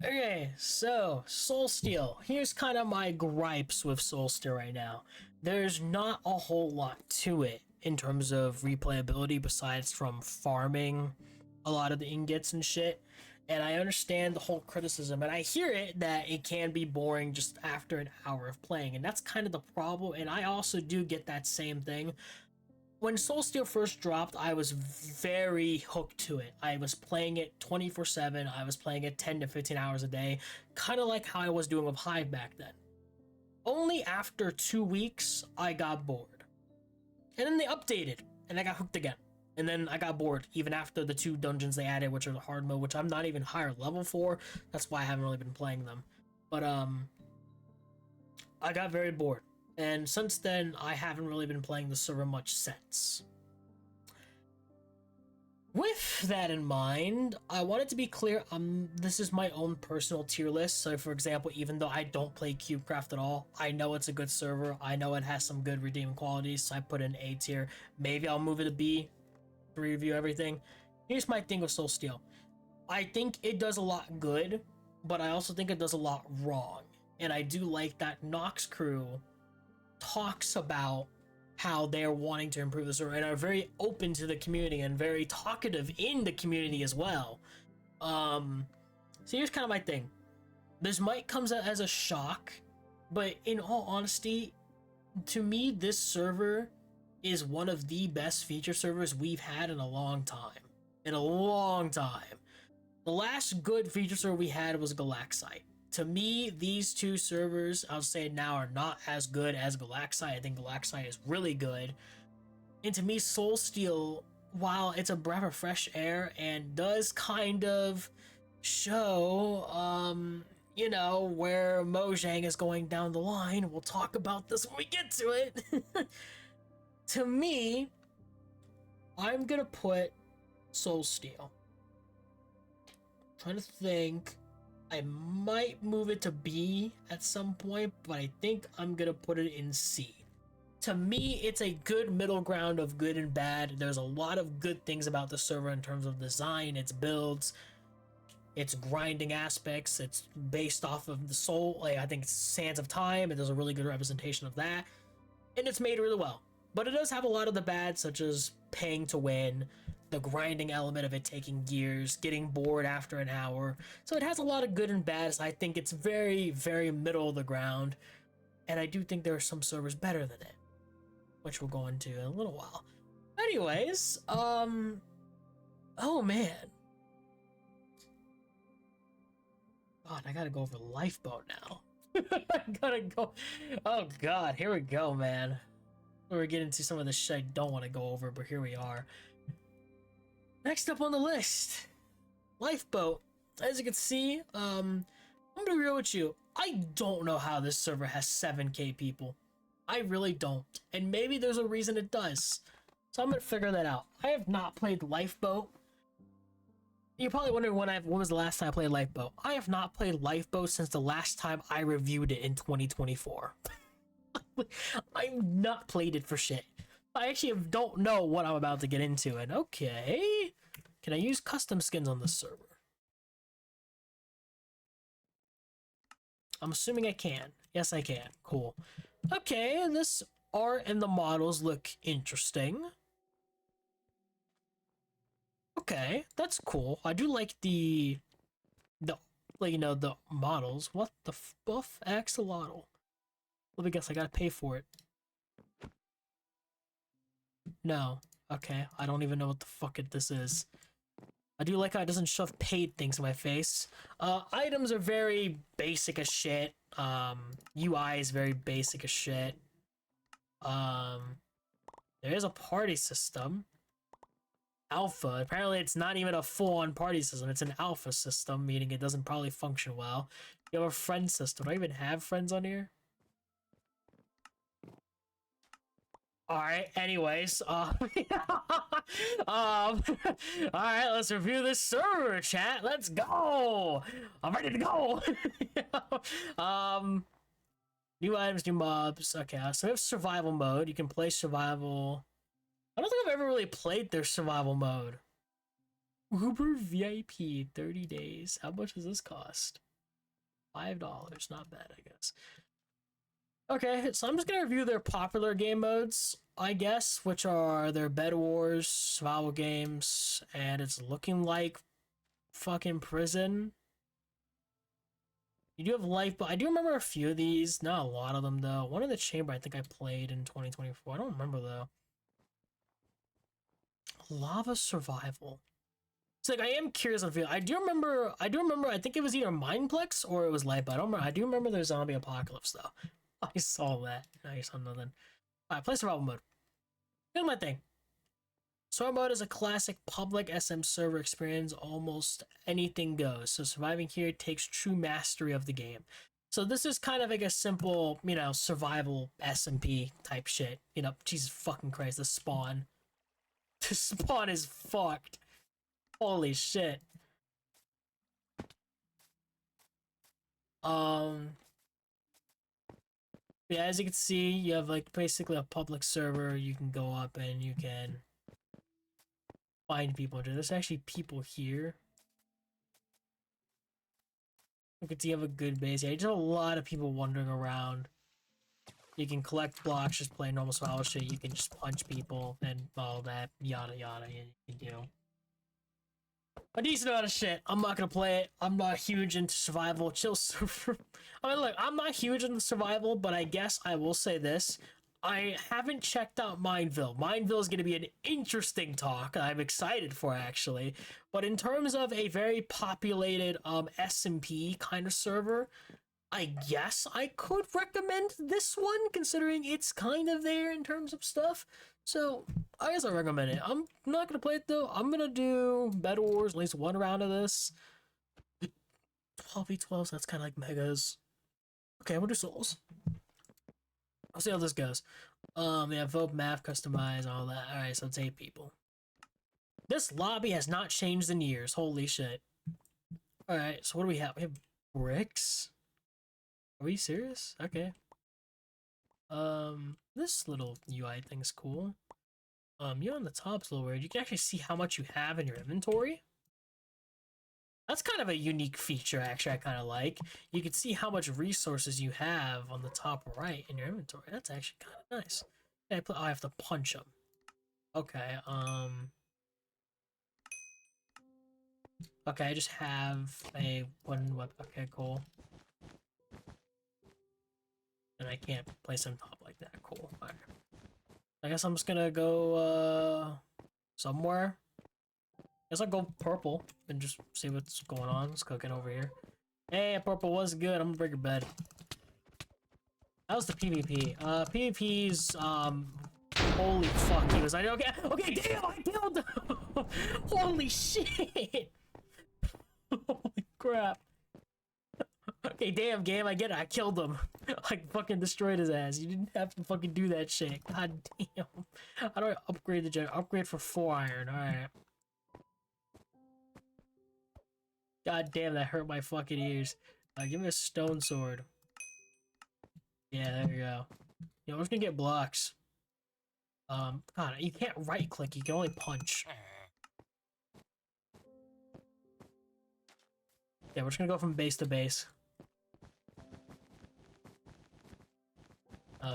Okay, so Soulsteel. Here's kind of my gripes with Soulsteel right now. There's not a whole lot to it in terms of replayability besides from farming a lot of the ingots and shit. And I understand the whole criticism, and I hear it that it can be boring just after an hour of playing, and that's kind of the problem. And I also do get that same thing. When Soulsteel first dropped, I was very hooked to it. I was playing it 24/7. I was playing it 10 to 15 hours a day, kind of like how I was doing with Hive back then. Only after 2 weeks, I got bored. And then they updated, and I got hooked again. And then I got bored, even after the 2 dungeons they added, which are the hard mode, which I'm not even higher level for. That's why I haven't really been playing them. But, I got very bored. And since then, I haven't really been playing the server much since. With that in mind, I wanted to be clear, this is my own personal tier list. So for example, even though I don't play CubeCraft at all, I know it's a good server. I know it has some good redeeming qualities, so I put it in A tier. Maybe I'll move it to B to review everything. Here's my thing with Soulsteel. I think it does a lot good, but I also think it does a lot wrong. And I do like that Nox Crew talks about how they're wanting to improve the server and are very open to the community and very talkative in the community as well. So here's kind of my thing. This might come as a shock, but in all honesty, to me, this server is one of the best feature servers we've had in a long time. In a long time. The last good feature server we had was Galaxite. To me, these two servers, I'll say now, are not as good as Galaxy. I think Galaxy is really good. And to me, Soulsteel, while it's a breath of fresh air and does kind of show, you know, where Mojang is going down the line, we'll talk about this when we get to it. To me, I'm gonna put Soulsteel. Trying to think. I might move it to B at some point, but I think I'm gonna put it in C. To me, it's a good middle ground of good and bad. There's a lot of good things about the server in terms of design, its builds, its grinding aspects. It's based off of the Soul, like I think it's Sands of Time, and there's a really good representation of that. And it's made really well. But it does have a lot of the bad, such as paying to win, the grinding element of it taking years, getting bored after an hour. So it has a lot of good and bad. So I think it's very, very middle of the ground. And I do think there are some servers better than it, which we'll go into in a little while. Anyways, oh man. God, I gotta go over Lifeboat now. I gotta go. Oh god, here we go, man. We're getting to some of the shit I don't want to go over, but here we are. Next up on the list, Lifeboat. As you can see, I'm gonna be real with you. I don't know how this server has 7K people. I really don't. And maybe there's a reason it does. So I'm gonna figure that out. I have not played Lifeboat. You're probably wondering when was the last time I played Lifeboat. I have not played Lifeboat since the last time I reviewed it in 2024. I've not played it for shit. I actually don't know what I'm about to get into. And okay, can I use custom skins on this server? I'm assuming I can. Yes, I can. Cool. Okay, and this art and the models look interesting. Okay, that's cool. I do like the like, you know, the models. What the buff axolotl? Let me guess, I gotta pay for it. No. Okay, I don't even know what the fuck this is. I do like how it doesn't shove paid things in my face. Items are very basic as shit. UI is very basic as shit. There is a party system. Alpha. Apparently it's not even a full-on party system. It's an alpha system, meaning it doesn't probably function well. You have a friend system. Do I even have friends on here? Alright, anyways, all right, let's review this server, chat. Let's go. I'm ready to go. New items, new mobs. Okay, so we have survival mode. You can play survival. I don't think I've ever really played their survival mode. Uber VIP, 30 days. How much does this cost? $5. Not bad, I guess. Okay, so I'm just gonna review their popular game modes, I guess, which are their Bed Wars, survival games, and it's looking like fucking prison. You do have life, but I do remember a few of these, not a lot of them though. One in the chamber I think I played in 2024. I don't remember though. Lava survival. It's like I am curious on the field. I do remember. I think it was either Mineplex or it was Light, but I don't remember. I do remember there's zombie apocalypse though. I saw that. I saw nothing. Alright, play survival mode. Here's my thing. Survival mode is a classic public SM server experience. Almost anything goes. So surviving here takes true mastery of the game. So this is kind of like a simple, you know, survival SMP type shit. You know, Jesus fucking Christ, the spawn. The spawn is fucked. Holy shit. Yeah, as you can see, you have like basically a public server. You can go up and you can find people. There's actually people here. You can see you have a good base. Yeah, there's a lot of people wandering around. You can collect blocks, just play normal survival shit. You can just punch people and all that, yada yada. You can do a decent amount of shit. I'm not gonna play it. I'm not huge into survival. Chill server. I mean, look, I'm not huge into survival, but I guess I will say this. I haven't checked out Mineville. Mineville is going to be an interesting talk. I'm excited for actually. But in terms of a very populated SMP kind of server, I guess I could recommend this one considering it's kind of there in terms of stuff. So I guess I recommend it. I'm not gonna play it though. I'm gonna do Bed Wars, at least one round of this. 12v12, so that's kind of like megas. Okay, we'll do souls. I'll see how this goes. Yeah, vote, map, customize, all that. Alright, so it's 8 people. This lobby has not changed in years. Holy shit. Alright, so what do we have? We have bricks? Are we serious? Okay. This little UI thing's cool. You on the top's a little weird. You can actually see how much you have in your inventory. That's kind of a unique feature, actually, I kind of like. You can see how much resources you have on the top right in your inventory. That's actually kind of nice. Yeah, I have to punch them. Okay, okay, I just have a one weapon. Okay, cool. And I can't place them top like that. Cool. Alright. I guess I'm just gonna go, somewhere. Guess I'll go purple and just see what's going on. It's cooking over here. Hey, purple was good. I'm gonna break your bed. That was the PvP. PvP's, holy fuck, he was, okay, damn, I killed him! Holy shit! Holy crap. Okay, damn, game, I get it. I killed him. I fucking destroyed his ass. You didn't have to fucking do that shit. God damn. How do I upgrade the gen? Upgrade for 4 iron. Alright. God damn, that hurt my fucking ears. Give me a stone sword. Yeah, there we go. You know, we're just gonna get blocks. God, you can't right click, you can only punch. Yeah, we're just gonna go from base to base.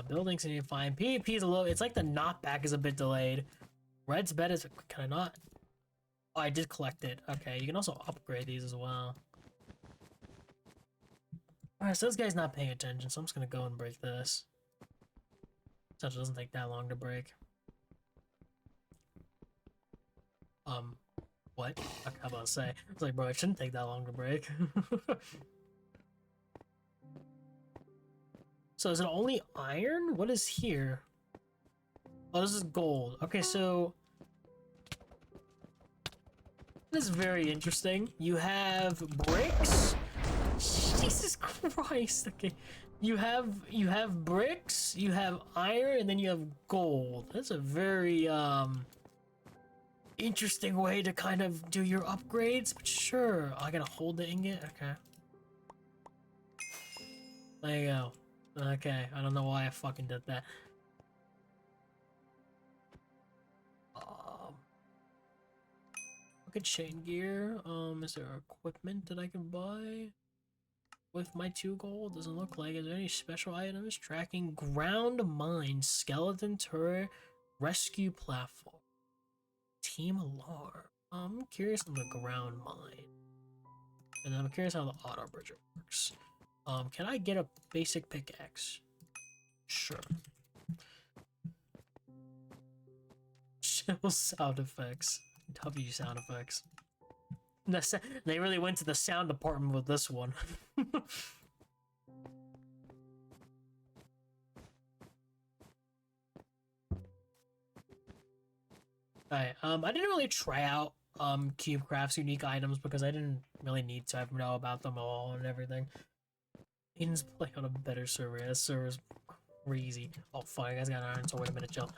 Buildings need to find. PvP is a little, it's like the knockback is a bit delayed. Red's bed is, can I not? Oh, I did collect it. Okay, you can also upgrade these as well. Alright, so this guy's not paying attention, so I'm just gonna go and break this. Since it doesn't take that long to break. What? Okay, I'm about to say. It's like, bro, it shouldn't take that long to break. So is it only iron? What is here? Oh, this is gold. Okay, so this is very interesting. You have bricks. Jesus Christ. Okay. You have bricks, you have iron, and then you have gold. That's a very interesting way to kind of do your upgrades, but sure. Oh, I gotta hold the ingot? Okay. There you go. Okay, I don't know why I fucking did that. Look at chain gear. Is there equipment that I can buy with my 2 gold? Doesn't look like it. Is there any special items? Tracking ground mine, skeleton turret, rescue platform, team alarm. I'm curious on the ground mine, and I'm curious how the auto bridge works. Can I get a basic pickaxe? Sure. Chill sound effects. W sound effects. They really went to the sound department with this one. Alright, I didn't really try out CubeCraft's unique items because I didn't really need to know about them all and everything. Aiden's playing on a better server. Yeah, this server's crazy. Oh fuck, I guys got an iron, so wait a minute, chill.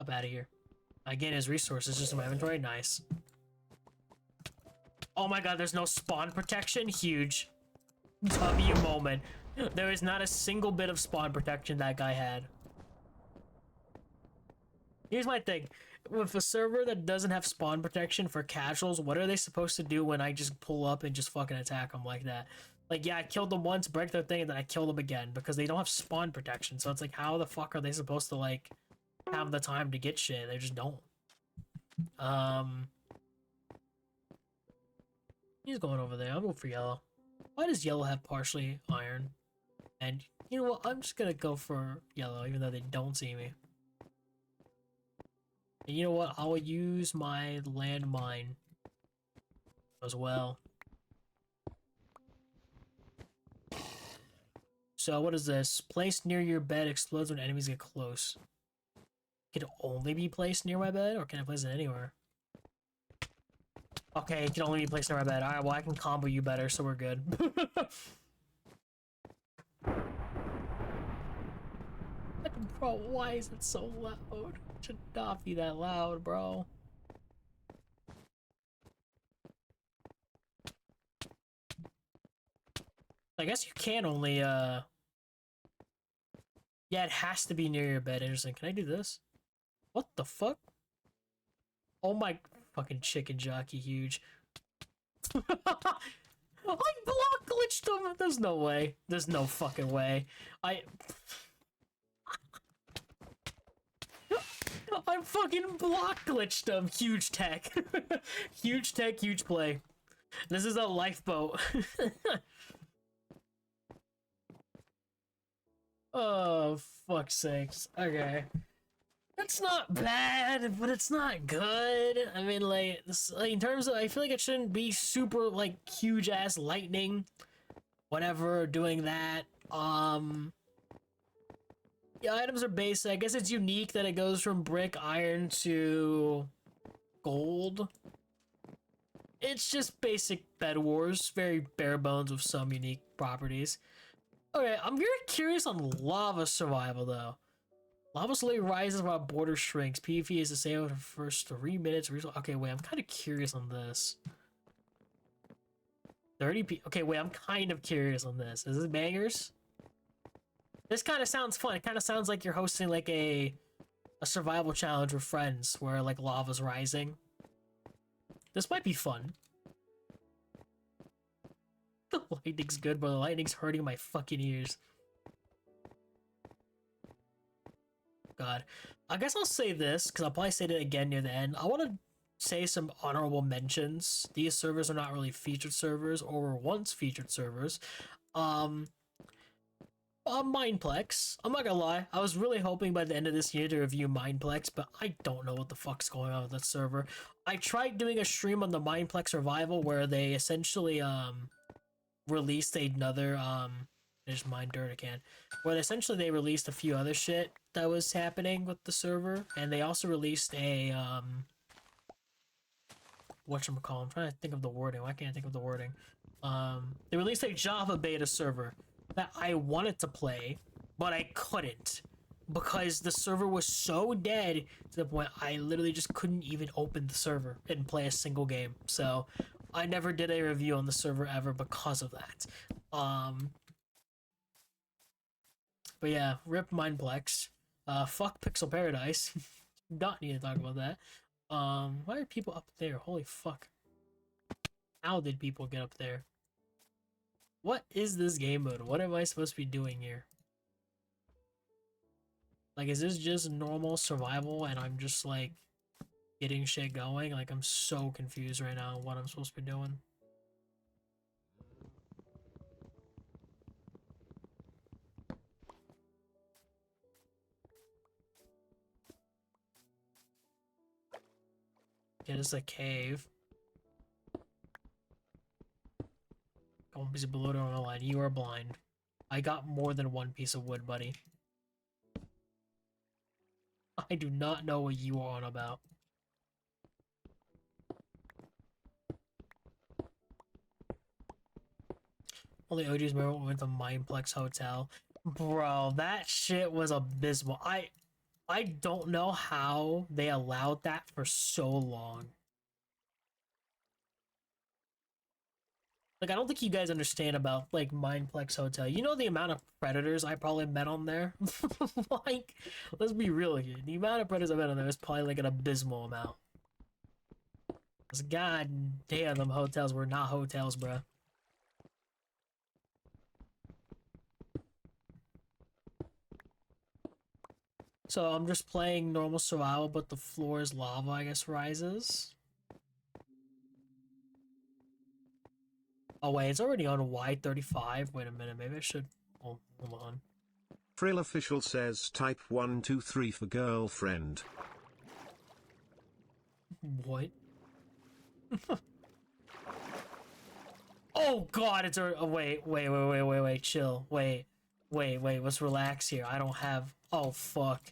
Up out of here. I gain his resources just in my inventory. Nice. Oh my god, there's no spawn protection? Huge. W moment. There is not a single bit of spawn protection that guy had. Here's my thing. With a server that doesn't have spawn protection for casuals, what are they supposed to do when I just pull up and just fucking attack them like that? Like, yeah, I killed them once, break their thing, and then I kill them again because they don't have spawn protection. So it's like, how the fuck are they supposed to, like, have the time to get shit? They just don't. He's going over there. I'll go for yellow. Why does yellow have partially iron? And You know what? I'm just gonna go for yellow, even though they don't see me. And you know what? I'll use my landmine as well. So what is this? Placed near your bed explodes when enemies get close. Can it only be placed near my bed, or can I place it anywhere? Okay, it can only be placed near my bed. Alright, well I can combo you better, so we're good. Bro, why is it so loud? It should not be that loud, bro. I guess you can only, yeah, it has to be near your bed. Interesting. Can I do this? What the fuck? Oh my fucking chicken jockey huge. I block glitched him. There's no way. There's no fucking way. I fucking block glitched him. Huge tech. Huge tech, huge play. This is a lifeboat. Oh, fuck's sakes. Okay. That's not bad, but it's not good. I mean, like, this, like, in terms of, I feel like it shouldn't be super, like, huge ass lightning. Whatever, doing that. The items are basic. I guess it's unique that it goes from brick, iron to gold. It's just basic Bed Wars, very bare bones with some unique properties. Okay, I'm very curious on lava survival though. Lava slowly rises while border shrinks. PvP is disabled for the first 3 minutes. Okay, wait, I'm kind of curious on this. 30 okay, wait, I'm kind of curious on this. Is this bangers? This kind of sounds fun. It kind of sounds like you're hosting like a survival challenge with friends where like lava's rising. This might be fun. The lightning's good, but the lightning's hurting my fucking ears. God. I guess I'll say this, because I'll probably say it again near the end. I want to say some honorable mentions. These servers are not really featured servers, or were once featured servers. Mineplex. I'm not gonna lie, I was really hoping by the end of this year to review Mineplex, but I don't know what the fuck's going on with that server. I tried doing a stream on the Mineplex Revival where they essentially, released another, I just mined dirt again. Where essentially they released a few other shit that was happening with the server, and they also released a, whatchamacallit, I'm trying to think of the wording, why can't I think of the wording? They released a Java beta server that I wanted to play, but I couldn't. Because the server was so dead to the point I literally just couldn't even open the server and play a single game. So I never did a review on the server ever because of that. But yeah, rip Mineplex. Fuck Pixel Paradise. Not need to talk about that. Why are people up there? Holy fuck. How did people get up there? What is this game mode? What am I supposed to be doing here? Like, is this just normal survival and I'm just, like, getting shit going? Like, I'm so confused right now on what I'm supposed to be doing. Okay, this is a cave. One piece of bloater on the line. You are blind. I got more than one piece of wood, buddy. I do not know what you are on about. Only OGs remember when we went to Mineplex Hotel. Bro, that shit was abysmal. I don't know how they allowed that for so long. Like, I don't think you guys understand about, like, Mineplex Hotel. You know the amount of predators I probably met on there? Like, let's be real here. The amount of predators I met on there is probably, like, an abysmal amount. Because, god damn, them hotels were not hotels, bro. So, I'm just playing normal survival, but the floor is lava, I guess, rises. Oh wait, it's already on Y35. Wait a minute, maybe I should... Oh, hold on. Frill official says type 123 for girlfriend. What? Oh god, it's a wait, chill. Wait, let's relax here. I don't have, oh fuck.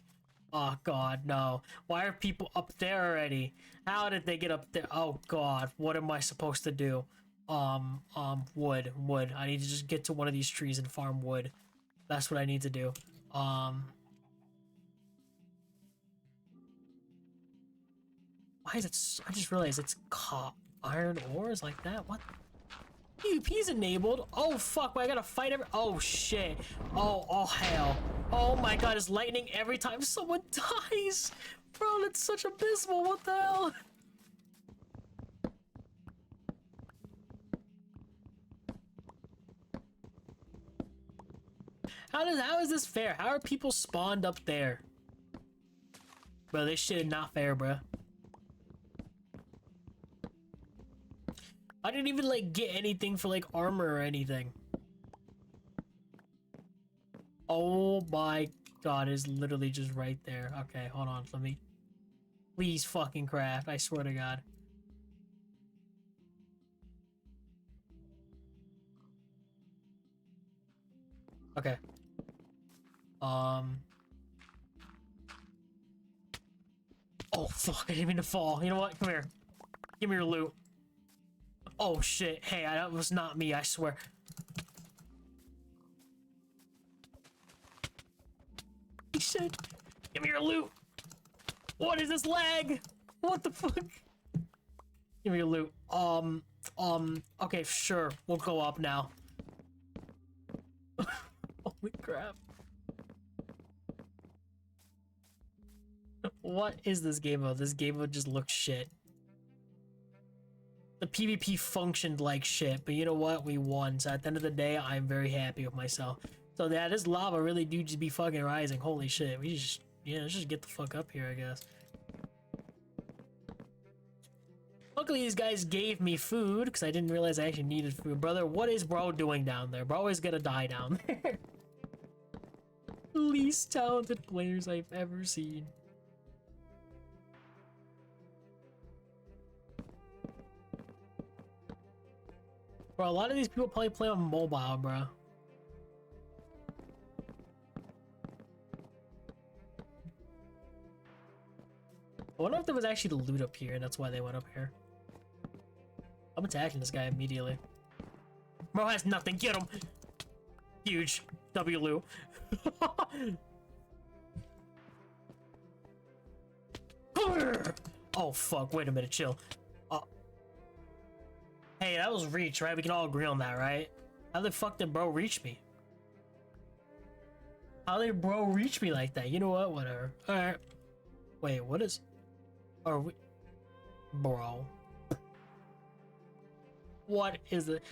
Oh god, no. Why are people up there already? How did they get up there? Oh god, what am I supposed to do? Wood. I need to just get to one of these trees and farm wood. That's what I need to do. Why is it, I just realized it's iron ores like that? What? PvP's enabled. Oh fuck, I gotta fight oh shit. Oh hell. Oh my god, it's lightning every time someone dies. Bro, that's such abysmal. What the hell? How is this fair? How are people spawned up there? Bro, this shit is not fair, bro. I didn't even like get anything for like armor or anything. Oh my god, it's literally just right there. Okay, hold on, let me please fucking craft, I swear to god. Okay. Oh fuck, I didn't mean to fall. You know what? Come here. Give me your loot. Oh shit. Hey, that was not me, I swear. He said, give me your loot. What is this lag? What the fuck? Give me your loot. Okay, sure. We'll go up now. Holy crap. What is this game mode? This game mode just looks shit. The PvP functioned like shit, but you know what? We won, so at the end of the day, I'm very happy with myself. So yeah, this lava really do just be fucking rising. Holy shit. We just, yeah, let's just get the fuck up here, I guess. Luckily, these guys gave me food, because I didn't realize I actually needed food. Brother, what is bro doing down there? Bro is gonna die down there. Least talented players I've ever seen. Bro, a lot of these people probably play on mobile, bro. I wonder if there was actually loot up here, and that's why they went up here. I'm attacking this guy immediately. Bro has nothing, get him! Huge. W loot. Oh fuck, wait a minute, chill. Hey, that was reach, right? We can all agree on that, right? How the fuck did bro reach me? How did bro reach me like that? You know what? Whatever. Alright. Wait, what is... Are we... Bro. What is it?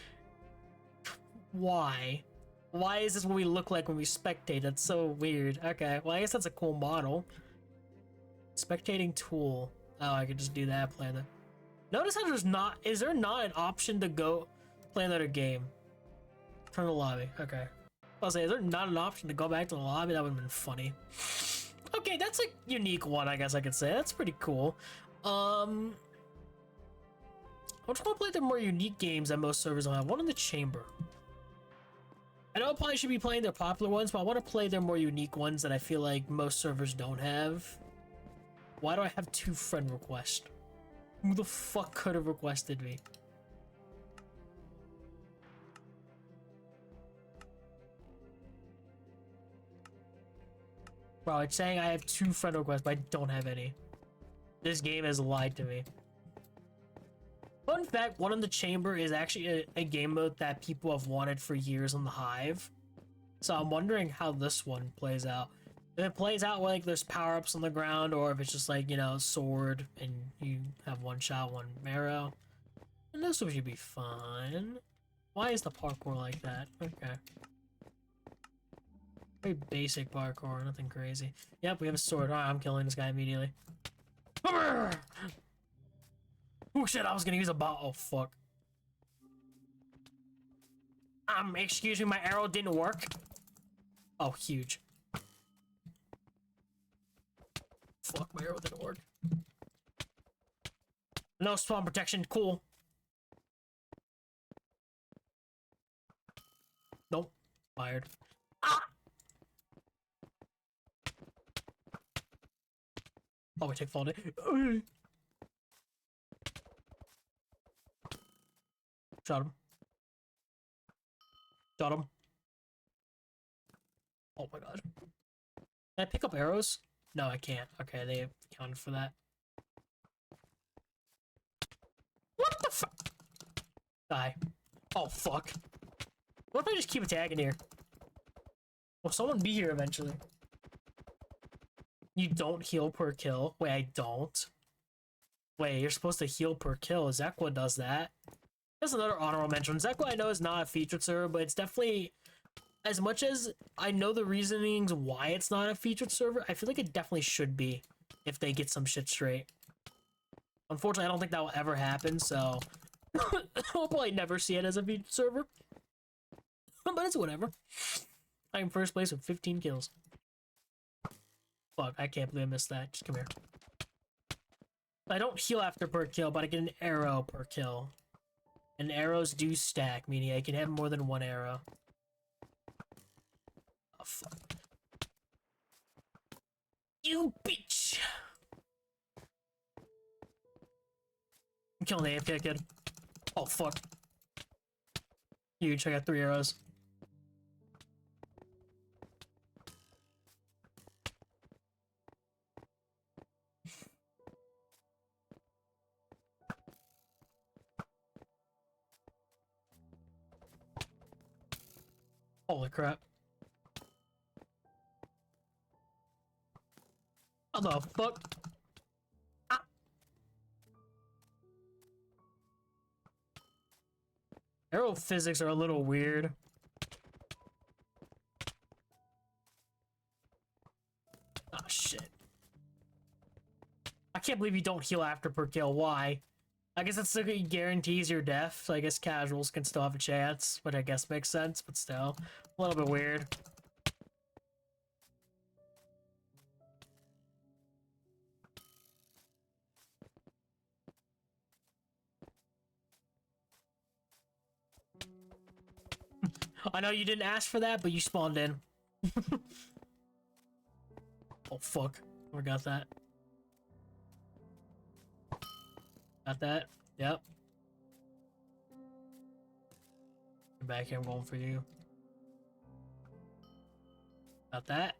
Why? Why is this what we look like when we spectate? That's so weird. Okay, well I guess that's a cool model. Spectating tool. Oh, I could just do that, play that. Notice how there's not... Is there not an option to go play another game? Turn the lobby. Okay. I'll say, is there not an option to go back to the lobby? That would have been funny. Okay, that's a unique one, I guess I could say. That's pretty cool. I just want to play the more unique games that most servers don't have. One in the chamber. I know I probably should be playing their popular ones, but I want to play their more unique ones that I feel like most servers don't have. Why do I have 2 friend requests? Who the fuck could have requested me? Bro, it's saying I have 2 friend requests, but I don't have any. This game has lied to me. Fun fact, one in the chamber is actually a game mode that people have wanted for years on the Hive. So I'm wondering how this one plays out. If it plays out like there's power-ups on the ground, or if it's just like, you know, sword and you have 1 shot, 1 arrow. And this should be fun. Why is the parkour like that? Okay. Very basic parkour, nothing crazy. Yep, we have a sword. Alright, I'm killing this guy immediately. Oh shit, I was gonna use a bot. Oh fuck. Excuse me, my arrow didn't work. Oh, huge. fuck, my arrow didn't work. No spawn protection, cool. Nope, fired. Ah! Oh, we take fall day. Shot him. Shot him. Oh my god. Can I pick up arrows? No, I can't. Okay, they accounted for that. What the fuck? Die. Oh, fuck. What if I just keep tagging here? Will someone be here eventually? You don't heal per kill? Wait, I don't? Wait, you're supposed to heal per kill. Zekwa does that. There's another honorable mention. Zekwa I know is not a featured server, but it's definitely... As much as I know the reasonings why it's not a featured server, I feel like it definitely should be if they get some shit straight. Unfortunately, I don't think that will ever happen, so we'll probably never see it as a featured server. But it's whatever. I'm first place with 15 kills. Fuck, I can't believe I missed that. Just come here. I don't heal after per kill, but I get an arrow per kill. And arrows do stack, meaning I can have more than one arrow. Oh, fuck. You bitch! I'm killing the AFK kid. Oh, fuck. Huge, I got 3 arrows. Holy crap. What the fuck? Ah. Arrow physics are a little weird. Oh shit. I can't believe you don't heal after per kill. Why? I guess it's like it guarantees your death, so I guess casuals can still have a chance, which I guess makes sense, but still. A little bit weird. I know you didn't ask for that, but you spawned in. Oh fuck. Forgot that. Got that? Yep. Come back here, I'm going for you. Got that?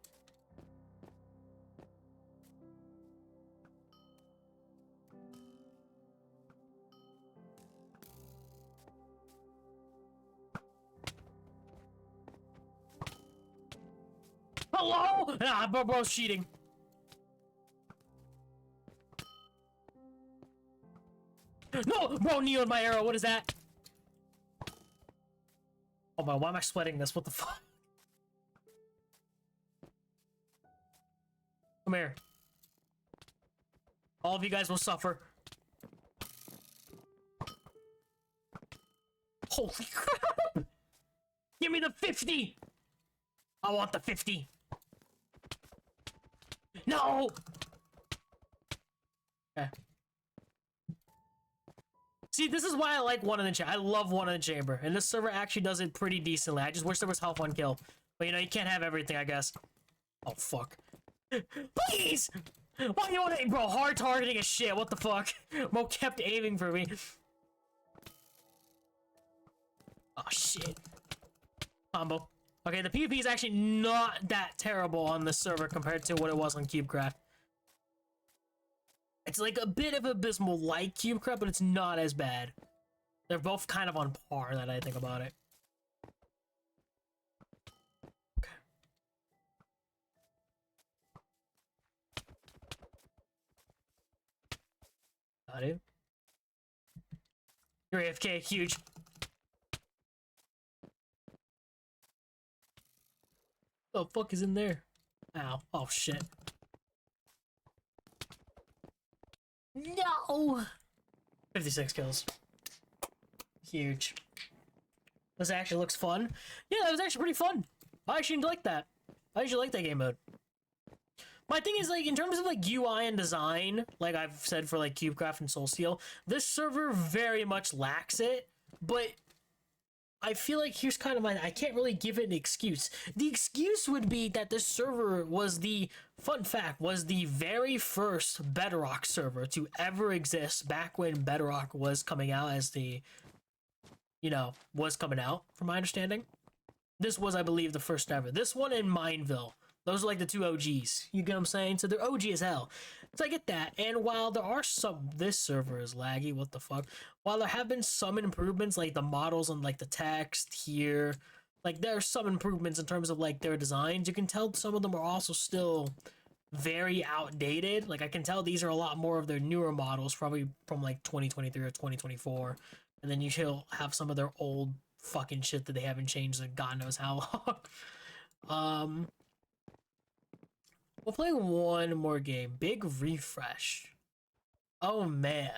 Hello? Ah, bro's cheating. No! Bro, neoed my arrow. What is that? Oh my, why am I sweating this? What the fuck? Come here. All of you guys will suffer. Holy crap! Give me the 50! I want the 50. No! Okay. See, this is why I like One in the Chamber. I love One in the Chamber. And this server actually does it pretty decently. I just wish there was health on kill. But you know, you can't have everything, I guess. Oh, fuck. Please! Why you want to aim? Bro, hard targeting is shit. What the fuck? Mo kept aiming for me. Oh, shit. Combo. Okay, the PvP is actually not that terrible on this server compared to what it was on CubeCraft. It's like a bit of abysmal like CubeCraft, but it's not as bad. They're both kind of on par, that I think about it. Okay. Got it. You're AFK, huge. What the fuck is in there? Ow. Oh, shit. No! 56 kills. Huge. This actually looks fun. Yeah, that was actually pretty fun. I actually like that. I actually like that game mode. My thing is, like, in terms of like UI and design, like I've said for like CubeCraft and Soulsteel, this server very much lacks it. But I feel like here's kind of I can't really give it an excuse. The excuse would be that this server was fun fact, was the very first Bedrock server to ever exist back when Bedrock was coming out was coming out, from my understanding. This was, I believe, the first ever. This one in Mineville. Those are like the two OGs. You get what I'm saying? So they're OG as hell. So I get that. And while there are this server is laggy, what the fuck? While there have been some improvements, like the models and like the text here, like there are some improvements in terms of like their designs. You can tell some of them are also still very outdated. Like I can tell these are a lot more of their newer models, probably from like 2023 or 2024. And then you'll have some of their old fucking shit that they haven't changed in God knows how long. We'll play one more game. Big refresh. Oh man.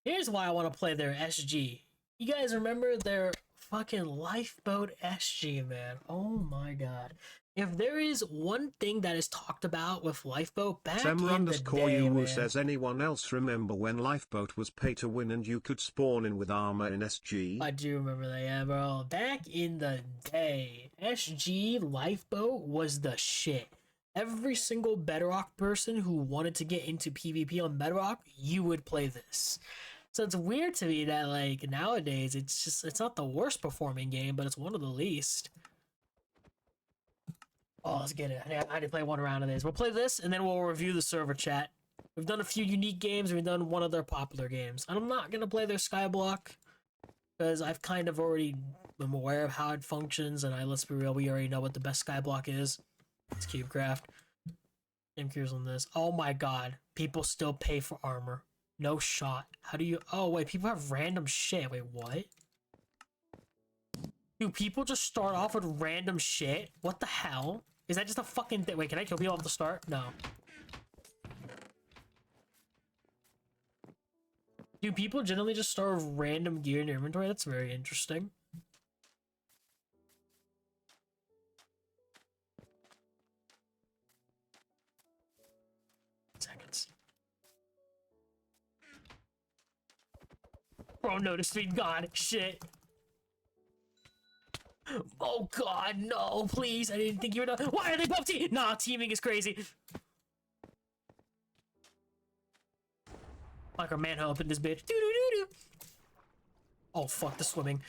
Here's why I want to play their SG. You guys remember their fucking Lifeboat SG, man? Oh my god. If there is one thing that is talked about with Lifeboat back in the day, man. Says anyone else remember when Lifeboat was pay to win and you could spawn in with armor in SG? I do remember that, yeah, bro. Back in the day, SG Lifeboat was the shit. Every single Bedrock person who wanted to get into PvP on Bedrock, you would play this. So it's weird to me that like nowadays it's not the worst performing game, but it's one of the least. Oh, let's get it. I had to play one round of this. We'll play this and then we'll review the server chat. We've done a few unique games. We've done one of their popular games. And I'm not gonna play their Skyblock because I've kind of already been aware of how it functions, and let's be real, we already know what the best Skyblock is. It's CubeCraft. I'm curious on this. Oh my god. People still pay for armor. No shot. How do you... Oh, wait. People have random shit. Wait, what? Do people just start off with random shit? What the hell? Is that just a fucking thing? Wait, can I kill people off the start? No. Do people generally just start with random gear in their inventory? That's very interesting. Seconds. Bro noticed me. God, shit. Oh god, no, please. I didn't think you were done. Why are they both teaming? Nah, teaming is crazy. Like our manhunt in this bitch. Doo-doo-doo-doo. Oh fuck, the swimming.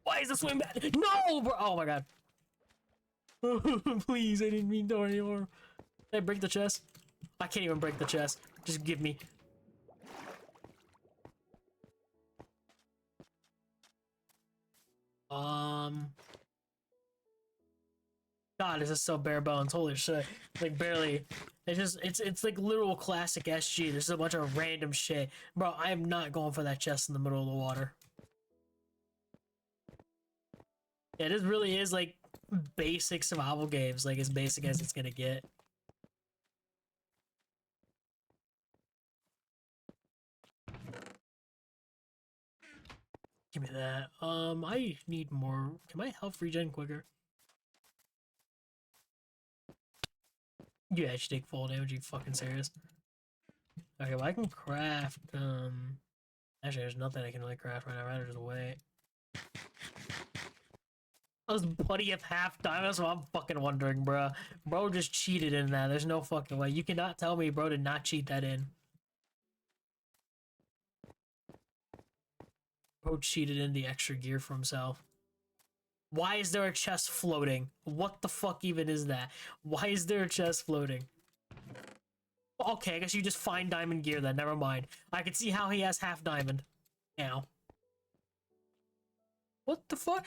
Why is the swim bad? No, bro. Oh my god. Please, I didn't mean to anymore. Did I break the chest? I can't even break the chest. Just give me. God, this is so bare bones. Holy shit. Like, barely. It's like literal classic SG. There's a bunch of random shit. Bro, I am not going for that chest in the middle of the water. Yeah, this really is like basic survival games. Like, as basic as it's gonna get. Give me that. I need more. Can my health regen quicker? You actually take full damage, you fucking serious? Okay, well I can craft, actually there's nothing I can really craft right now, I'd rather just wait. I was buddy of half diamond, that's what I'm fucking wondering, bro. Bro just cheated in that, there's no fucking way. You cannot tell me bro did not cheat that in. Bro cheated in the extra gear for himself. Why is there a chest floating? What the fuck even is that? Why is there a chest floating? Okay, I guess you just find diamond gear then, never mind. I can see how he has half diamond. Ow. What the fuck?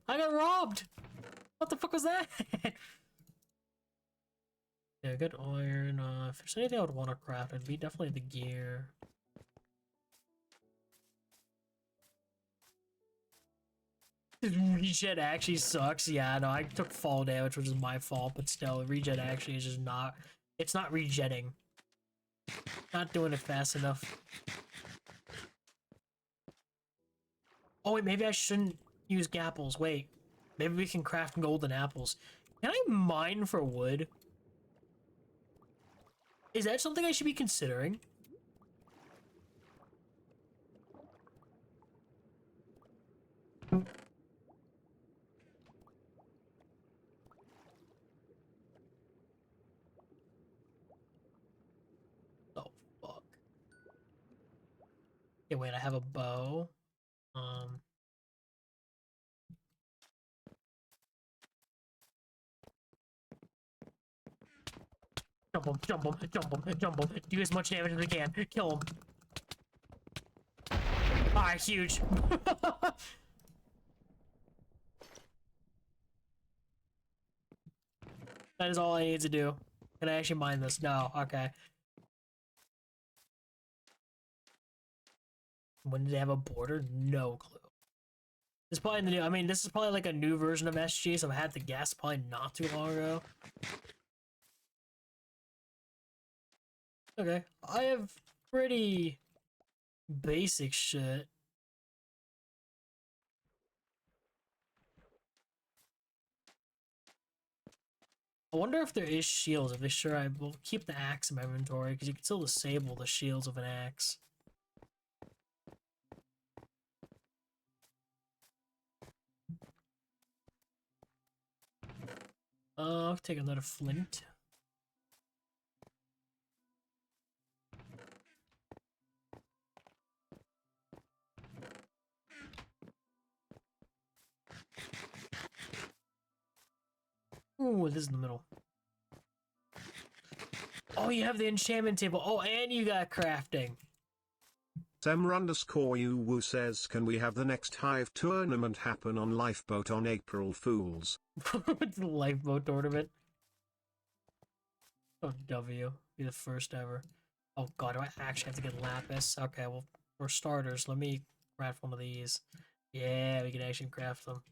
I got robbed! What the fuck was that? Yeah, good iron. If there's anything I would want to craft, it'd be definitely the gear. Regen actually sucks. Yeah, no, I took fall damage, which is my fault, but still, regen actually is just not... It's not regenning. Not doing it fast enough. Oh, wait, maybe I shouldn't use gapples. Wait, maybe we can craft golden apples. Can I mine for wood? Is that something I should be considering? Oh, fuck. Okay, wait, I have a bow. Jump him, jump him, jump him, jump him. Do as much damage as we can. Kill him. Alright, huge. That is all I need to do. Can I actually mine this? No, okay. When did they have a border? No clue. This is probably the new, I mean, this is probably like a new version of SG, so I had to guess probably not too long ago. Okay, I have pretty basic shit. I wonder if there is shields. If they sure, I will keep the axe in my inventory because you can still disable the shields of an axe. I'll take another flint. Ooh, this is the middle. Oh, you have the enchantment table. Oh, and you got crafting. Semr_UWU says, can we have the next Hive tournament happen on Lifeboat on April Fools? The lifeboat tournament. Oh, W. Be the first ever. Oh god, do I actually have to get lapis? Okay, well, for starters, let me craft one of these. Yeah, we can actually craft them.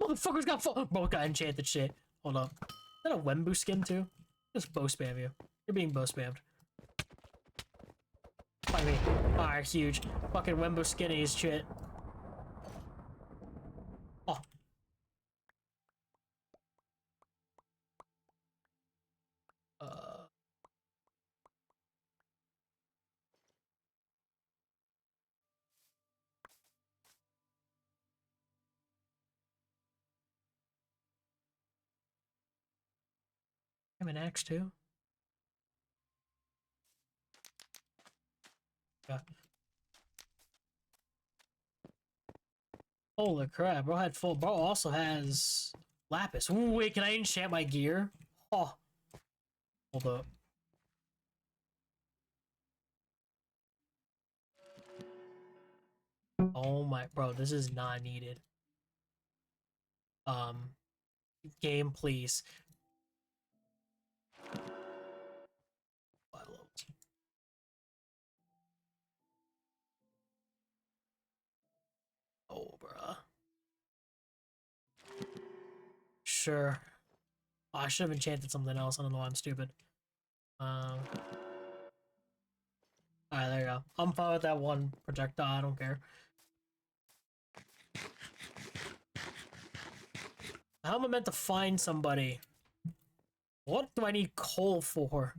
Motherfucker's got both got enchanted shit. Hold up. Is that a Wembu skin too? Just bow spam you. You're being bow spammed. Fuck me. Alright, huge. Fucking Wembu skinny is shit. Oh. I'm an axe too. Yeah. Holy crap, bro had full. Bro also has lapis. Ooh, wait, can I enchant my gear? Oh. Hold up. Oh my, bro, this is not needed. Game, please. Oh, bruh. Sure. Oh, I should have enchanted something else. I don't know why I'm stupid. Alright, there you go. I'm fine with that one projectile. I don't care. How am I meant to find somebody? What do I need coal for?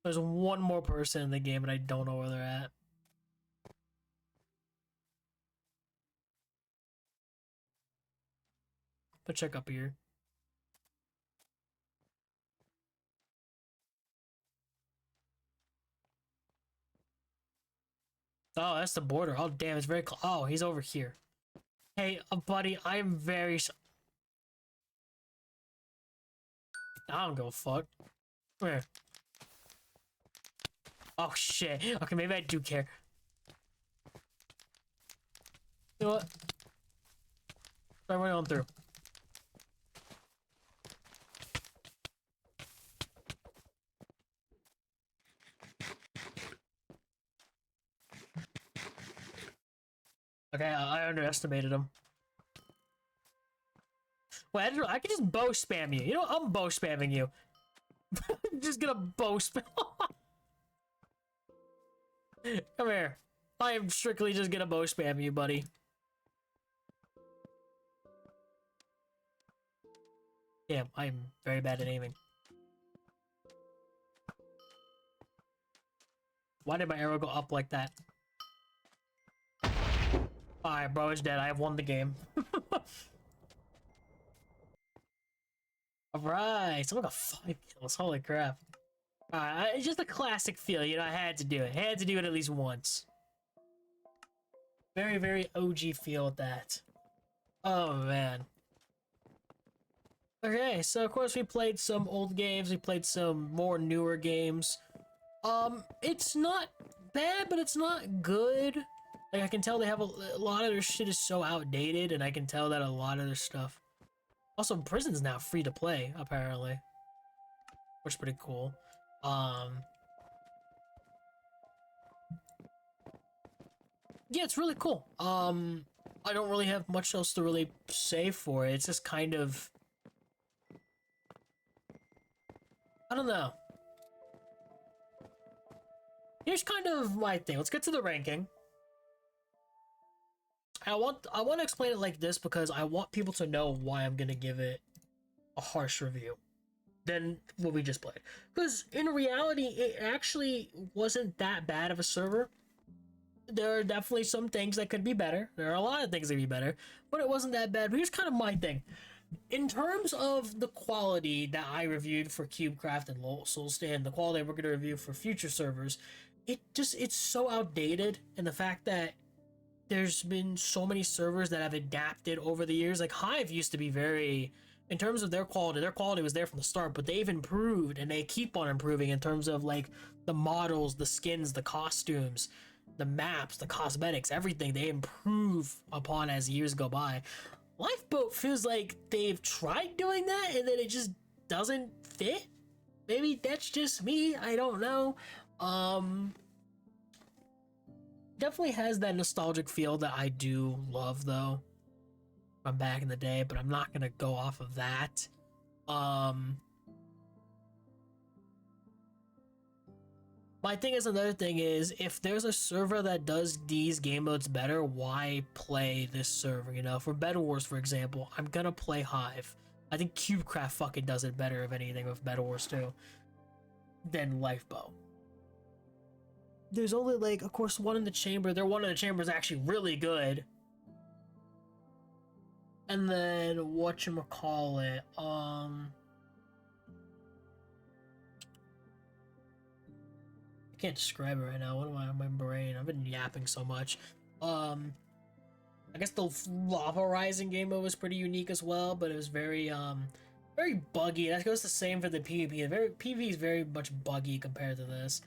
There's one more person in the game and I don't know where they're at. But check up here. Oh, that's the border. Oh, damn, it's very close. Oh, he's over here. Hey, buddy, I'm very... I don't give a fuck. Come here. Oh, shit. Okay, maybe I do care. You know what? Right, we're on through. Okay, I underestimated him. Wait, I can just bow spam you. You know, I'm bow spamming you. Just gonna bow spam. Come here. I am strictly just gonna bow spam you, buddy. Damn, I'm very bad at aiming. Why did my arrow go up like that? Alright, bro is dead. I have won the game. Alright, someone got 5 kills. Holy crap. Alright, it's just a classic feel. You know, I had to do it. I had to do it at least once. Very, very OG feel with that. Oh, man. Okay, so of course we played some old games. We played some more newer games. It's not bad, but it's not good. Like, I can tell they have a lot of their shit is so outdated, and I can tell that a lot of their stuff. Also, Prison's now free to play, apparently. Which is pretty cool. Yeah, it's really cool. I don't really have much else to really say for it. It's just kind of... I don't know. Here's kind of my thing. Let's get to the ranking. I want to explain it like this because I want people to know why I'm gonna give it a harsh review than what we just played. Because in reality, it actually wasn't that bad of a server. There are definitely some things that could be better. There are a lot of things that could be better, but it wasn't that bad. But here's kind of my thing. In terms of the quality that I reviewed for CubeCraft and Soulstand, the quality we're going to review for future servers, it's so outdated, and the fact that there's been so many servers that have adapted over the years. Like Hive used to be very, in terms of their quality was there from the start, but they've improved and they keep on improving in terms of like the models, the skins, the costumes, the maps, the cosmetics, everything. They improve upon as years go by. Lifeboat feels like they've tried doing that and then it just doesn't fit. Maybe that's just me, I don't know. Definitely has that nostalgic feel that I do love though from back in the day, but I'm not gonna go off of that. My thing is, another thing is, if there's a server that does these game modes better, why play this server? You know, for Bed Wars, for example, I'm gonna play Hive. I think CubeCraft fucking does it better, if anything, with Bed Wars 2 than Lifeboat. There's only, like, of course, one in the chamber. Their one in the chamber is actually really good. And then, whatchamacallit, I can't describe it right now. What am I in my brain? I've been yapping so much. I guess the Lava Rising game mode was pretty unique as well, but it was very very buggy. That goes the same for the PvP. PvP is very much buggy compared to this.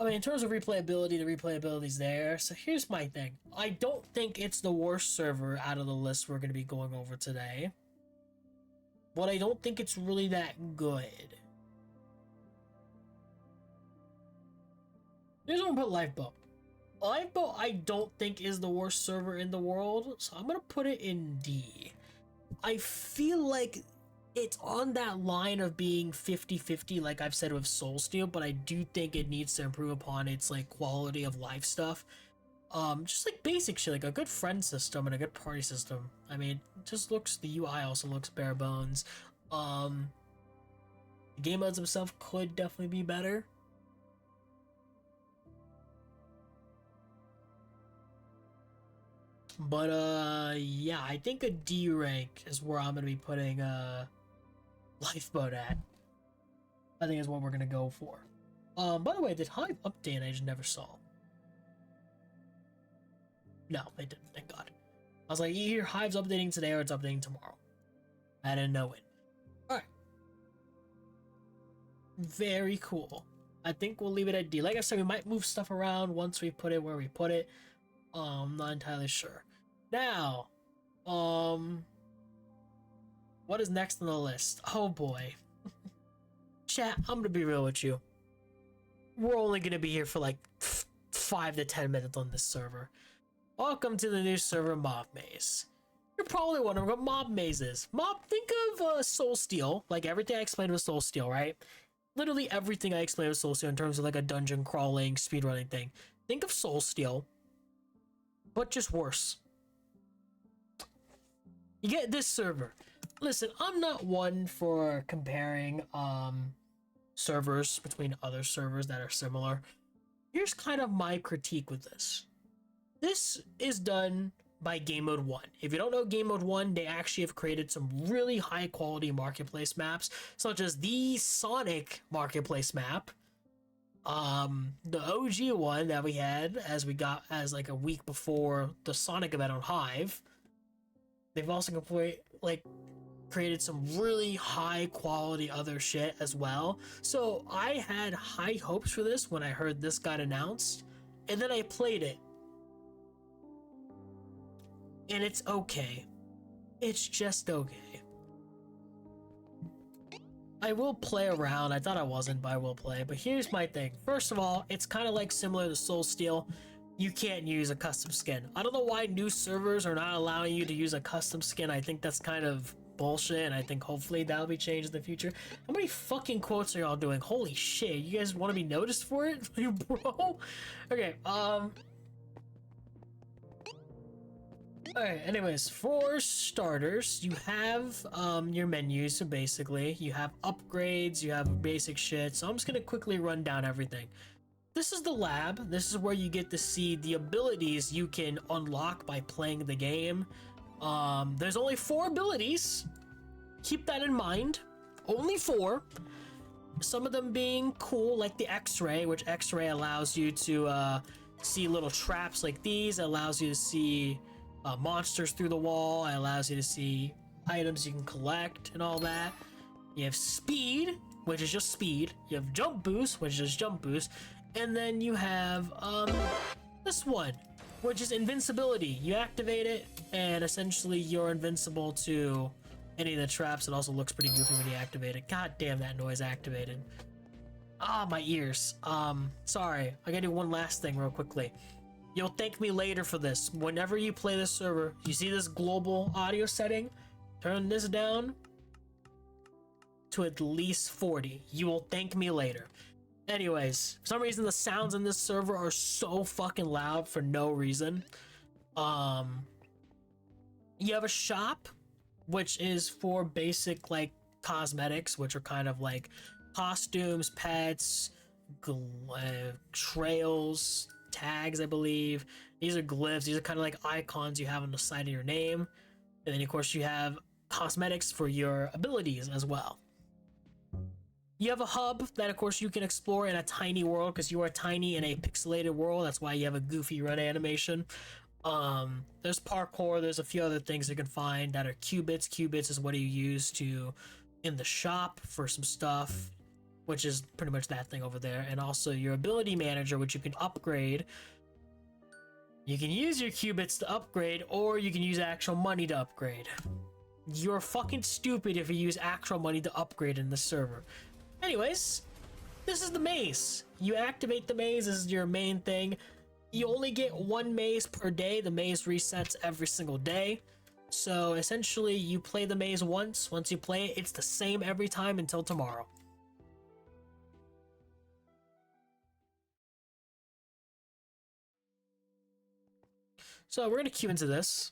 I mean, in terms of replayability, the replayability's there. So here's my thing. I don't think it's the worst server out of the list we're going to be going over today. But I don't think it's really that good. Here's where I'm gonna put Lifeboat. Lifeboat, I don't think is the worst server in the world, so I'm gonna put it in D. I feel like it's on that line of being 50-50, like I've said with Soulsteel, but I do think it needs to improve upon its like quality of life stuff. Just like basic shit, like a good friend system and a good party system. I mean, it just looks, the UI also looks bare bones. The game modes themselves could definitely be better. But yeah, I think a D rank is where I'm gonna be putting Lifeboat at. I think is what we're gonna go for. By the way, did Hive update? I just never saw. No, they didn't, thank God. I was like, either Hive's updating today or it's updating tomorrow. I didn't know it. Alright. Very cool. I think we'll leave it at D. Like I said, we might move stuff around once we put it where we put it. I'm not entirely sure. Now, what is next on the list? Oh boy. Chat, I'm gonna be real with you. We're only gonna be here for like 5 to 10 minutes on this server. Welcome to the new server, Mob Maze. You're probably wondering what Mob Maze is. Think of Soul Steel, like everything I explained with Soul Steel, right? Literally everything I explained with Soul Steel in terms of like a dungeon crawling, speedrunning thing. Think of Soul Steel, but just worse. You get this server. Listen, I'm not one for comparing servers between other servers that are similar. Here's kind of my critique with this. This is done by Game Mode 1. If you don't know Game Mode 1, they actually have created some really high quality marketplace maps, such as the Sonic marketplace map. The OG one that we had as we got as like a week before the Sonic event on Hive. They've also created some really high quality other shit as well. So I had high hopes for this when I heard this got announced, and then I played it. And it's okay. It's just okay. I will play around. I thought I wasn't, but I will play. But here's my thing. First of all, it's kind of like similar to Soul Steel. You can't use a custom skin. I don't know why new servers are not allowing you to use a custom skin. I think that's kind of bullshit, and I think hopefully that'll be changed in the future. How many fucking quotes are y'all doing? Holy shit, you guys want to be noticed for it? Bro? Okay, Alright, anyways, for starters, you have your menus. So basically, you have upgrades, you have basic shit. So I'm just gonna quickly run down everything. This is the lab. This is where you get to see the abilities you can unlock by playing the game. There's only 4 abilities. Keep that in mind. Only 4. Some of them being cool, like the X-ray, which X-ray allows you to see little traps like these. It allows you to see monsters through the wall. It allows you to see items you can collect and all that. You have speed, which is just speed. You have jump boost, which is just jump boost. And then you have this one, which is invincibility. You activate it, and essentially you're invincible to any of the traps. It also looks pretty goofy when you activate it. God damn, that noise activated. Ah, my ears. Sorry. I gotta do one last thing real quickly. You'll thank me later for this. Whenever you play this server, you see this global audio setting? Turn this down to at least 40. You will thank me later. Anyways, for some reason the sounds in this server are so fucking loud for no reason. You have a shop, which is for basic like cosmetics, which are kind of like costumes, pets, trails, tags, I believe. These are glyphs. These are kind of like icons you have on the side of your name. And then of course you have cosmetics for your abilities as well. You have a hub that of course you can explore in a tiny world, because you are tiny in a pixelated world. That's why you have a goofy run animation. There's parkour. There's a few other things you can find that are qubits. Qubits is what you use to in the shop for some stuff, which is pretty much that thing over there. And also your ability manager, which you can upgrade. You can use your qubits to upgrade, or you can use actual money to upgrade. You're fucking stupid if you use actual money to upgrade in the server. Anyways, this is the maze. You activate the maze. This is your main thing. You only get 1 maze per day. The maze resets every single day. So essentially you play the maze once. Once you play it, it's the same every time until tomorrow. So we're gonna queue into this.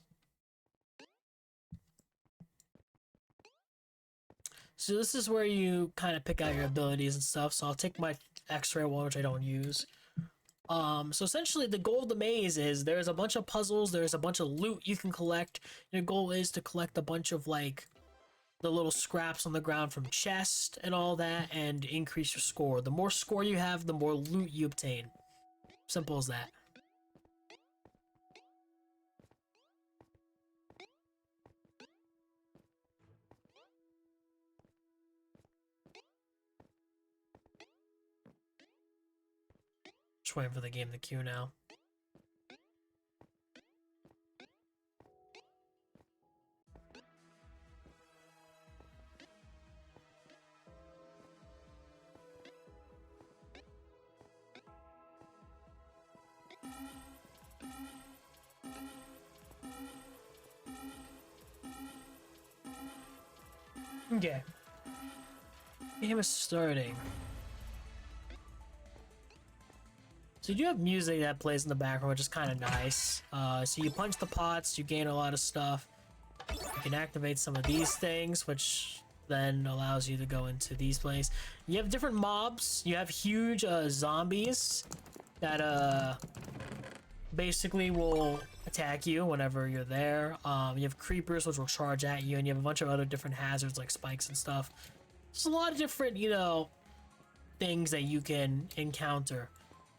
So this is where you kind of pick out your abilities and stuff. So I'll take my X-ray one, which I don't use. So essentially the goal of the maze is there's a bunch of puzzles, there's a bunch of loot you can collect. Your goal is to collect a bunch of like the little scraps on the ground from chests and all that, and increase your score. The more score you have, the more loot you obtain. Simple as that. Just waiting for the game to queue now. Okay. Game is starting. So you do have music that plays in the background, which is kind of nice. So you punch the pots, you gain a lot of stuff. You can activate some of these things, which then allows you to go into these places. You have different mobs. You have huge zombies that basically will attack you whenever you're there. You have creepers, which will charge at you, and you have a bunch of other different hazards like spikes and stuff. There's a lot of different, you know, things that you can encounter.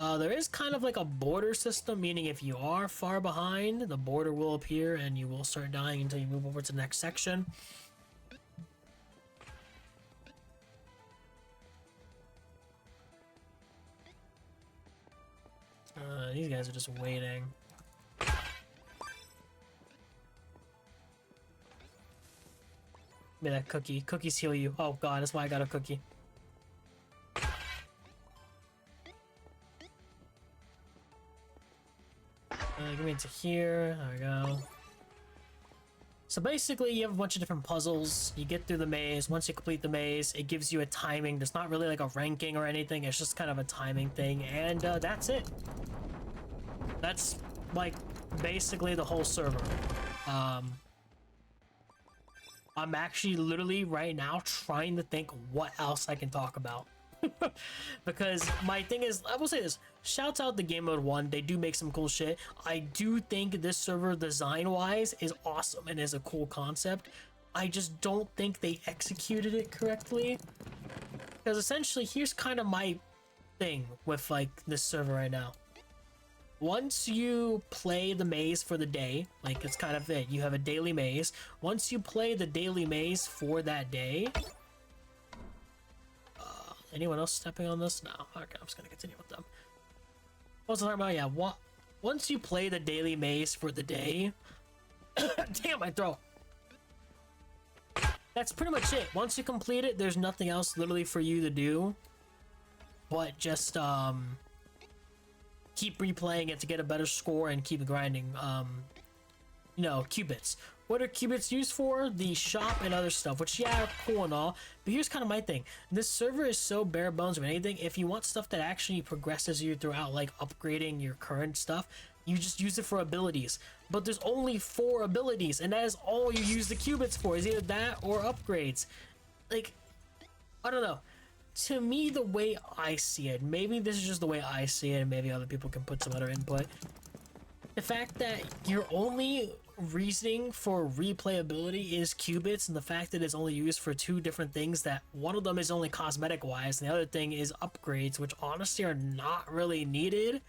There is kind of like a border system, meaning if you are far behind, the border will appear and you will start dying until you move over to the next section. These guys are just waiting. Give me that cookie. Cookies heal you. Oh god, that's why I got a cookie. Give me into here. There we go. So basically, you have a bunch of different puzzles. You get through the maze. Once you complete the maze, it gives you a timing. There's not really like a ranking or anything. It's just kind of a timing thing. And that's it. That's like basically the whole server. I'm actually literally right now trying to think what else I can talk about. Because my thing is, I will say this, shouts out to Game Mode 1, they do make some cool shit. I do think this server design wise is awesome and is a cool concept. I just don't think they executed it correctly, because essentially here's kind of my thing with like this server right now. Once you play the maze for the day, like it's kind of it, you have a daily maze. Once you play the daily maze for that day, anyone else stepping on this? No. Okay, I'm just gonna continue with them. What was I talking about? Yeah, once you play the daily maze for the day, damn my throat. That's pretty much it. Once you complete it, there's nothing else literally for you to do, but just keep replaying it to get a better score and keep grinding. You know, qubits. What are qubits used for? The shop and other stuff, which, yeah, are cool and all, but here's kind of my thing. This server is so bare bones of anything. If you want stuff that actually progresses you throughout, like upgrading your current stuff, you just use it for abilities. But there's only 4 abilities, and that is all you use the qubits for, is either that or upgrades. Like, I don't know. To me, the way I see it, maybe this is just the way I see it, and maybe other people can put some other input. The fact that your only reasoning for replayability is qubits, and the fact that it's only used for 2 different things, that one of them is only cosmetic wise and the other thing is upgrades, which honestly are not really needed,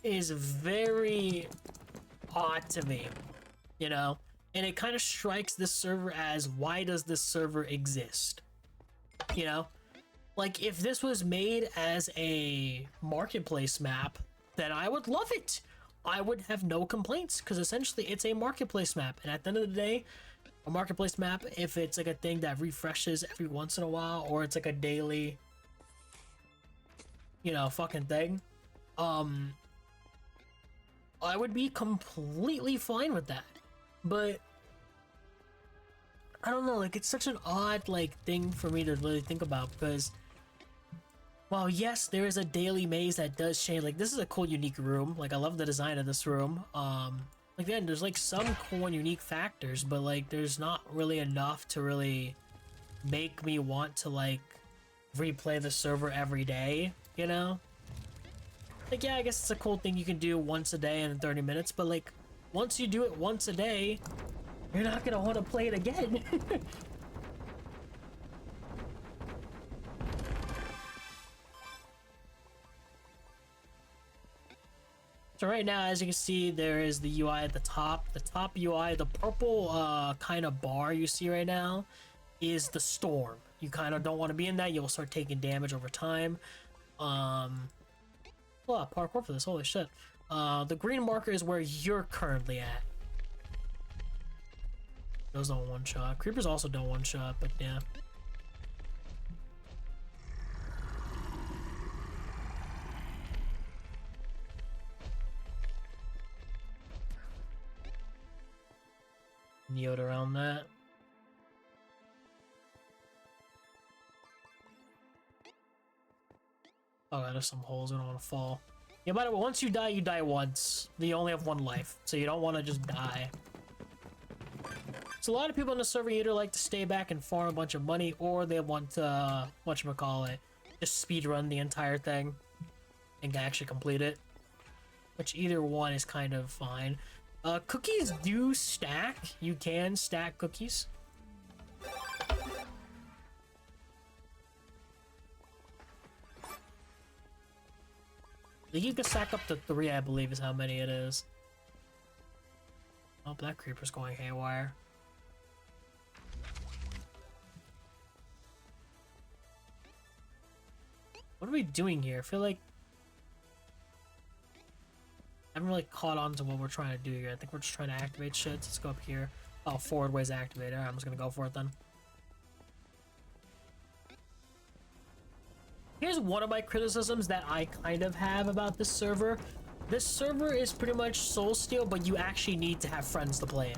is very odd to me, you know? And it kind of strikes this server as, why does this server exist? You know? Like, if this was made as a marketplace map, then I would love it. I would have no complaints, because essentially it's a marketplace map, and at the end of the day, a marketplace map, if it's like a thing that refreshes every once in a while, or it's like a daily, you know, fucking thing, I would be completely fine with that. But I don't know, like, it's such an odd like thing for me to really think about, because while yes, there is a daily maze that does change, like this is a cool unique room, like I love the design of this room, like again, there's like some cool and unique factors, but like there's not really enough to really make me want to like replay the server every day, you know? Like, yeah, I guess it's a cool thing you can do once a day in 30 minutes, but like once you do it once a day, you're not gonna want to play it again. So right now, as you can see, there is the UI at the top. The top UI, the purple kind of bar you see right now, is the storm. You kind of don't want to be in that. You'll start taking damage over time. Oh, parkour for this. Holy shit. The green marker is where you're currently at. Those don't one-shot. Creepers also don't one-shot, but yeah. Neoed around that. Oh god, there's some holes. I don't want to fall. Yeah, but once you die once. You only have one life, so you don't want to just die. So a lot of people in the server either like to stay back and farm a bunch of money, or they want to, whatchamacallit, just speed run the entire thing and actually complete it. Which either one is kind of fine. Cookies do stack. You can stack cookies. You can stack up to 3, I believe, is how many it is. Oh, that creeper's going haywire. What are we doing here? I feel like I haven't really caught on to what we're trying to do here. I think we're just trying to activate shit. Let's go up here. Oh, forward ways activated. Alright, I'm just gonna go for it then. Here's one of my criticisms that I kind of have about this server. This server is pretty much Soulsteel, but you actually need to have friends to play it.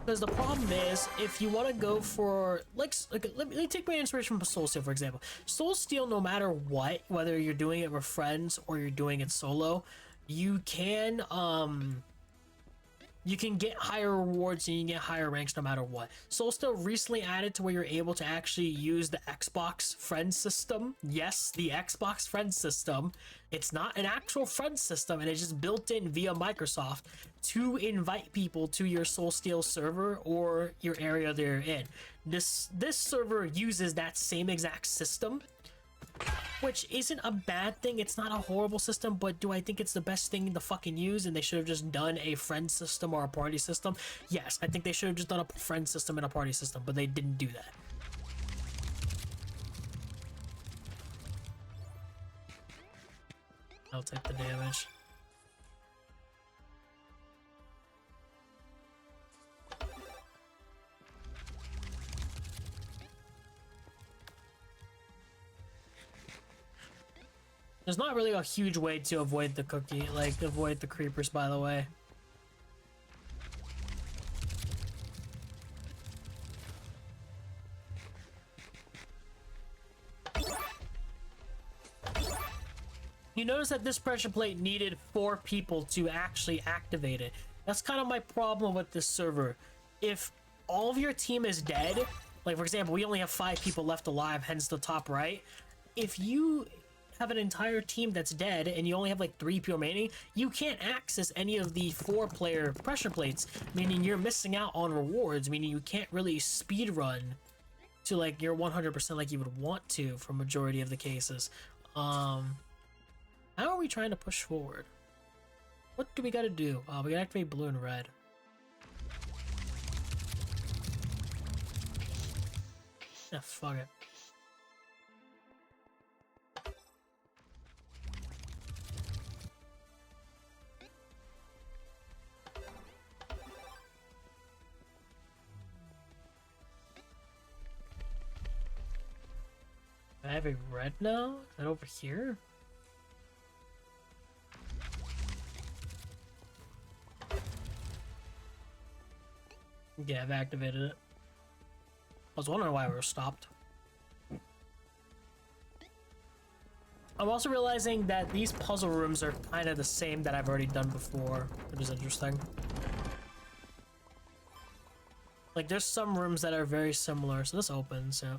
Because the problem is, if you want to go for, like let me take my inspiration from Soulsteel, for example. Soulsteel, no matter what, whether you're doing it with friends or you're doing it solo, you can get higher rewards and you can get higher ranks no matter what. Soulsteel recently added to where you're able to actually use the Xbox friend system. Yes, the Xbox friend system. It's not an actual friend system, and it's just built in via Microsoft to invite people to your Soulsteel server or your area they're in. This server uses that same exact system, which isn't a bad thing. It's not a horrible system, but do I think it's the best thing to fucking use and they should have just done a friend system or a party system? Yes, I think they should have just done a friend system and a party system, but they didn't do that. I'll take the damage. There's not really a huge way to avoid the cookie, like avoid the creepers, by the way. You notice that this pressure plate needed 4 people to actually activate it. That's kind of my problem with this server. If all of your team is dead, like for example, we only have 5 people left alive, hence the top right. If you have an entire team that's dead and you only have like 3 people remaining, you can't access any of the 4-player pressure plates, meaning you're missing out on rewards, meaning you can't really speed run to like your 100% like you would want to for majority of the cases. How are we trying to push forward? What do we gotta do? We gotta activate blue and red. Yeah, fuck it. I have a red now? Is that over here? Yeah, I've activated it. I was wondering why we were stopped. I'm also realizing that these puzzle rooms are kind of the same that I've already done before, which is interesting. Like, there's some rooms that are very similar, so this opens, yeah.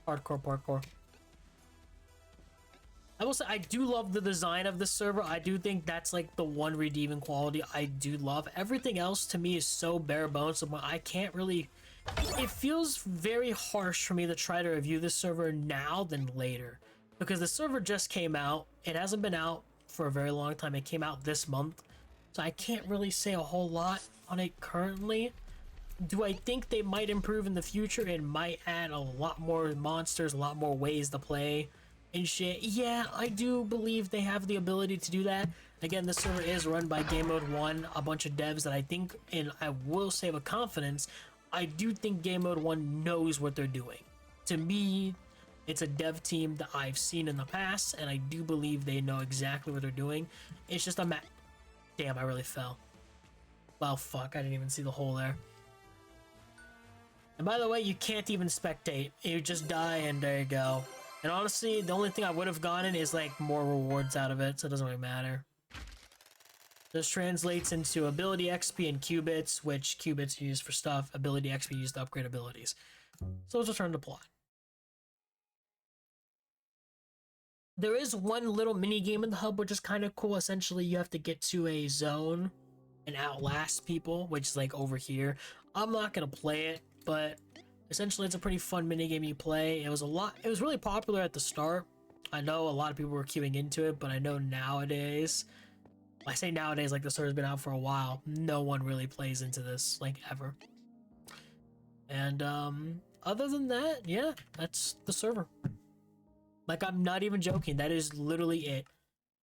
Hardcore parkour. I will say, I do love the design of this server. I do think that's like the one redeeming quality I do love. Everything else to me is so bare bones, so I can't really... It feels very harsh for me to try to review this server now than later. Because the server just came out. It hasn't been out for a very long time. It came out this month. So I can't really say a whole lot on it currently. Do I think they might improve in the future and might add a lot more monsters, a lot more ways to play and shit? Yeah, I do believe they have the ability to do that. Again, this server is run by Game Mode 1, a bunch of devs that I think, and I will say with confidence, I do think Game Mode 1 knows what they're doing. To me, it's a dev team that I've seen in the past, and I do believe they know exactly what they're doing. It's just a Damn, I really fell. Well, fuck, I didn't even see the hole there. And by the way, you can't even spectate. You just die and there you go. And honestly, the only thing I would have gotten is like more rewards out of it, so it doesn't really matter. This translates into ability XP and qubits, which qubits are used for stuff, ability XP used to upgrade abilities. So let's return to plot. There is one little mini game in the hub which is kind of cool. Essentially, you have to get to a zone and outlast people, which is like over here. I'm not gonna play it, but essentially it's a pretty fun mini game you play. It was really popular at the start. I know a lot of people were queuing into it, but I know nowadays, I say nowadays like the server's been out for a while, no one really plays into this like ever. And other than that, yeah, that's the server. Like, I'm not even joking, that is literally it.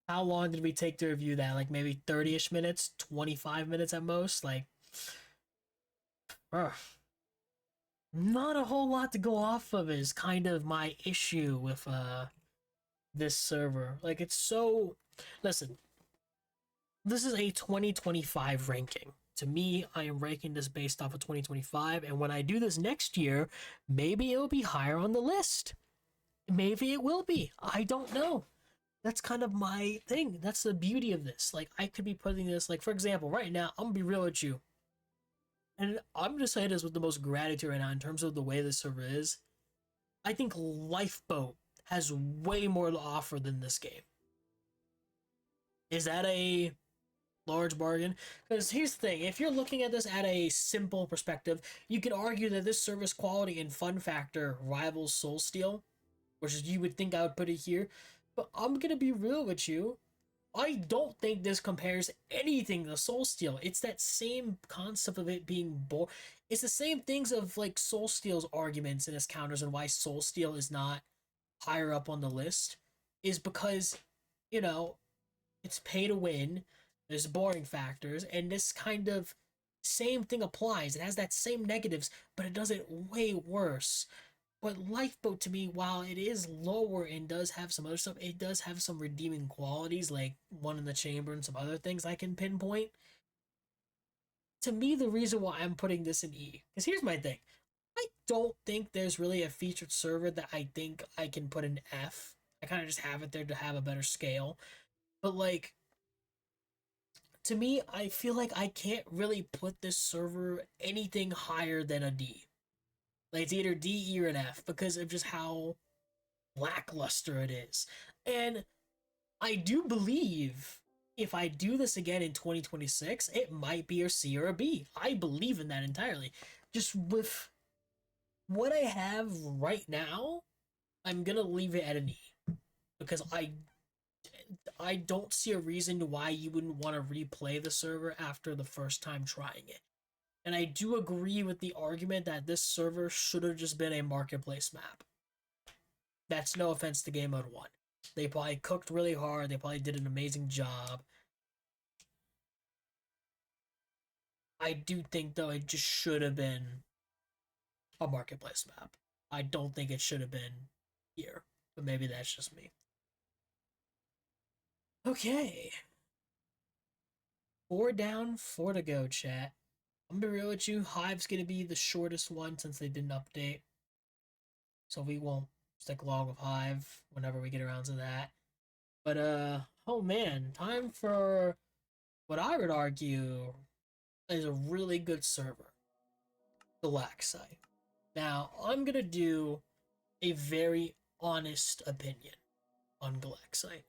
How long did we take to review that? Like maybe 30-ish minutes, 25 minutes at most? Like, not a whole lot to go off of is kind of my issue with this server. Like, it's so... Listen, this is a 2025 ranking. To me, I am ranking this based off of 2025, and when I do this next year, maybe it'll be higher on the list. Maybe it will be. I don't know. That's kind of my thing. That's the beauty of this. Like, I could be putting this, like, for example, right now, I'm gonna be real with you. And I'm gonna say this with the most gratitude right now in terms of the way this server is. I think Lifeboat has way more to offer than this game. Is that a large bargain? Because here's the thing, if you're looking at this at a simple perspective, you could argue that this service quality and fun factor rivals Soulsteel, which is, you would think I would put it here, but I'm gonna be real with you. I don't think this compares anything to Soulsteel. It's that same concept of it being boring. It's the same things of like Soulsteel's arguments and its counters and why Soulsteel is not higher up on the list is because, you know, it's pay to win, there's boring factors, and this kind of same thing applies. It has that same negatives, but it does it way worse. But Lifeboat, to me, while it is lower and does have some other stuff, it does have some redeeming qualities, like One in the Chamber and some other things I can pinpoint. To me, the reason why I'm putting this in E, because here's my thing. I don't think there's really a featured server that I think I can put in F. I kind of just have it there to have a better scale. But, like, to me, I feel like I can't really put this server anything higher than a D. Like, it's either D, E, or an F because of just how lackluster it is. And I do believe if I do this again in 2026, it might be a C or a B. I believe in that entirely. Just with what I have right now, I'm gonna leave it at an E. Because I don't see a reason why you wouldn't want to replay the server after the first time trying it. And I do agree with the argument that this server should have just been a marketplace map. That's no offense to Game Mode 1. They probably cooked really hard. They probably did an amazing job. I do think, though, it just should have been a marketplace map. I don't think it should have been here. But maybe that's just me. Okay. 4 down, 4 to go, chat. I'm gonna be real with you, Hive's gonna be the shortest one since they didn't update. So we won't stick long with Hive whenever we get around to that. But oh man, time for what I would argue is a really good server. Galaxite. Now, I'm gonna do a very honest opinion on Galaxite.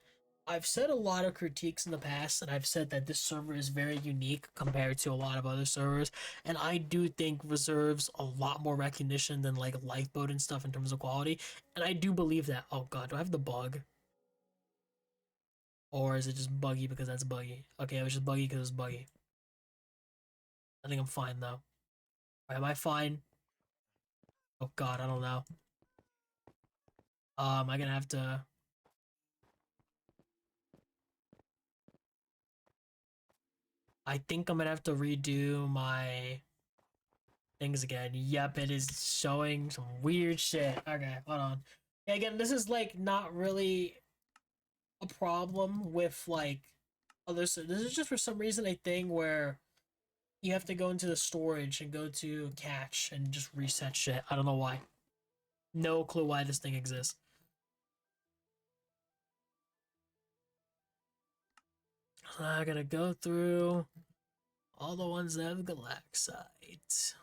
I've said a lot of critiques in the past, and I've said that this server is very unique compared to a lot of other servers, and I do think deserves a lot more recognition than like Lifeboat and stuff in terms of quality, and I do believe that. Oh god, do I have the bug? Or is it just buggy because that's buggy? Okay, it was just buggy because it's buggy. I think I'm fine though. Am I fine? Oh god, I don't know. Am I gonna have to... I think I'm gonna have to redo my things again. Yep, it is showing some weird shit. Okay, hold on. Yeah, again, this is like not really a problem with like other. This is just for some reason a thing where you have to go into the storage and go to catch and just reset shit. I don't know why. No clue why this thing exists. So I gotta go through all the ones that have Galaxite.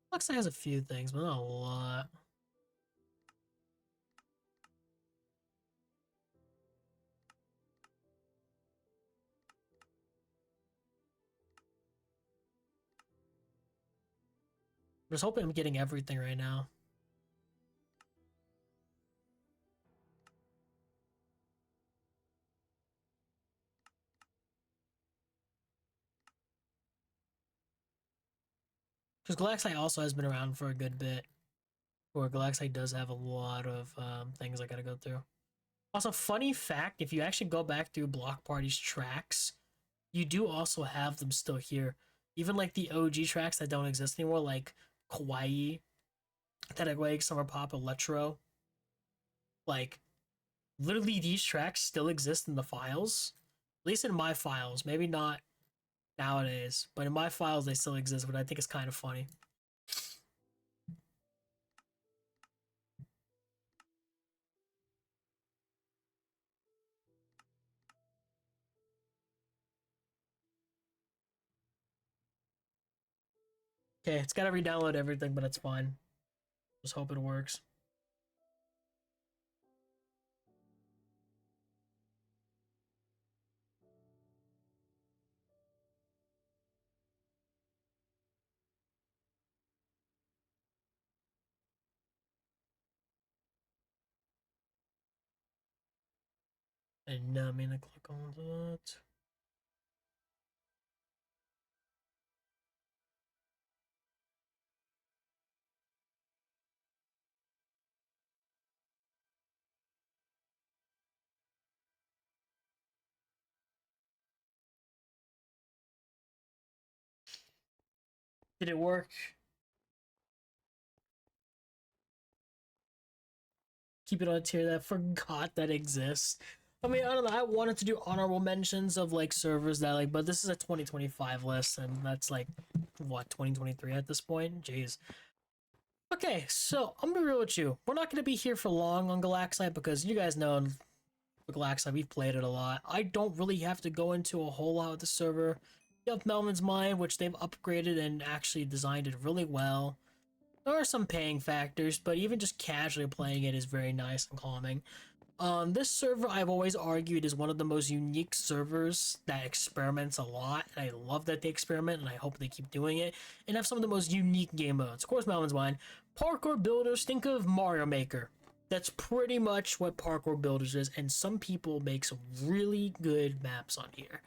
Galaxite has a few things, but not a lot. I'm just hoping I'm getting everything right now. Because Galaxite also has been around for a good bit. Or Galaxite does have a lot of things I gotta go through. Also, funny fact, if you actually go back through Block Party's tracks, you do also have them still here. Even like the OG tracks that don't exist anymore, like Kawaii, Tetegweg, Summer Pop, Electro. Like, literally these tracks still exist in the files. At least in my files. Maybe not nowadays, but in my files they still exist, but I think it's kind of funny. Okay, it's gotta re-download everything, but it's fine. Just hope it works. I did not mean to click on that. Did it work? Keep it on a tier that forgot that exists. I mean, I don't know. I wanted to do honorable mentions of like servers that like, but this is a 2025 list, and that's like what 2023 at this point. Jeez. Okay, so I'm gonna be real with you. We're not gonna be here for long on Galaxite because you guys know Galaxite, we've played it a lot. I don't really have to go into a whole lot with the server. You have Melvin's Mine, which they've upgraded and actually designed it really well. There are some paying factors, but even just casually playing it is very nice and calming. This server, I've always argued, is one of the most unique servers that experiments a lot, and I love that they experiment, and I hope they keep doing it, and have some of the most unique game modes. Of course, Melvin's Mine. Parkour Builders, think of Mario Maker. That's pretty much what Parkour Builders is, and some people make some really good maps on here.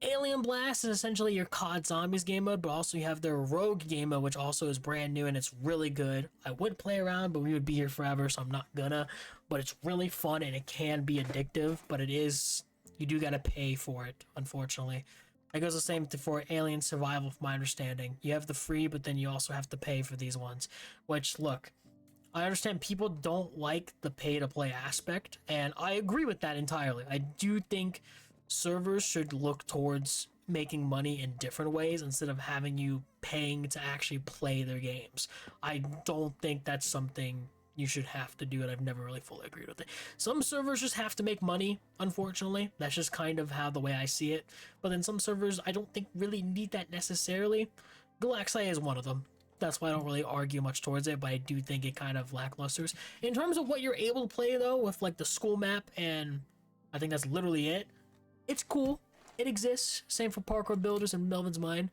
Alien Blast is essentially your COD Zombies game mode, but also you have their Rogue game mode, which also is brand new and it's really good. I would play around, but we would be here forever, so I'm not gonna. But it's really fun and it can be addictive, but it is, you do gotta pay for it, unfortunately. That goes the same for Alien Survival, from my understanding. You have the free, but then you also have to pay for these ones. Which, look, I understand people don't like the pay-to-play aspect, and I agree with that entirely. I do think servers should look towards making money in different ways instead of having you paying to actually play their games. I don't think that's something you should have to do, and I've never really fully agreed with it. Some servers just have to make money, unfortunately. That's just kind of how the way I see it. But then some servers I don't think really need that necessarily. Galaxite is one of them. That's why I don't really argue much towards it, but I do think it kind of lacklusters. In terms of what you're able to play though, with like the school map, and I think that's literally it. It's cool. It exists. Same for Parkour Builders and Melvin's Mine.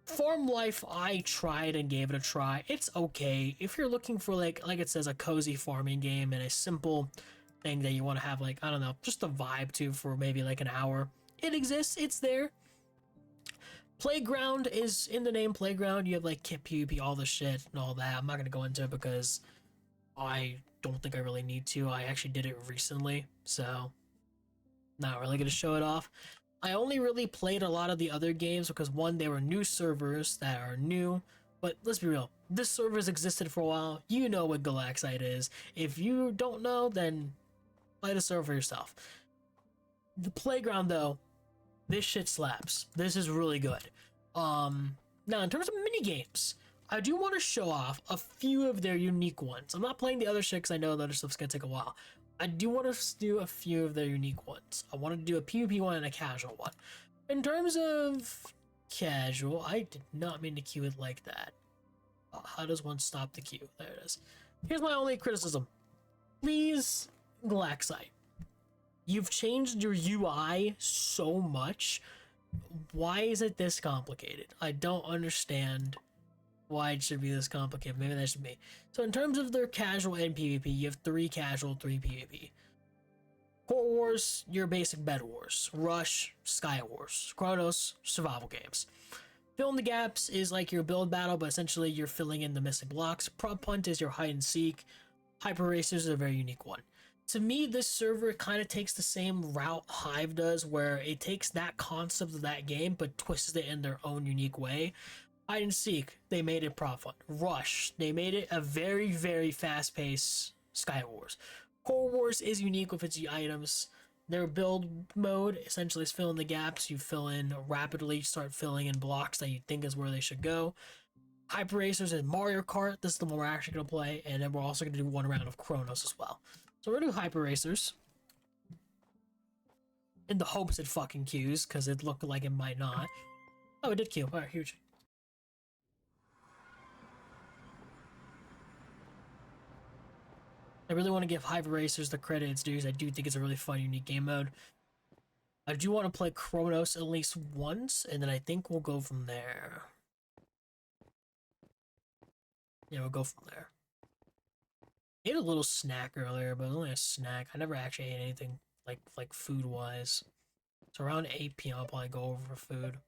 Farm Life, I tried and gave it a try. It's okay. If you're looking for like it says, a cozy farming game and a simple thing that you want to have, like, I don't know, just a vibe to for maybe like an hour. It exists. It's there. Playground is in the name Playground. You have like Kip PvP, all the shit and all that. I'm not going to go into it because I don't think I really need to. I actually did it recently, so not really going to show it off. I only really played a lot of the other games because one, they were new servers that are new. But let's be real, this server has existed for a while. You know what Galaxite is. If you don't know, then play the server yourself. The playground, though, this shit slaps. This is really good. Now in terms of mini games, I do want to show off a few of their unique ones. I'm not playing the other shit because I know the other stuff's gonna take a while. I do want to do a few of their unique ones. I want to do a PvP one and a casual one. In terms of casual, I did not mean to queue it like that. How does one stop the queue? There it is. Here's my only criticism. Please, Galaxite, you've changed your UI so much. Why is it this complicated? I don't understand why it should be this complicated. Maybe that's just me. So in terms of their casual and PvP, you have 3 casual, 3 PvP. Core Wars, your basic Bed Wars. Rush, Sky Wars. Chronos, survival games. Fill in the Gaps is like your build battle, but essentially you're filling in the missing blocks. Prop Hunt is your hide and seek. Hyper Racers is a very unique one. To me, this server kind of takes the same route Hive does, where it takes that concept of that game, but twists it in their own unique way. Hide and Seek, they made it Prop Hunt. Rush, they made it a very, very fast-paced Sky Wars. Core Wars is unique with its items. Their build mode essentially is fill in the gaps. You fill in rapidly, start filling in blocks that you think is where they should go. Hyper Racers and Mario Kart, this is the one we're actually going to play, and then we're also going to do one round of Chronos as well. So we're going to do Hyper Racers. In the hopes it fucking queues, because it looked like it might not. Oh, it did queue. Alright, huge. I really want to give Hyper Racers the credit it's due. I do think it's a really fun, unique game mode. I do want to play Chronos at least once, and then I think we'll go from there. Yeah, we'll go from there. I ate a little snack earlier, but it was only a snack. I never actually ate anything like food-wise. So around 8 p.m. I'll probably go over for food.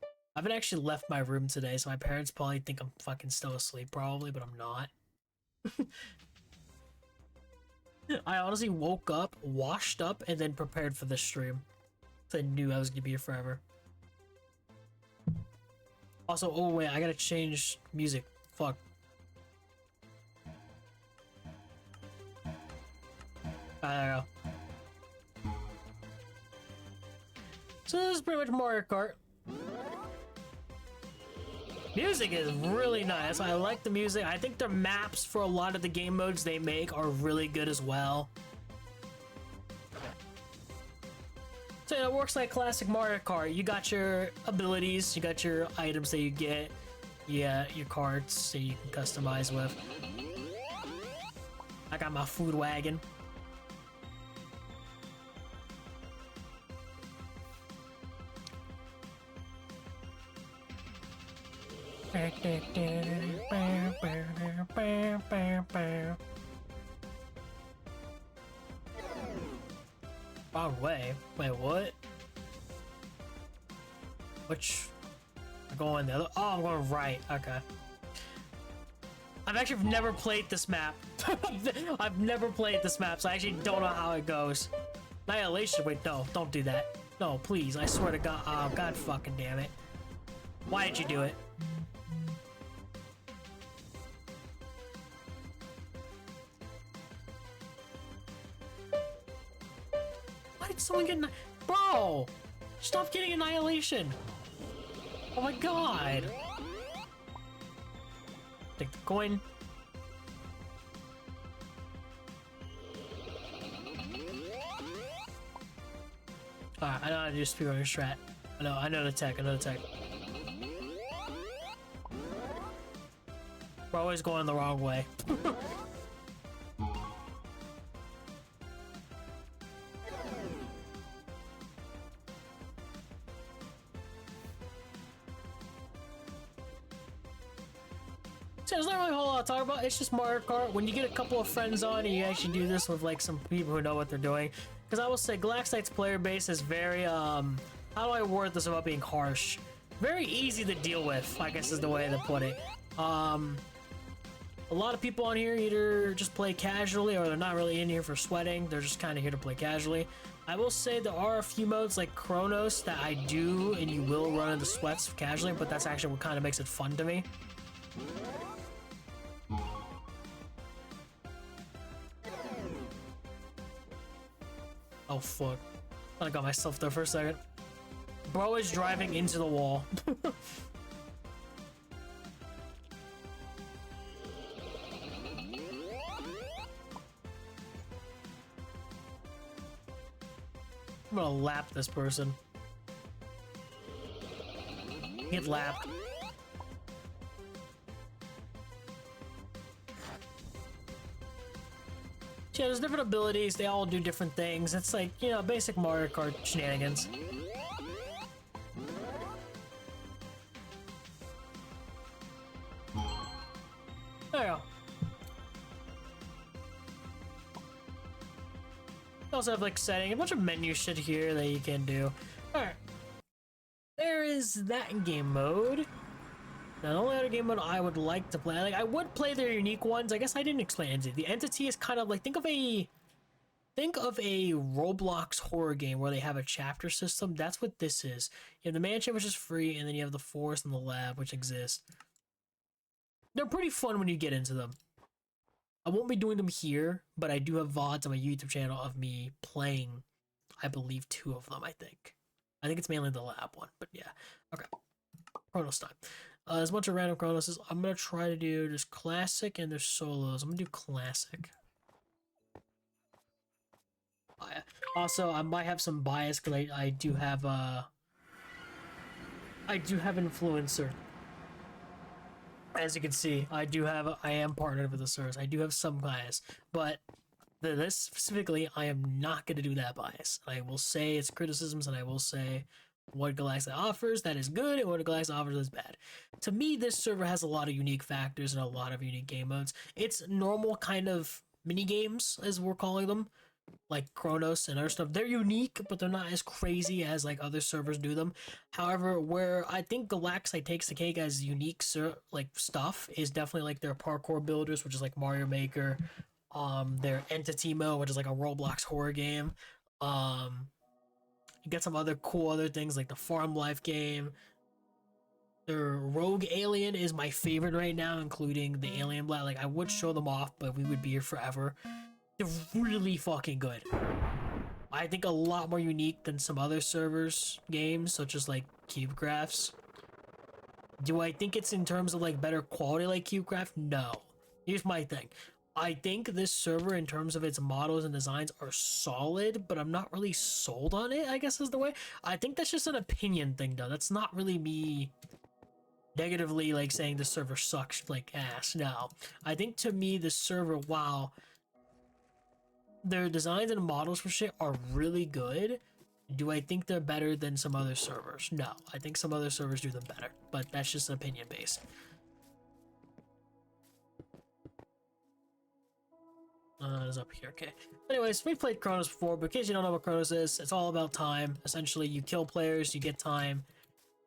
I haven't actually left my room today, so my parents probably think I'm fucking still asleep probably, but I'm not. I honestly woke up, washed up, and then prepared for this stream. So I knew I was gonna be here forever. Also, oh wait, I gotta change music. Fuck. There we go. So this is pretty much Mario Kart. Music is really nice. I like the music. I think their maps for a lot of the game modes they make are really good as well. So yeah, it works like classic Mario Kart. You got your abilities, you got your items that you get, yeah, your carts that you can customize with. I got my food wagon. Wrong way. Wait, what? Which? I'm going the other. Oh, I'm going right. Okay. I've actually never played this map. I've never played this map, so I actually don't know how it goes. Annihilation. Wait, no, don't do that. No, please. I swear to God. Oh, God fucking damn it. Why did you do it? Why did someone get Bro! Stop getting annihilation! Oh my god! Take the coin. Alright, I know how to do speedrunner strat. I know the tech, We're always going the wrong way. So there's not really a whole lot to talk about. It's just Mario Kart. When you get a couple of friends on and you actually do this with like some people who know what they're doing. Because I will say Galaxite's player base is very, how do I word this without being harsh? Very easy to deal with, I guess is the way to put it. A lot of people on here either just play casually or they're not really in here for sweating. They're just kind of here to play casually. I will say there are a few modes like Chronos that I do and you will run into sweats casually, but that's actually what kind of makes it fun to me. Oh fuck. I got myself there for a second. Bro is driving into the wall. I'm gonna lap this person. Get lapped. Yeah, there's different abilities. They all do different things. It's like, you know, basic Mario Kart shenanigans. There you go. You also have like setting, a bunch of menu shit here that you can do. Alright. There is that game mode. Now, the only other game mode I would like to play, like I would play their unique ones. I guess I didn't explain Entity. The Entity is kind of like, think of a Roblox horror game where they have a chapter system. That's what this is. You have the mansion, which is free, and then you have the forest and the lab, which exist. They're pretty fun when you get into them. I won't be doing them here, but I do have VODs on my YouTube channel of me playing, I believe, 2 of them, I think. I think it's mainly the lab one, but yeah. Okay. Chronos time. There's a bunch of random Chronoses. I'm going to try to do just classic and there's solos. I'm going to do classic. Also, I might have some bias because I do have influencer. As you can see, I am partnered with the service. I do have some bias, but this specifically, I am not going to do that bias. I will say its criticisms, and I will say what Galaxy offers that is good and what Galaxy offers that is bad. To me, this server has a lot of unique factors and a lot of unique game modes. It's normal kind of mini games, as we're calling them, like Chronos and other stuff. They're unique, but they're not as crazy as like other servers do them. However, where I think Galaxy takes the cake as unique like stuff is definitely like their parkour builders, which is like Mario Maker, their Entity mode, which is like a Roblox horror game. You get some other cool other things like the Farm Life game. Their Rogue Alien is my favorite right now, including the Alien Black. Like I would show them off, but we would be here forever. They're really fucking good. I think a lot more unique than some other servers games, such as like CubeCrafts. Do I think it's in terms of like better quality like CubeCraft? No. Here's my thing. I think this server in terms of its models and designs are solid, but I'm not really sold on it, I guess is the way. I think that's just an opinion thing though. That's not really me negatively like saying the server sucks like ass. No. I think to me the server, wow, their designs and models for shit are really good. Do I think they're better than some other servers? No. I think some other servers do them better, but that's just opinion based. It's up here, okay. Anyways, we played Chronos before, but in case you don't know what Chronos is, it's all about time. Essentially, you kill players, you get time.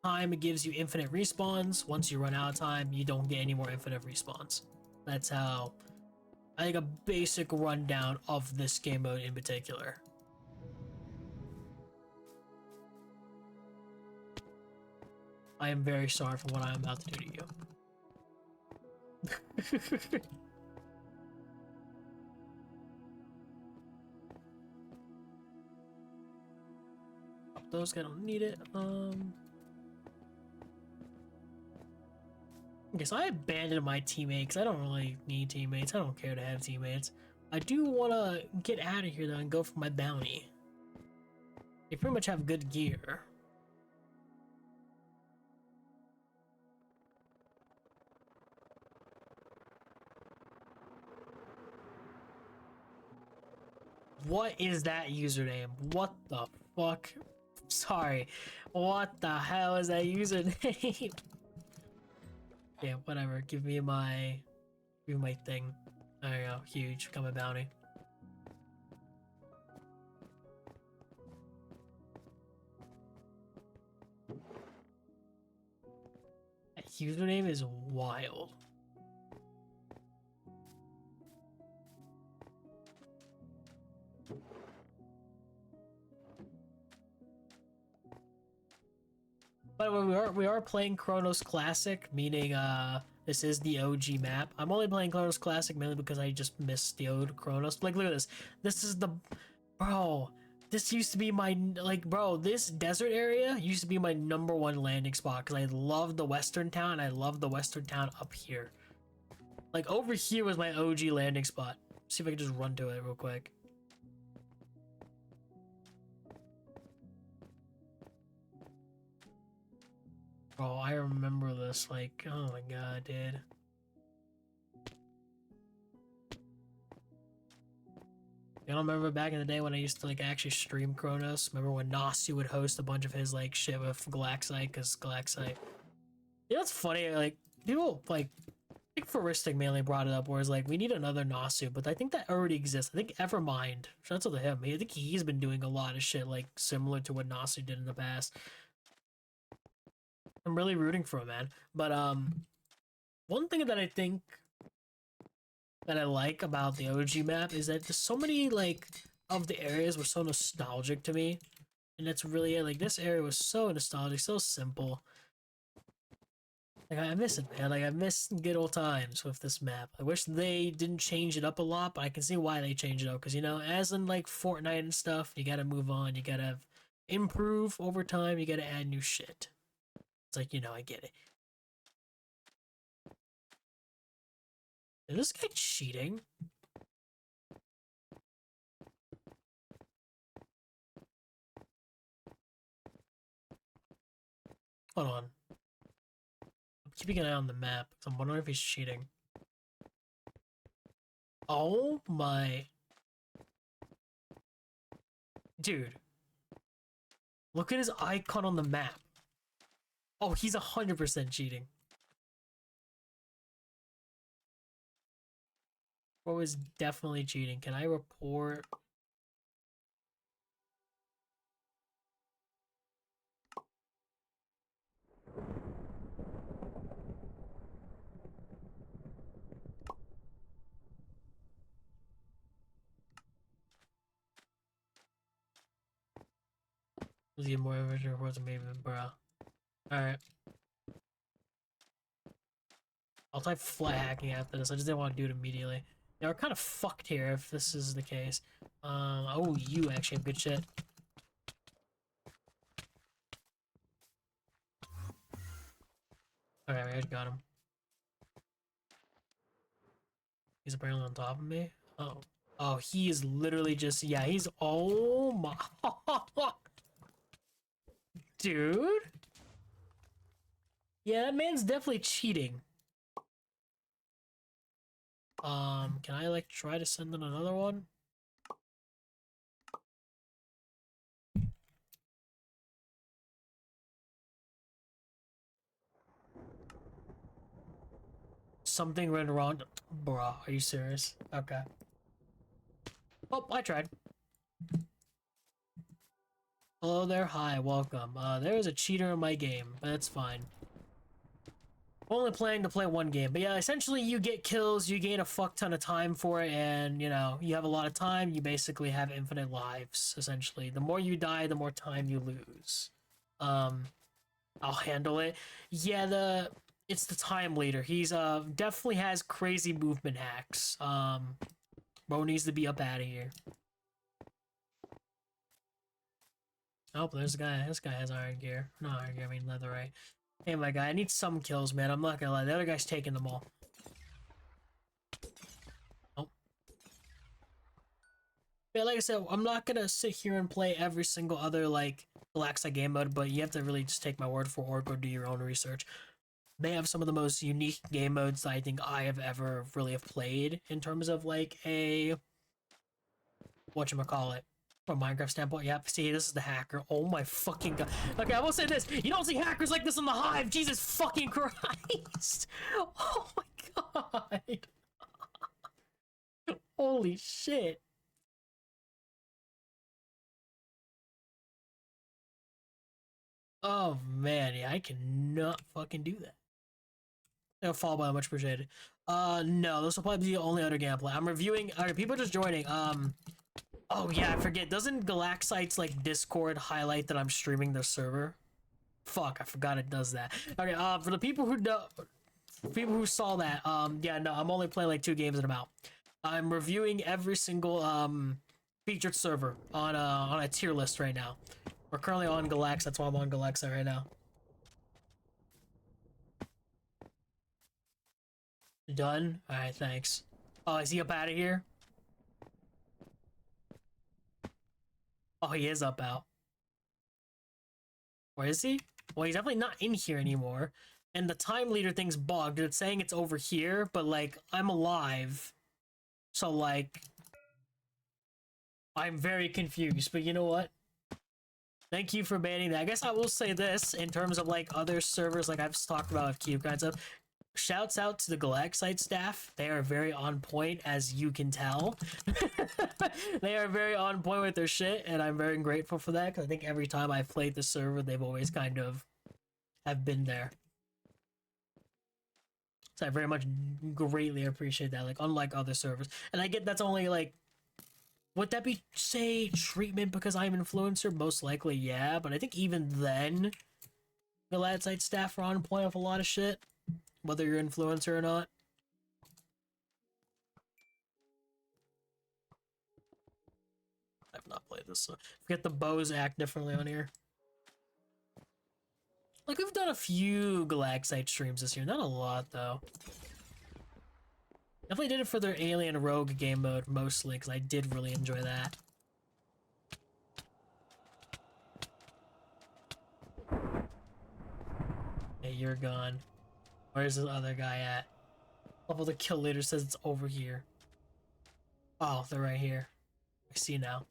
Time gives you infinite respawns. Once you run out of time, you don't get any more infinite respawns. That's how, I think, a basic rundown of this game mode in particular. I am very sorry for what I am about to do to you. Those, I don't need it. Okay, so I abandoned my teammates. I don't really need teammates. I don't care to have teammates. I do want to get out of here though and go for my bounty. They pretty much have good gear. What is that username? What the fuck? Sorry. What the hell is that username? Yeah, whatever. Give me my thing. There you go. Huge. Got my bounty. That username is wild. By the way, we are playing Chronos Classic, meaning this is the OG map. I'm only playing Chronos Classic mainly because I just missed the old Chronos. Like, look at this. This is the bro. This used to be my bro. This desert area used to be my #1 landing spot because I love the Western Town. I love the Western Town up here. Like over here was my OG landing spot. See if I can just run to it real quick. Oh, I remember this, like, oh my god, dude. You don't remember back in the day when I used to, like, actually stream Chronos? Remember when Nasu would host a bunch of his, like, shit with Galaxite, because Galaxite... You know what's funny? Like, people, like, I think Furistic mainly brought it up, where it's like, we need another Nasu, but I think that already exists. I think Evermind, shouts out to him, I think he's been doing a lot of shit, like, similar to what Nasu did in the past. I'm really rooting for him, man. But one thing that I think that I like about the OG map is that there's so many like of the areas were so nostalgic to me, and that's really like this area was so nostalgic, so simple. Like I miss it, man. Like I miss good old times with this map. I wish they didn't change it up a lot, but I can see why they changed it up. Because you know, as in like Fortnite and stuff, you gotta move on. You gotta improve over time. You gotta add new shit. It's like, you know, I get it. Is this guy cheating? Hold on. I'm keeping an eye on the map because I'm wondering if he's cheating. Oh my. Dude. Look at his icon on the map. Oh, he's 100% cheating. Bro is definitely cheating. Can I report? Let's get more original reports maybe, bro. Alright. I'll type flat hacking after this. I just didn't want to do it immediately. Yeah, we're kind of fucked here if this is the case. Oh, you actually have good shit. Okay, I just got him. He's apparently on top of me. Oh. Oh, he is literally just, yeah, he's, oh my. Dude. Yeah, that man's definitely cheating. Can I like try to send in another one? Something went wrong. Bruh, are you serious? Okay. Oh, I tried. Hello there, hi, welcome. There is a cheater in my game, but that's fine. Only planning to play one game, but yeah, essentially you get kills, you gain a fuck ton of time for it, and you know, you have a lot of time, you basically have infinite lives, essentially. The more you die, the more time you lose. I'll handle it. Yeah, it's the time leader. He's definitely has crazy movement hacks. Bro needs to be up out of here. Oh, there's a guy. This guy has iron gear. Not iron gear, I mean leatherite. Hey, my guy, I need some kills, man. I'm not gonna lie. The other guy's taking them all. Oh. Yeah, like I said, I'm not gonna sit here and play every single other, like, Galaxite game mode, but you have to really just take my word for it or go do your own research. They have some of the most unique game modes that I think I have ever really have played in terms of, like, a... whatchamacallit. From a Minecraft standpoint, yep. See, this is the hacker. Oh my fucking god. Okay, I will say this. You don't see hackers like this in the Hive. Jesus fucking Christ. Oh my god. Holy shit. Oh man, yeah, I cannot fucking do that. I'll follow by much appreciated. No, this will probably be the only other gameplay. I'm reviewing. Alright, people just joining. Oh yeah, I forget. Doesn't Galaxite's like Discord highlight that I'm streaming their server? Fuck, I forgot it does that. Okay, for the people who know, people who saw that, yeah, no, I'm only playing like 2 games in about. I'm reviewing every single featured server on a tier list right now. We're currently on Galax, that's why I'm on Galaxa right now. Done? Alright, thanks. Oh, is he up out of here? Oh, he is up out. Where is he? Well, he's definitely not in here anymore. And the time leader thing's bugged. It's saying it's over here, but like, I'm alive. So like, I'm very confused, but you know what? Thank you for banning that. I guess I will say this in terms of like other servers, like I've talked about with Cube kinds of. Shouts out to the Galaxite staff. They are very on point, as you can tell. They are very on point with their shit, and I'm very grateful for that, because I think every time I've played the server, they've always kind of have been there. So I very much greatly appreciate that, like, unlike other servers. And I get that's only, like, would that be, say, treatment because I'm an influencer? Most likely, yeah, but I think even then, Galaxite staff are on point with a lot of shit. Whether you're an influencer or not. I've not played this, so forget the bows act differently on here. Like, we've done a few Galaxite streams this year, not a lot though. Definitely did it for their Alien Rogue game mode mostly, because I did really enjoy that. Hey, you're gone. Where's this other guy at? Level the kill leader says it's over here. Oh, they're right here. I see now.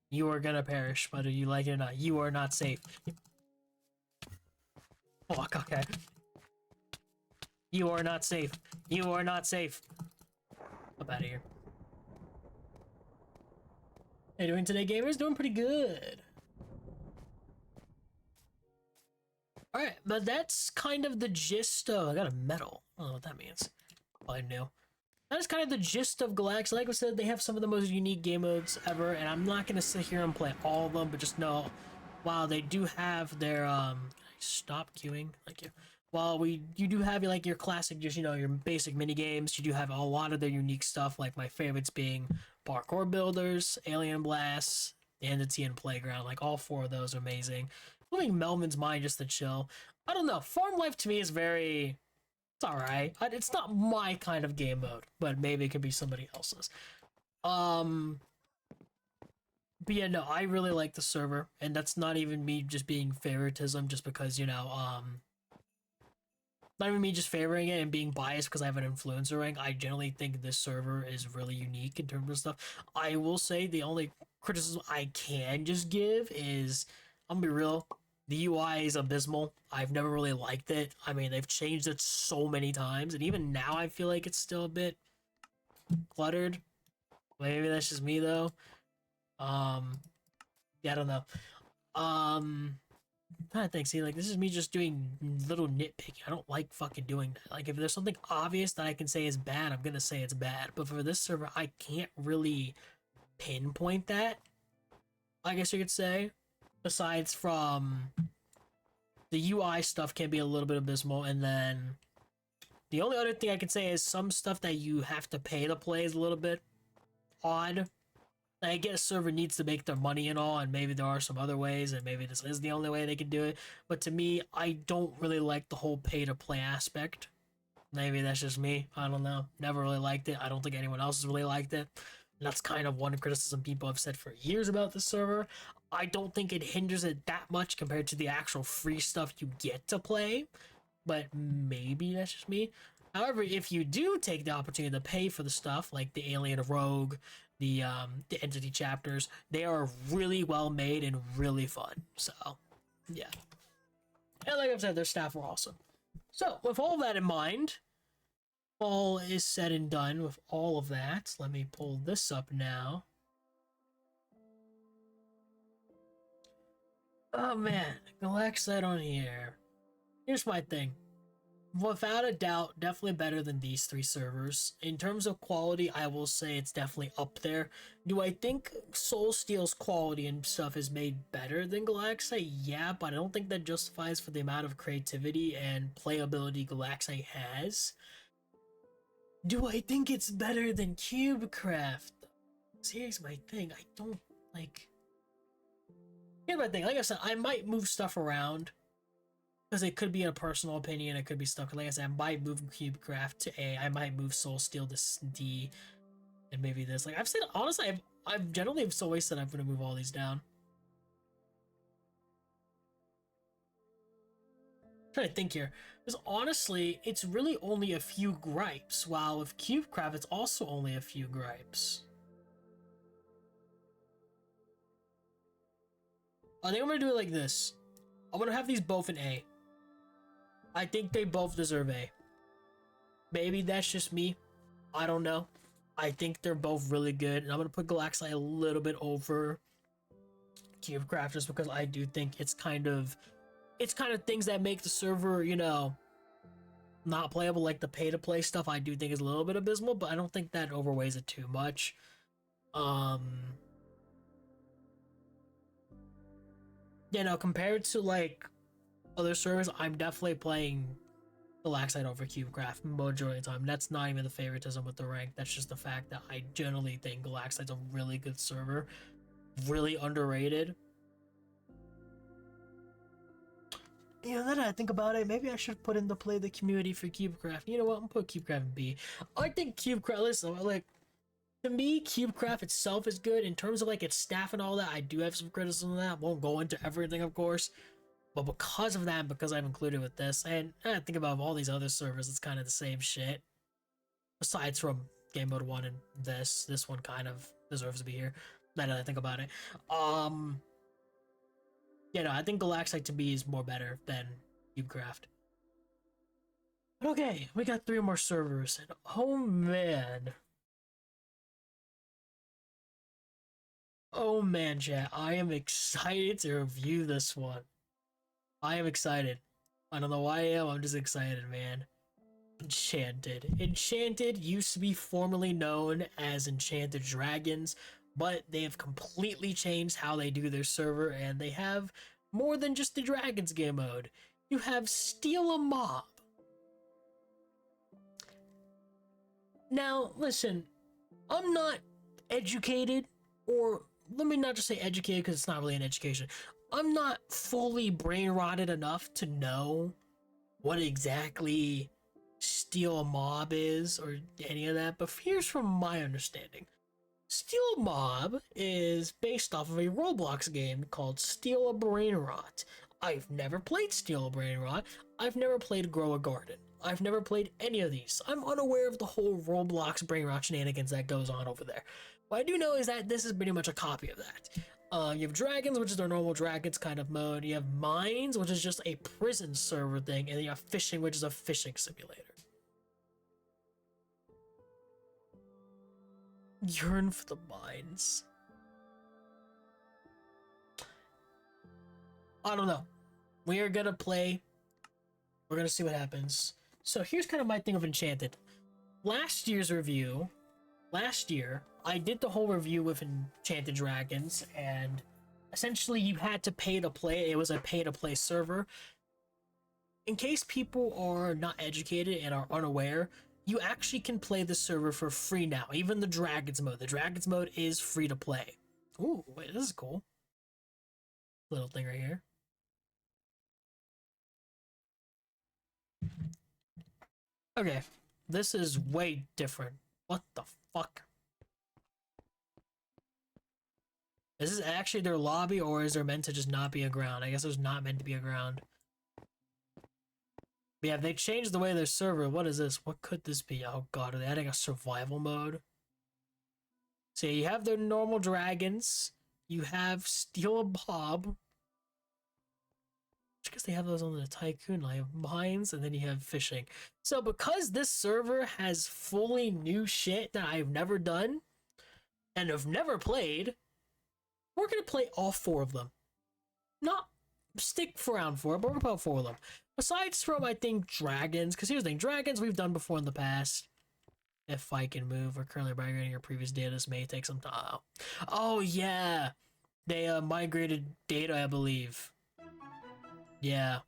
You are gonna perish, whether you like it or not. You are not safe. Fuck, okay. You are not safe. You are not safe. Up out of here. How you doing today, gamers? Doing pretty good. Alright, but that's kind of the gist of... I got a medal. I don't know what that means. Probably new. That is kind of the gist of Galax. Like I said, they have some of the most unique game modes ever, and I'm not going to sit here and play all of them, but just know, while they do have their, stop queuing, thank you. While you do have, like, your classic, just, you know, your basic mini games, you do have a lot of their unique stuff, like my favorites being Parkour Builders, Alien Blast, Entity, and Playground. Like, all 4 of those are amazing. Including Melvin's Mine just to chill. I don't know, Farm Life to me is very... It's alright. It's not my kind of game mode, but maybe it could be somebody else's. But yeah, no, I really like the server, and that's not even me just being favoritism, just because, you know, not even me just favoring it and being biased because I have an influencer rank. I generally think this server is really unique in terms of stuff. I will say the only criticism I can just give is, I'm gonna be real, the UI is abysmal. I've never really liked it. I mean, they've changed it so many times, and even now I feel like it's still a bit cluttered. Maybe that's just me though. Yeah, I don't know. I'm trying to think. See, like, this is me just doing little nitpicking. I don't like fucking doing that. Like, if there's something obvious that I can say is bad, I'm gonna say it's bad. But for this server, I can't really pinpoint that, I guess you could say. Besides from the UI stuff can be a little bit abysmal, and then the only other thing I could say is some stuff that you have to pay to play is a little bit odd. I guess server needs to make their money and all, and maybe there are some other ways, and maybe this is the only way they can do it. But to me, I don't really like the whole pay-to-play aspect. Maybe that's just me. I don't know. Never really liked it. I don't think anyone else has really liked it. And that's kind of one criticism people have said for years about the server. I don't think it hinders it that much compared to the actual free stuff you get to play. But maybe that's just me. However, if you do take the opportunity to pay for the stuff, like the Alien Rogue, the Entity chapters, they are really well made and really fun. So, yeah. And like I've said, their staff were awesome. So, with all that in mind, all is said and done with all of that. Let me pull this up now. Oh man, Galaxite on here. Here's my thing. Without a doubt, definitely better than these three servers. In terms of quality, I will say it's definitely up there. Do I think Soul Steel's quality and stuff is made better than Galaxy? Yeah, but I don't think that justifies for the amount of creativity and playability Galaxy has. Do I think it's better than CubeCraft? So here's my thing. I don't like. Here's my thing. Like I said, I might move stuff around because it could be a personal opinion. It could be stuff. Like I said, I might move CubeCraft to A. I might move Soul Steel to D, and maybe this. Like I've said, honestly, I've generally always said I'm gonna move all these down. I'm trying to think here, because honestly, it's really only a few gripes. While with CubeCraft, it's also only a few gripes. I think I'm gonna do it like this. I'm gonna have these both in A. I think they both deserve A. Maybe that's just me. I don't know. I think they're both really good, and I'm gonna put Galaxy a little bit over CubeCraft just because I do think it's kind of things that make the server, you know, not playable, like the pay-to-play stuff. I do think is a little bit abysmal, but I don't think that overweighs it too much. You know, compared to like other servers, I'm definitely playing Galaxite over CubeCraft majority of the time. That's not even the favoritism with the rank. That's just the fact that I generally think Galaxite's a really good server, really underrated. You know, now that I think about it, maybe I should put into play the community for CubeCraft. You know what? I'm gonna put CubeCraft in B. I think CubeCraft. Listen, like, to me, CubeCraft itself is good in terms of like its staff and all that. I do have some criticism of that. Won't go into everything, of course, but because of that, because I've included with this, and I think about all these other servers, it's kind of the same shit. Besides from Game Mode 1 and this one kind of deserves to be here. Now that I think about it, you know, I think Galaxite to me is more better than CubeCraft. But okay, we got 3 more servers, and oh man. Oh man, chat, I am excited to review this one. I am excited. I don't know why I am, I'm just excited, man. Enchanted. Enchanted used to be formerly known as Enchanted Dragons, but they have completely changed how they do their server, and they have more than just the Dragons game mode. You have Steal a Mob. Now, listen, I'm not educated, or let me not just say educated because it's not really an education. I'm not fully brain rotted enough to know what exactly Steal a Mob is or any of that, but here's from my understanding. Steal a Mob is based off of a Roblox game called Steal a Brain Rot. I've never played Steal a Brain Rot. I've never played Grow a Garden. I've never played any of these. I'm unaware of the whole Roblox brain rot shenanigans that goes on over there. What I do know is that this is pretty much a copy of that. You have Dragons, which is their normal Dragons kind of mode. You have Mines, which is just a prison server thing. And then you have Fishing, which is a fishing simulator. Yearn for the Mines. I don't know. We are gonna play. We're gonna see what happens. So here's kind of my thing of Enchanted. Last year, I did the whole review with Enchanted Dragons, and essentially you had to pay to play. It was a pay-to-play server. In case people are not educated and are unaware, you actually can play the server for free now, even the Dragons mode. The Dragons mode is free to play. Ooh, wait, this is cool. Little thing right here. Okay, this is way different. What the fuck? Is this actually their lobby, or is there meant to just not be a ground? I guess there's not meant to be a ground. But yeah, they changed the way their server. What is this? What could this be? Oh god, are they adding a survival mode? So you have their normal dragons. You have Steal a Mob. I guess they have those on the Tycoon. I have Mines, and then you have Fishing. So because this server has fully new shit that I've never done and have never played, we're gonna play all 4 of them. Not stick around for it, but we're gonna put 4 of them. Besides from, I think, dragons, because here's the thing, dragons we've done before in the past. If I can move, or currently migrating your previous data, this may take some time. Oh, yeah! They migrated data, I believe. Yeah.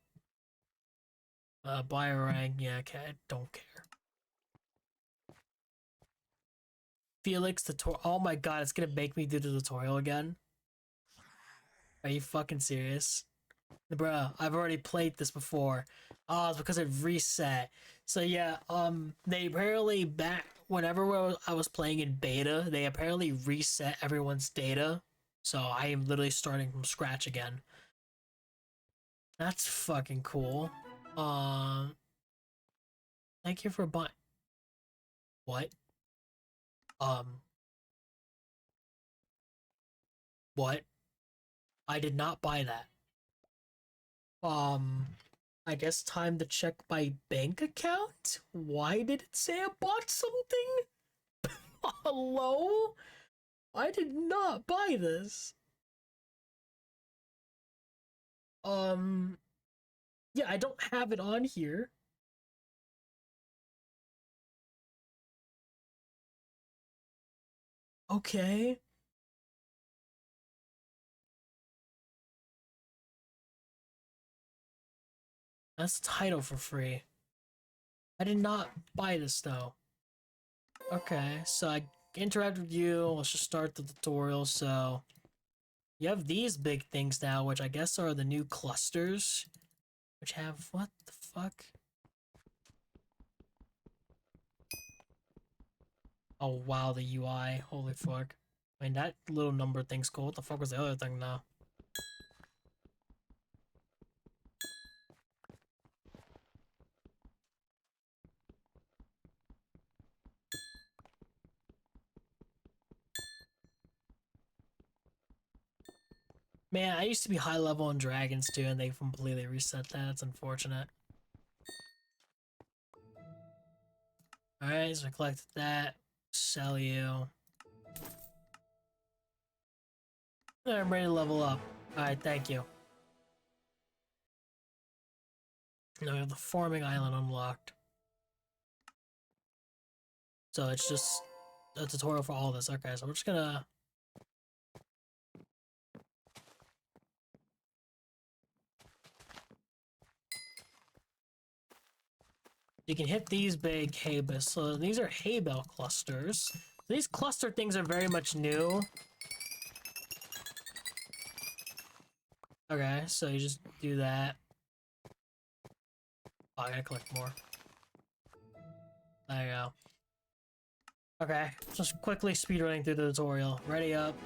Biorang, yeah, okay, I don't care. Felix tutorial. Oh my god, it's gonna make me do the tutorial again. Are you fucking serious? Bruh, I've already played this before. Oh, it's because it reset. So yeah, they apparently back whenever I was playing in beta, they apparently reset everyone's data. So I am literally starting from scratch again. That's fucking cool. Thank you for buying. What? Um, what? I did not buy that. I guess time to check my bank account? Why did it say I bought something? Hello? I did not buy this. Yeah, I don't have it on here. Okay. That's the title for free. I did not buy this though. Okay, so I interact with you. Let's just start the tutorial. So you have these big things now, which I guess are the new clusters, which have what the fuck? Oh wow, the UI. Holy fuck. I mean, that little number thing's cool. What the fuck was the other thing now? Man, I used to be high level in Dragons too, and they completely reset that. It's unfortunate. Alright, so I collected that. Sell you. I'm ready to level up. Alright, thank you. Now we have the farming island unlocked. So it's just a tutorial for all this. Okay, so we're just gonna... You can hit these big hay bales. So these are hay bale clusters. These cluster things are very much new. Okay, so you just do that. Oh, I gotta collect more. There you go. Okay, just quickly speedrunning through the tutorial. Ready up.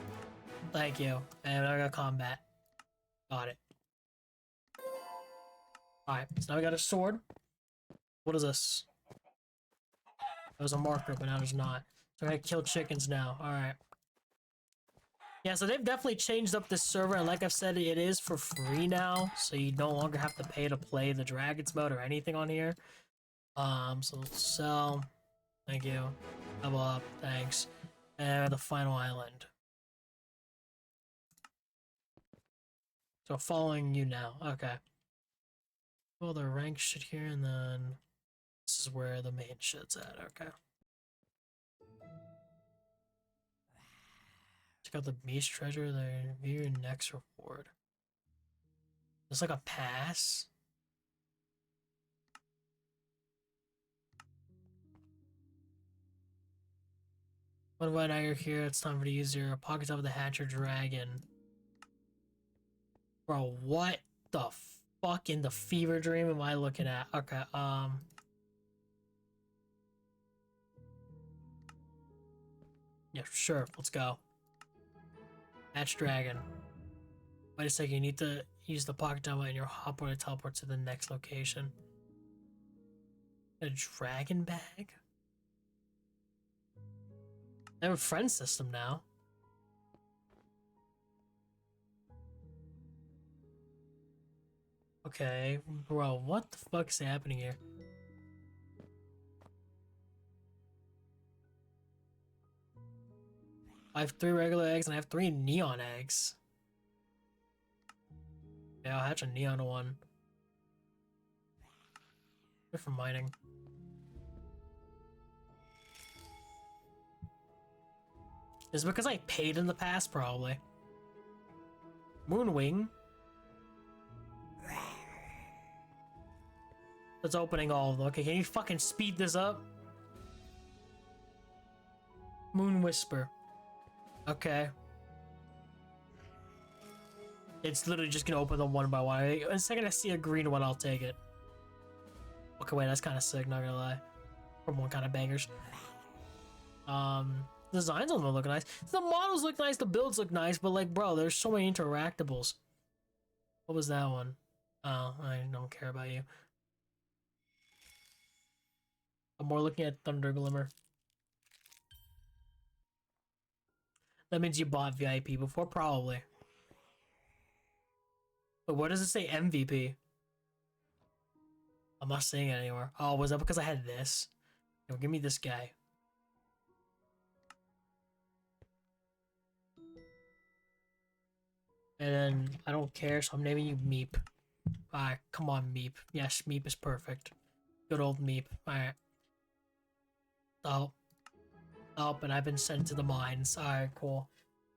Thank you. And I got combat. Got it. Alright, so now we got a sword. What is this? There's a marker, but now there's not. So I gotta kill chickens now. Alright. Yeah, so they've definitely changed up this server, and like I've said, it is for free now, so you no longer have to pay to play the Dragons mode or anything on here. So let's sell. Thank you. Level up. Thanks. And the final island. So following you now. Okay. Well, the rank shit here, and then this is where the main shit's at. Okay. Check out the beast treasure there. View your next reward. It's like a pass. What about now you're here? It's time for to use your pockets of the Hatcher Dragon. Bro, what the fuck in the fever dream am I looking at? Okay, yeah, sure, let's go. Hatch Dragon. Wait a second, you need to use the pocket diamond in your hopper to teleport to the next location. A dragon bag? They have a friend system now. Okay, bro, what the fuck is happening here? I have 3 regular eggs and I have 3 neon eggs. Yeah, I'll hatch a neon one. Good for mining. Is it because I paid in the past? Probably. Moonwing. It's opening all of them. Okay, can you fucking speed this up? Moon Whisper. Okay. It's literally just gonna open them one by one. The second I see a green one, I'll take it. Okay, wait, that's kind of sick, not gonna lie. From one kind of bangers. Designs on them look nice. The models look nice, the builds look nice, but like, bro, there's so many interactables. What was that one? Oh, I don't care about you. I'm more looking at Thunder Glimmer. That means you bought VIP before? Probably. But what does it say MVP? I'm not seeing it anywhere. Oh, was that because I had this? No, give me this guy. And then I don't care, so I'm naming you Meep. Alright, come on, Meep. Yes, Meep is perfect. Good old Meep. Alright. Oh. Oh, but I've been sent to the mines. Alright, cool.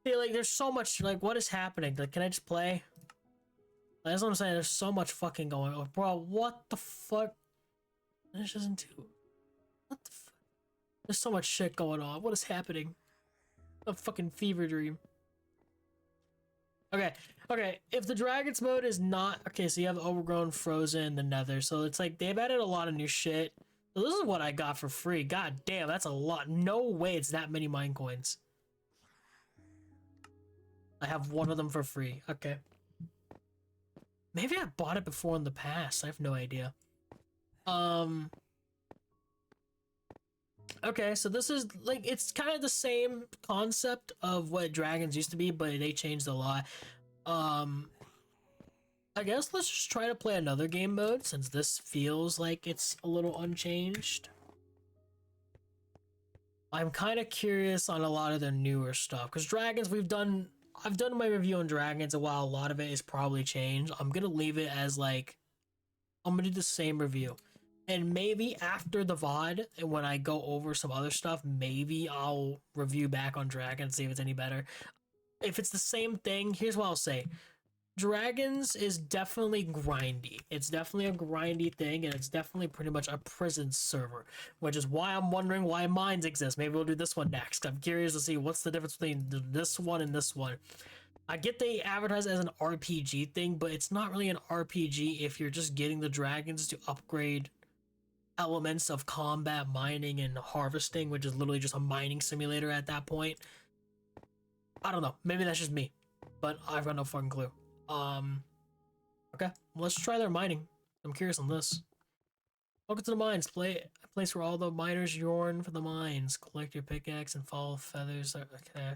See, like, there's so much, like, what is happening? Like, can I just play? That's what I'm saying, there's so much fucking going on. Bro, what the fuck? This isn't too... What the fuck? There's so much shit going on. What is happening? A fucking fever dream. Okay, okay, if the Dragons mode is not... Okay, so you have Overgrown, Frozen, the Nether, so it's like, they've added a lot of new shit. So this is what I got for free. God damn, that's a lot. No way it's that many mine coins. I have one of them for free. Okay. Maybe I bought it before in the past. I have no idea. Okay, so this is like, it's kind of the same concept of what Dragons used to be, but they changed a lot. I guess let's just try to play another game mode since this feels like it's a little unchanged. I'm kind of curious on a lot of the newer stuff because Dragons, I've done my review on Dragons, and while a lot of it is probably changed, I'm gonna leave it as like, I'm gonna do the same review. And maybe after the VOD, and when I go over some other stuff, maybe I'll review back on Dragons, see if it's any better. If it's the same thing, here's what I'll say. Dragons is definitely grindy. It's definitely a grindy thing, and it's definitely pretty much a prison server, which is why I'm wondering why mines exist. Maybe we'll do this one next. I'm curious to see what's the difference between this one and this one. I get they advertise as an RPG thing, but it's not really an RPG if you're just getting the dragons to upgrade elements of combat, mining, and harvesting, which is literally just a mining simulator at that point. I don't know. Maybe that's just me, but I've got no fucking clue. Okay, well, let's try their mining. I'm curious on this. Welcome to the mines. A place where all the miners yearn for the mines. Collect your pickaxe and follow feathers. Okay.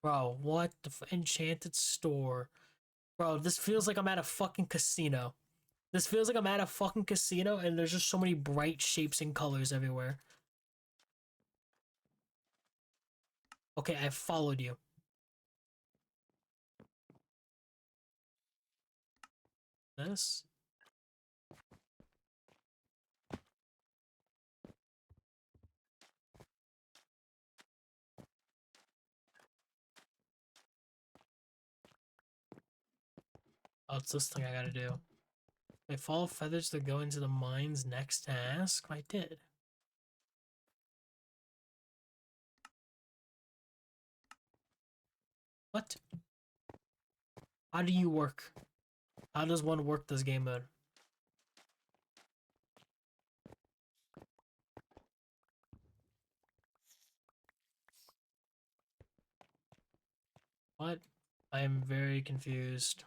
Bro, what the enchanted store? Bro, this feels like I'm at a fucking casino. This feels like I'm at a fucking casino and there's just so many bright shapes and colors everywhere. Okay, I followed you. This? Oh, it's this thing I gotta do. I follow feathers to go into the mine's next task? I did. What? How do you work? How does one work this game mode? What? I am very confused.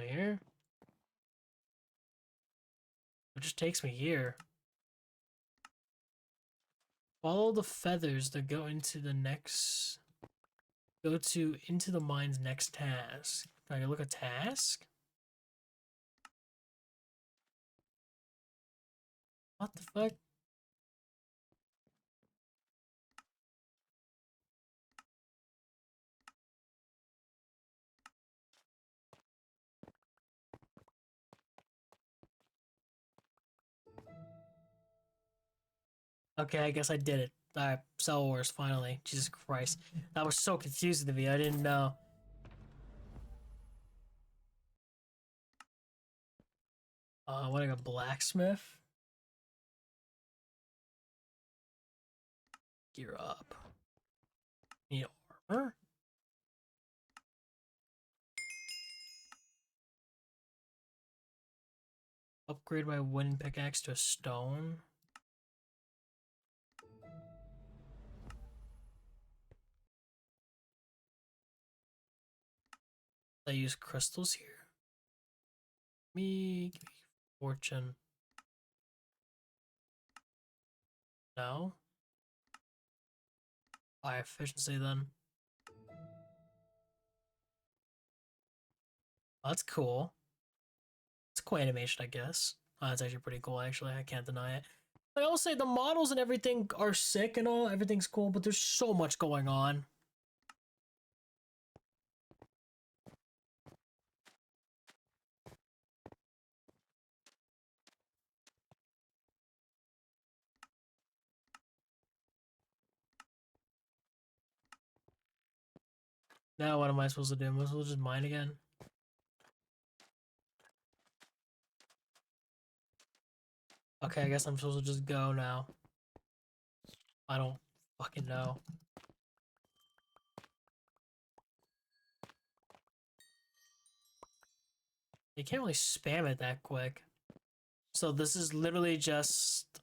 Here? It just takes me here. Follow the feathers that go into the next... into the mine's next task. Can I look at task? What the fuck? Okay, I guess I did it. Alright, Cell Wars, finally. Jesus Christ. That was so confusing to me, I didn't know. What, I got blacksmith? Gear up. Need armor? Upgrade my wooden pickaxe to a stone? I use crystals here. Give me fortune. No? High efficiency then. Oh, that's cool. It's cool animation, I guess. Oh, that's actually pretty cool, actually. I can't deny it. Like, I'll say the models and everything are sick and all. Everything's cool, but there's so much going on. Now what am I supposed to do? Am I supposed to just mine again? Okay, I guess I'm supposed to just go now. I don't fucking know. You can't really spam it that quick. So this is literally just...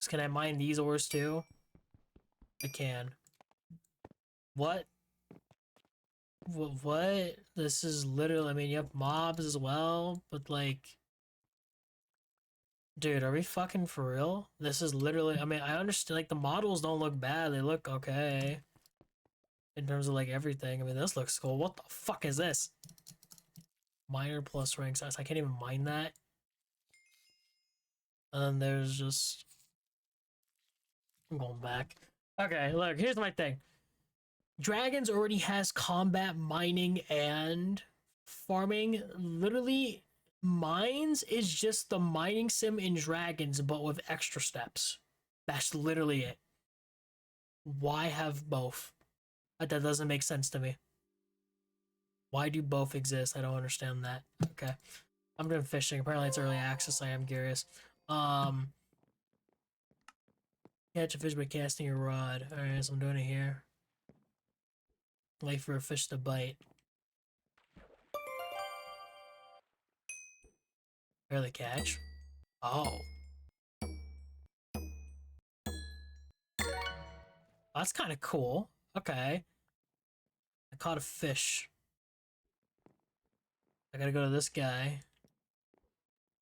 Can I mine these ores too? I can. What? What? This is literally... I mean, you have mobs as well, but like... Dude, are we fucking for real? This is literally... I mean, I understand, like, the models don't look bad. They look okay. In terms of, like, everything. I mean, this looks cool. What the fuck is this? Miner plus rank size. I can't even mine that. And then there's just... I'm going back. Okay, look, here's my thing. Dragons already has combat, mining, and farming. Literally, mines is just the mining sim in Dragons, but with extra steps. That's literally it. Why have both? That doesn't make sense to me. Why do both exist? I don't understand that. Okay. I'm doing fishing. Apparently it's early access. I am curious. Catch a fish by casting a rod. Alright, so I'm doing it here. Wait for a fish to bite. Barely catch. Oh. That's kind of cool. Okay. I caught a fish. I gotta go to this guy.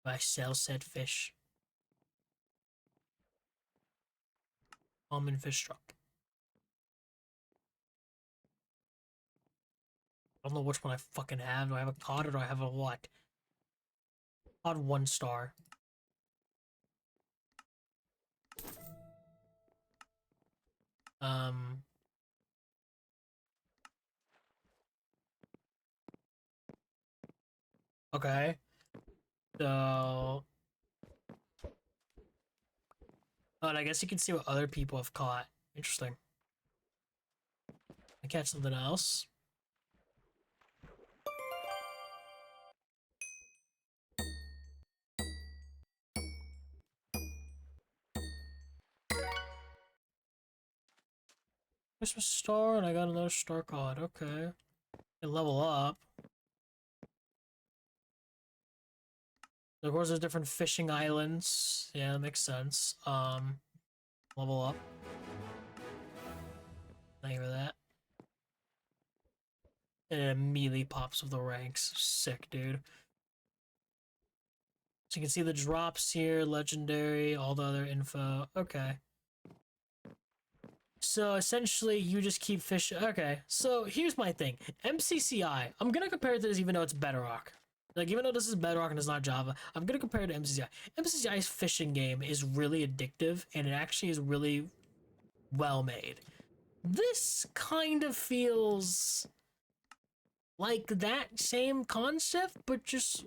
I sell said fish. Common fish truck. I don't know which one I fucking have. Do I have a cod or do I have a what? Cod 1 star. Okay. So... Oh, and I guess you can see what other people have caught. Interesting. I catch something else. Christmas star, and I got another star cod. Okay. And level up. Of course, there's different fishing islands. Yeah, that makes sense. Level up. Thank you for that. And it immediately pops with the ranks. Sick, dude. So you can see the drops here, legendary, all the other info. Okay. So essentially, you just keep fishing. Okay, so here's my thing. MCCI. I'm gonna compare it to this even though it's Bedrock. Like, even though this is Bedrock and it's not Java, I'm gonna compare it to MCCI. MCCI's fishing game is really addictive, and it actually is really well made. This kind of feels like that same concept, but just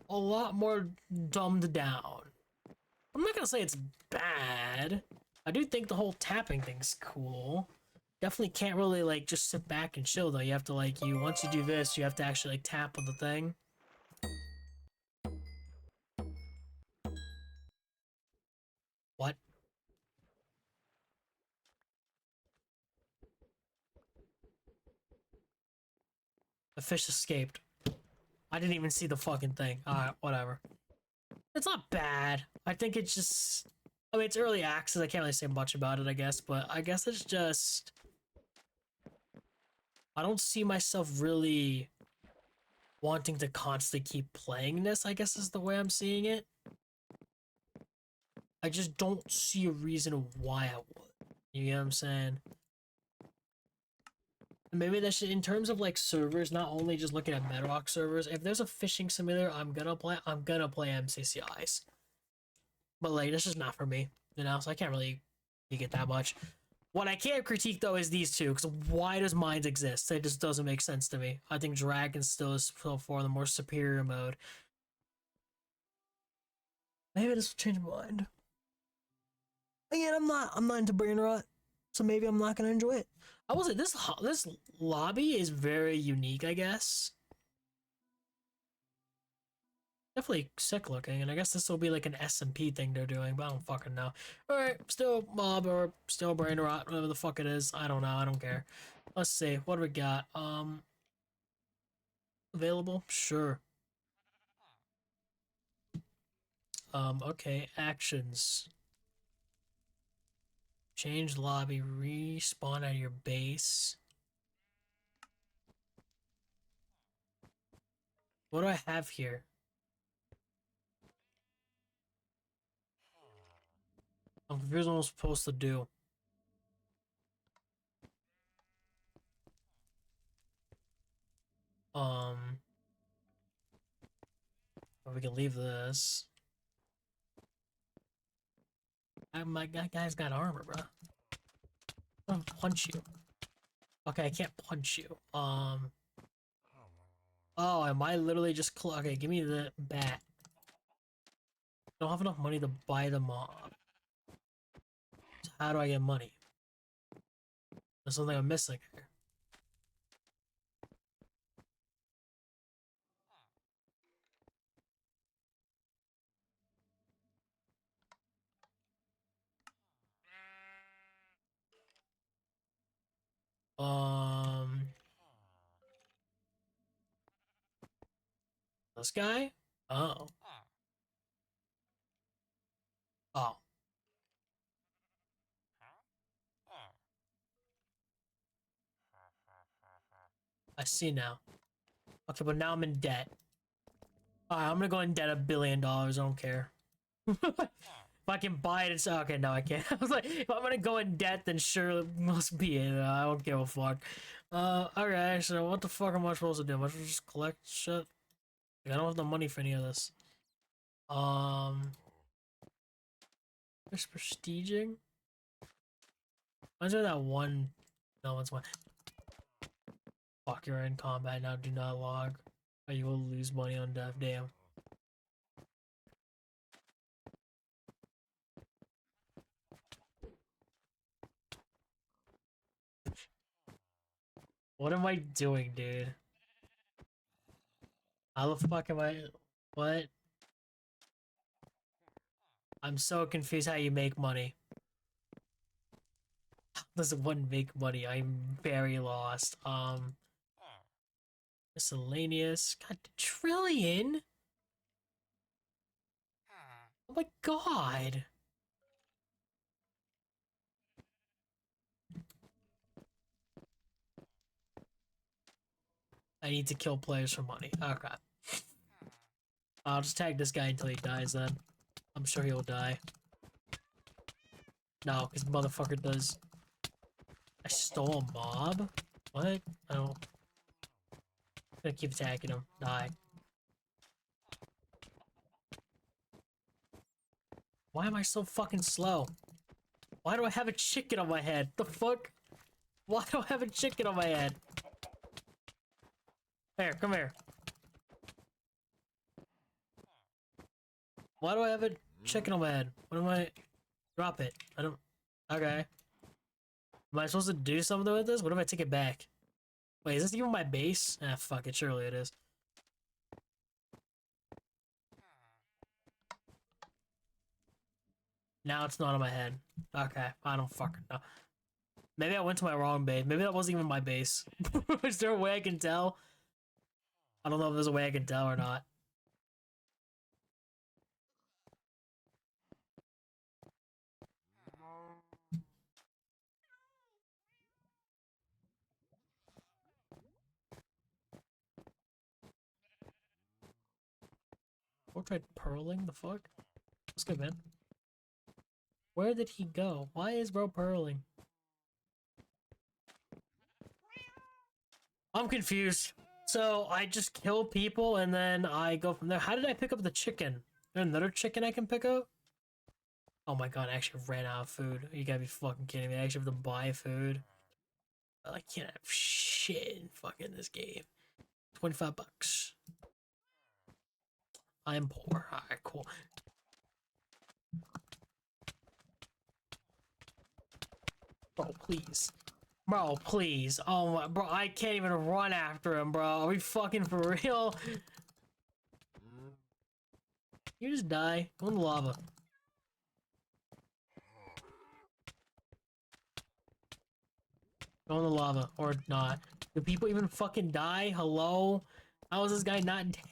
a lot more dumbed down. I'm not gonna say it's bad. I do think the whole tapping thing's cool. Definitely can't really like just sit back and chill though. You have to like once you do this, you have to actually like tap on the thing. What? The fish escaped. I didn't even see the fucking thing. Alright, whatever. It's not bad. I think it's just... I mean, it's early access. I can't really say much about it, I guess. But I guess it's just... I don't see myself really wanting to constantly keep playing this, I guess is the way I'm seeing it. I just don't see a reason why I would. You know what I'm saying? Maybe that should, in terms of like servers, not only just looking at Bedrock servers, if there's a fishing simulator I'm gonna play MCCIs. But like, this is not for me, you know, so I can't really get that much. What I can't critique though is these two, because why does Mines exist? It just doesn't make sense to me. I think Dragon still is still for the more superior mode. Maybe this will change my mind. Again, I'm not into brain rot, so maybe I'm not gonna enjoy it. I will say this lobby is very unique, I guess. Definitely sick looking, and I guess this will be like an SMP thing they're doing, but I don't fucking know. Alright, still mob or still brain rot, whatever the fuck it is. I don't know, I don't care. Let's see, what do we got? Available? Sure. Okay, actions. Change lobby, respawn at your base. What do I have here? I'm confused what I'm supposed to do. We can leave this. My guy's got armor, bro. I'm gonna punch you. Okay, I can't punch you. Oh, am I literally just okay, give me the bat. I don't have enough money to buy the mob. So how do I get money? There's something I'm missing here. This guy? Oh. Oh. I see now. Okay, but now I'm in debt. Alright, I'm gonna go in debt $1 billion. I don't care. If I can buy it, it's okay. No, I can't. I was like, if I'm gonna go in debt, then sure, it must be it. I don't give a fuck. Okay, so what the fuck am I supposed to do? Am I supposed to just collect shit? Like, I don't have the money for any of this. There's prestiging. When's there that one? No, it's one. Fuck, you're in combat now. Do not log, or you will lose money on death. Damn. What am I doing, dude? How the fuck am I? What? I'm so confused how you make money. How does one make money? I'm very lost. Miscellaneous. God, trillion? Oh my god. I need to kill players for money. Okay. I'll just tag this guy until he dies then. I'm sure he'll die. No, because motherfucker does. I stole a mob? What? I don't. I'm gonna keep attacking him. Die. Why am I so fucking slow? Why do I have a chicken on my head? The fuck? Why do I have a chicken on my head? Here, come here. Why do I have a chicken on my head? What am I... Drop it. I don't... Okay. Am I supposed to do something with this? What if I take it back? Wait, is this even my base? Ah, fuck it. Surely it is. Now it's not on my head. Okay, I don't fucking know. Maybe I went to my wrong base. Maybe that wasn't even my base. Is there a way I can tell? I don't know if there's a way I can tell or not. Or tried purling? The fuck? Let's go, man. Where did he go? Why is bro purling? I'm confused. So I just kill people and then I go from there. How did I pick up the chicken? Is there another chicken I can pick up? Oh my god, I actually ran out of food. You gotta be fucking kidding me. I actually have to buy food. I can't have shit in fucking this game. 25 bucks. I am poor. Alright, cool. Bro, please. Bro, please. Oh my, bro, I can't even run after him, bro. Are we fucking for real? You just die. Go in the lava. Go in the lava. Or not. Do people even fucking die? Hello? How is this guy not dead?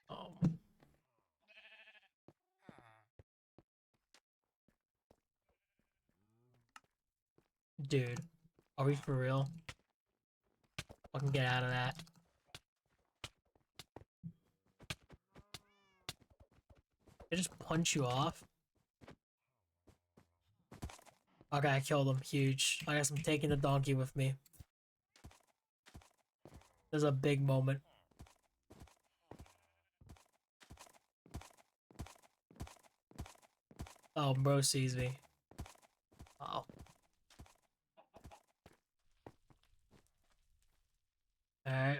Oh. Dude. Are we for real? Fucking get out of that. They just punch you off? Okay, I killed him. Huge. I guess I'm taking the donkey with me. There's a big moment. Oh, bro sees me. Oh. Alright.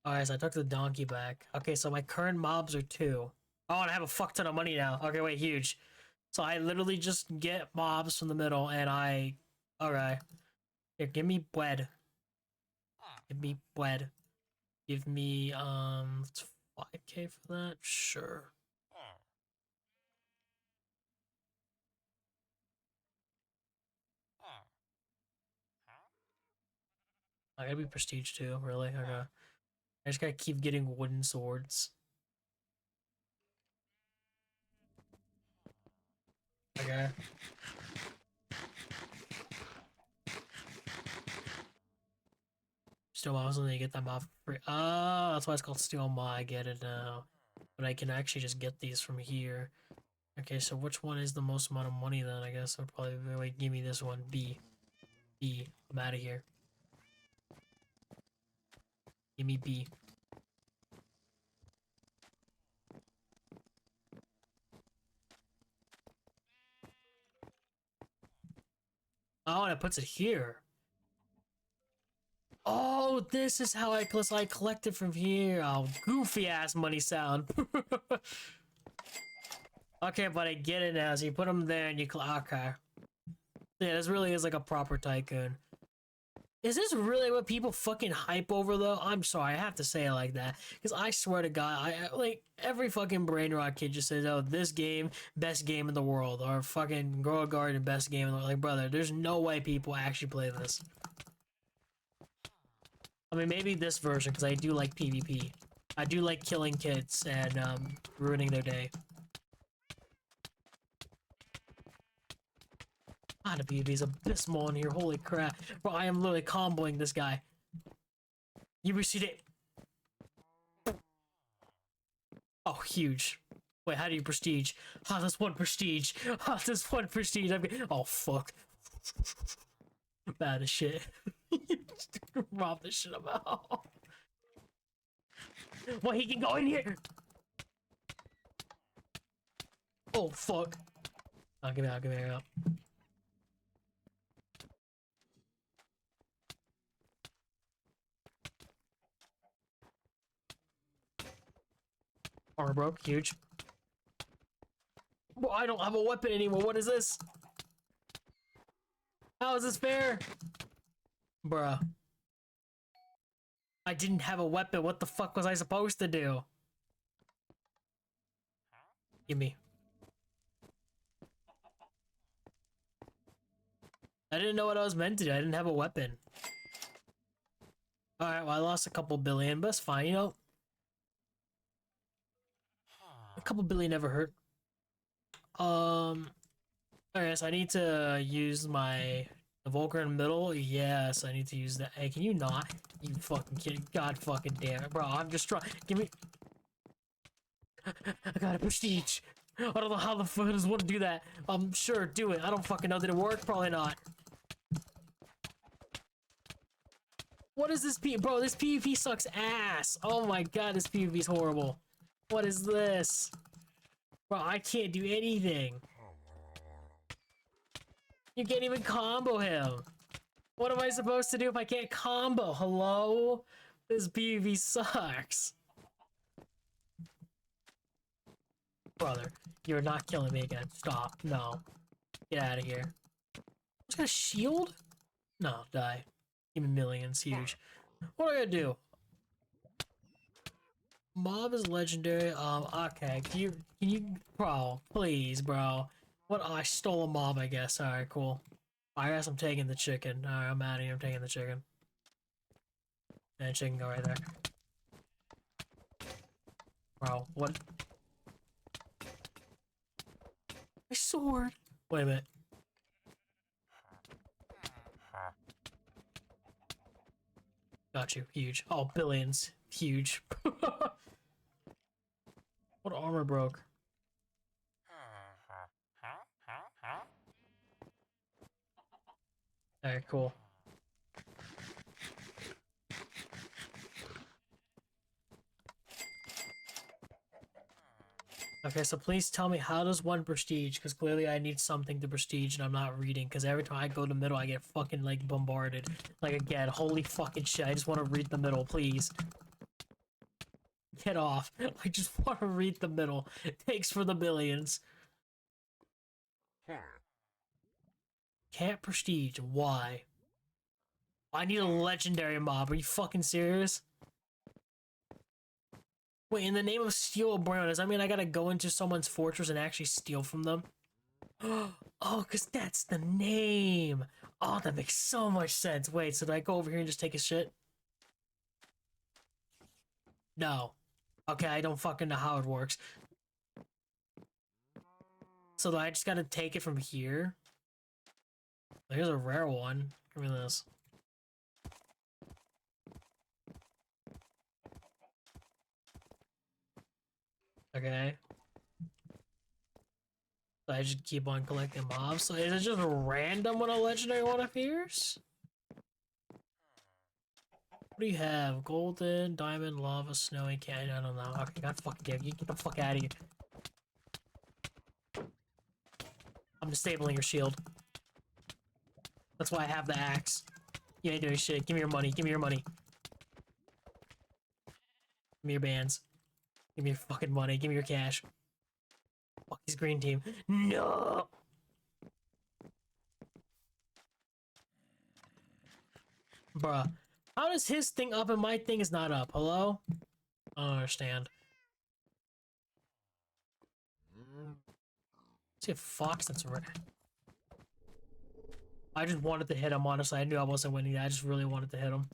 Alright, so I took the donkey back. Okay, so my current mobs are 2. Oh, and I have a fuck ton of money now. Okay, wait, huge. So I literally just get mobs from the middle and I... Okay. Here, give me bread. Give me bread. Give me, 5k for that? Sure. I gotta be prestige too, really? Okay. I just gotta keep getting wooden swords. Okay. Steel mob, so you get that mob for free. Oh, that's why it's called steel mob. I get it now. But I can actually just get these from here. Okay, so which one is the most amount of money then? I guess I'll probably wait, give me this one. B. B. I'm out of here. Give me B. Oh, and it puts it here. Oh, this is how I collect it from here. Oh, goofy ass money sound. Okay, but I get it now. So you put them there and you okay. Yeah, this really is like a proper tycoon. Is this really what people fucking hype over though? I'm sorry, I have to say it like that. Because I swear to God, I like every fucking brain rot kid just says, oh, this game, best game in the world. Or fucking Grow a Garden, best game in the world. Like, brother, there's no way people actually play this. I mean, maybe this version, because I do like PvP. I do like killing kids and ruining their day. God, the PvP's abysmal in here. Holy crap. Bro, I am literally comboing this guy. You received it. Oh, huge. Wait, how do you prestige? Oh, that's 1 prestige. Oh, that's 1 prestige. Oh, fuck. Bad as shit. Rob this shit about. Well, he can go in here. Oh, fuck. Oh, give me out, give me out. Armor broke, huge. Well, I don't have a weapon anymore. What is this? How is this fair? Bruh. I didn't have a weapon. What the fuck was I supposed to do? Give me. I didn't know what I was meant to do. I didn't have a weapon. Alright, well, I lost a couple billion, but it's fine, you know? A couple billion never hurt. Alright, so I need to use my Volker in the middle. Yes, I need to use that. Hey, can you not? You fucking kid. God fucking damn it, bro. I'm just trying. Give me. I got a prestige. I don't know how the fuck does one do that. Sure, do it. I don't fucking know. Did it work? Probably not. What is this Bro, this PvP sucks ass. Oh my god, this PvP is horrible. What is this? Bro, I can't do anything. You can't even combo him. What am I supposed to do if I can't combo? Hello? This PvP sucks. Brother, you're not killing me again. Stop. No. Get out of here. What's got a shield? No, die. Give me millions. Huge. What do I gotta do? Mob is legendary. Okay. Can you, bro, please, bro. What? Oh, I stole a mob, I guess. Alright, cool. I guess I'm taking the chicken. Alright, I'm out of here. I'm taking the chicken. And chicken go right there. Bro, what? My sword! Wait a minute. Got you. Huge. Oh, billions. Huge. What armor broke? Alright, cool. Okay, so please tell me, how does one prestige? Because clearly I need something to prestige and I'm not reading, because every time I go to middle I get fucking, like, bombarded. Like, again, holy fucking shit, I just want to read the middle, please. Get off. I just want to read the middle. Thanks for the billions. Can't prestige. Why? I need a legendary mob. Are you fucking serious? Wait, in the name of Steal a Brown, does that mean I gotta go into someone's fortress and actually steal from them? Oh, because that's the name. Oh, that makes so much sense. Wait, so do I go over here and just take a shit? No. Okay, I don't fucking know how it works. So do I just gotta take it from here? Here's a rare one. Give me this. Okay. So I just keep on collecting mobs. So is it just random when a legendary one appears? What do you have? Golden, diamond, lava, snowy, canyon, I don't know. Okay, god fucking damn, you get the fuck out of here. I'm disabling your shield. That's why I have the axe. You ain't doing shit. Give me your money. Give me your money. Give me your bands. Give me your fucking money. Give me your cash. Fuck this green team. No! Bruh. How does his thing up and my thing is not up? Hello? I don't understand. See if Fox that's right. I just wanted to hit him, honestly. I knew I wasn't winning. I just really wanted to hit him.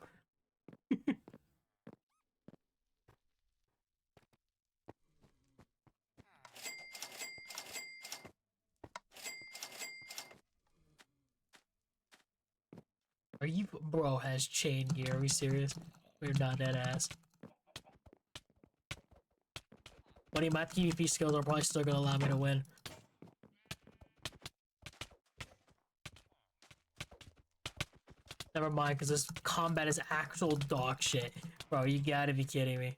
Are you... Bro has chain gear. Are we serious? We're not dead ass. Buddy, my PvP skills are probably still gonna allow me to win. Never mind, because this combat is actual dog shit. Bro, you gotta be kidding me.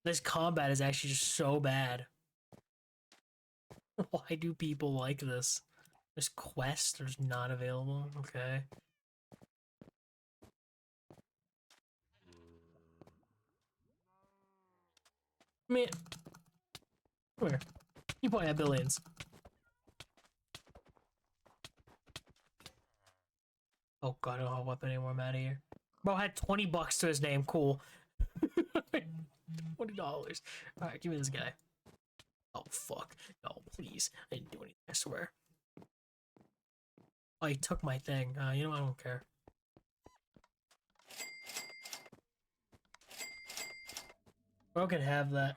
This combat is actually just so bad. Why do people like this? This quest is not available. Okay. Man, come here. You probably have billions. Oh god, I don't have a weapon anymore. I'm out of here. Bro had 20 bucks to his name. Cool. $20. Alright, give me this guy. Oh fuck. No, please. I didn't do anything, I swear. Oh, he took my thing. You know, I don't care. Bro can have that.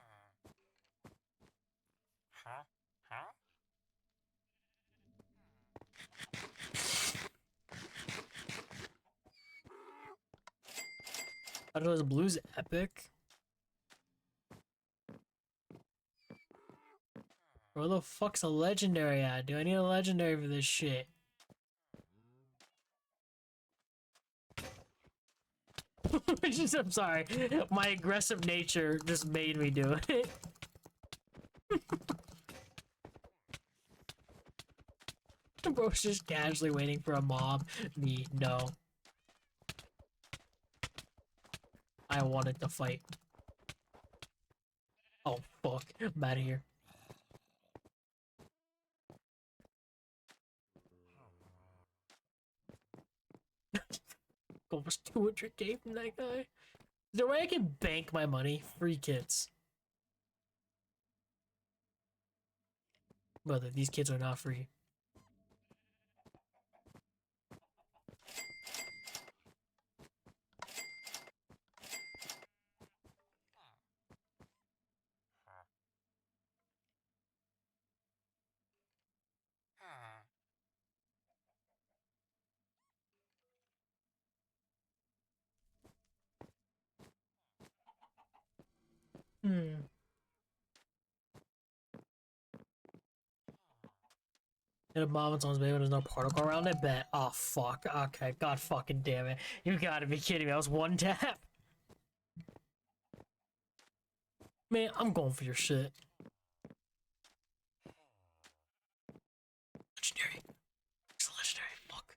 I thought it was Blue's epic. Where the fuck's a legendary at? Do I need a legendary for this shit? I'm sorry. My aggressive nature just made me do it. Bro's just casually waiting for a mob. Me, no. I wanted to fight. Oh, fuck. I'm out of here. Almost 200k from that guy. Is there a way I can bank my money? Free kits. Brother, these kids are not free. Hmm. Hit a bomb on someone's baby, there's no particle around it. Bet. Oh fuck. Okay. God fucking damn it. You gotta be kidding me. That was one tap. Man, I'm going for your shit. Legendary. It's a legendary. Fuck.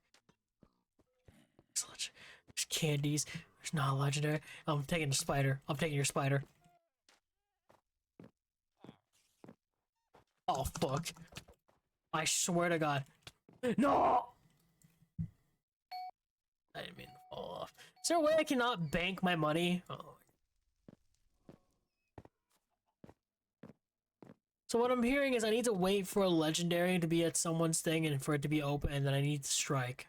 It's a legendary. There's candies. There's not a legendary. I'm taking the spider. I'm taking your spider. Oh fuck. I swear to God. No! I didn't mean to fall off. Is there a way I cannot bank my money? Oh. So what I'm hearing is I need to wait for a legendary to be at someone's thing and for it to be open, and then I need to strike.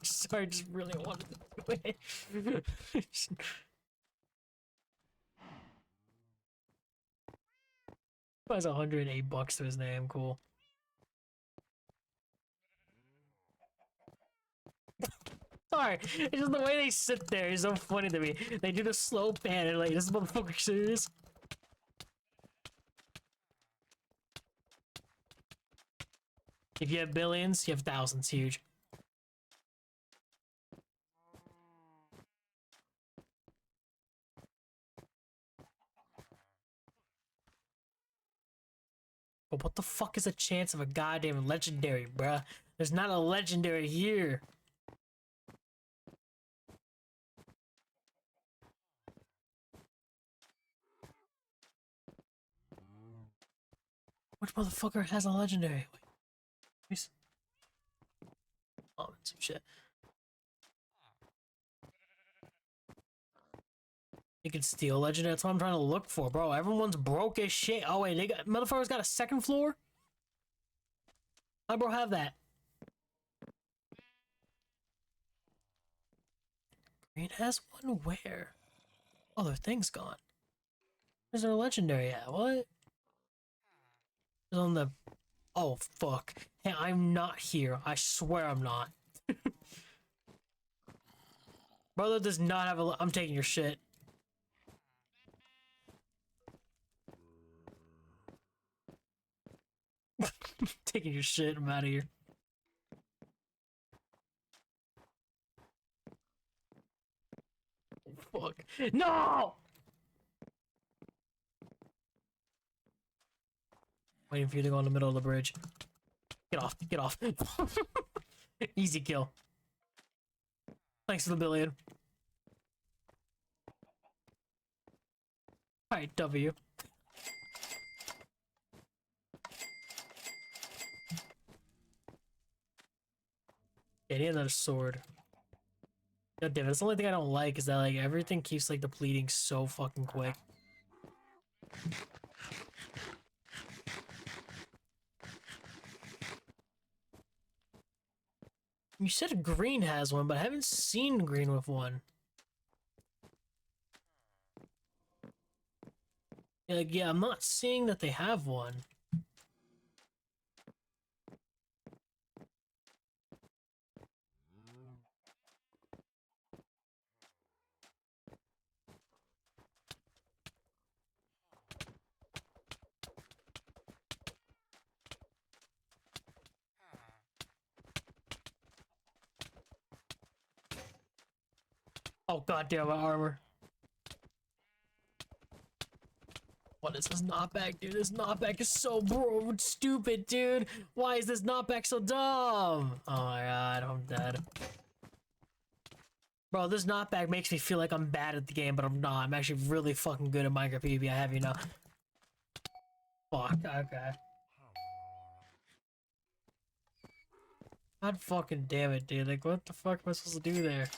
Sorry, I just really wanted to do it. Has 108 bucks to his name. Cool. Sorry, it's just the way they sit there is so funny to me. They do the slow pan and like, this motherfucker serious. If you have billions, you have thousands. Huge. But what the fuck is the chance of a goddamn legendary, bruh? There's not a legendary here. Which motherfucker has a legendary? Wait, oh, some shit. You can steal legendary. That's what I'm trying to look for, bro. Everyone's broke as shit. Oh wait, they got motherfuckers got a second floor. How bro have that? Green has one where? Oh, their thing's gone. Where's their legendary at? What? It's on the. Oh fuck! Hey, I'm not here. I swear I'm not. Brother does not have a. I'm taking your shit. Taking your shit. I'm out of here. fuck? No! Waiting for you to go in the middle of the bridge. Get off, get off. Easy kill. Thanks for the billion. Alright, W. Yeah, I need another sword. God damn it, that's the only thing I don't like is that like everything keeps like depleting so fucking quick. You said green has one, but I haven't seen green with one. Yeah, like, yeah, I'm not seeing that they have one. Oh goddamn, my armor. What is this knockback, dude? This knockback is so stupid, dude. Why is this knockback so dumb? Oh my god, I'm dead. Bro, this knockback makes me feel like I'm bad at the game, but I'm not. I'm actually really fucking good at Minecraft PvP, I have you know. Fuck, okay. God fucking damn it, dude. Like, what the fuck am I supposed to do there?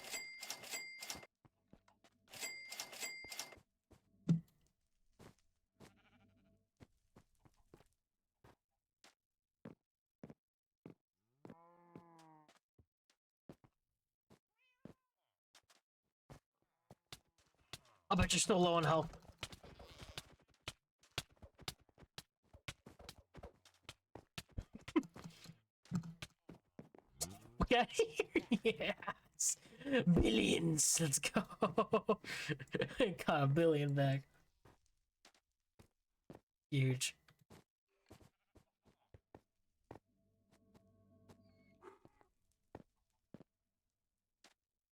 I bet you're still low on health. Okay. Yes. Billions. Let's go. Got a billion back. Huge.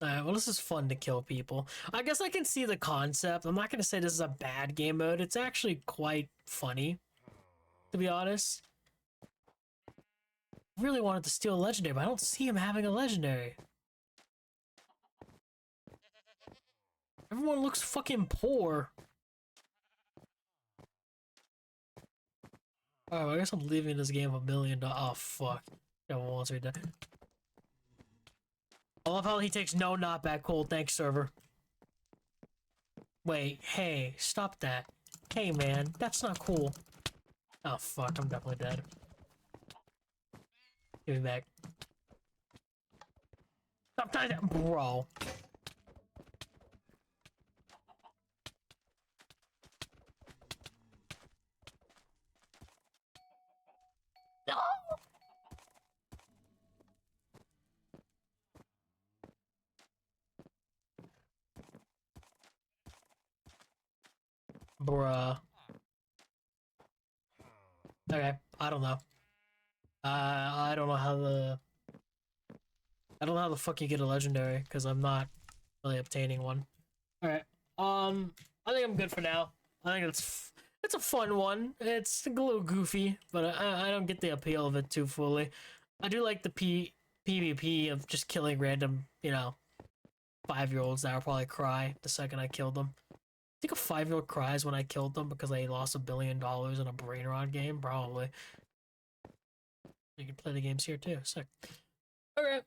Alright, well, this is fun to kill people. I guess I can see the concept. I'm not gonna say this is a bad game mode. It's actually quite funny, to be honest. I really wanted to steal a legendary, but I don't see him having a legendary. Everyone looks fucking poor. Oh, I guess I'm leaving this game $1 million. Oh, fuck. Got one once right there. I love how he takes no knockback. Cool, thanks, server. Wait, hey, stop that. Hey, man, that's not cool. Oh, fuck, I'm definitely dead. Give me back. Stop doing that, bro. No! Bruh. Okay, I don't know. I don't know how the... I don't know how the fuck you get a legendary, because I'm not really obtaining one. Alright, I think I'm good for now. I think it's a fun one. It's a little goofy, but I don't get the appeal of it too fully. I do like the PvP of just killing random, you know, 5-year-olds that will probably cry the second I killed them. I think a 5-year-old cries when I killed them because they lost $1 billion in a brain rot game? Probably. You can play the games here too. Sick. Okay.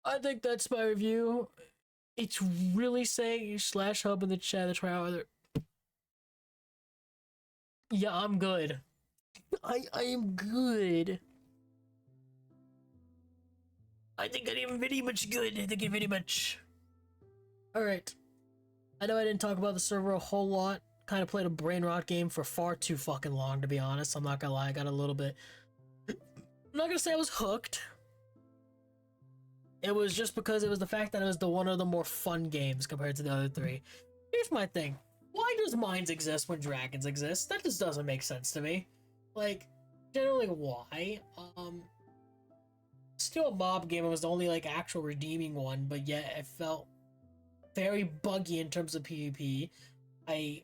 I think that's my review. It's really saying /hub in the chat to try out other. Yeah, I'm good. I am good. I think I'm very much good. I think I'm very much. Alright. I know I didn't talk about the server a whole lot. Kind of played a brain rot game for far too fucking long, to be honest. I'm not gonna lie, I got a little bit. I'm not gonna say I was hooked. It was just because it was the fact that it was one of the more fun games compared to the other three. Here's my thing. Why does mines exist when dragons exist? That just doesn't make sense to me. Like, generally why? still a mob game. It was the only like actual redeeming one, but yet it felt very buggy in terms of PvP. I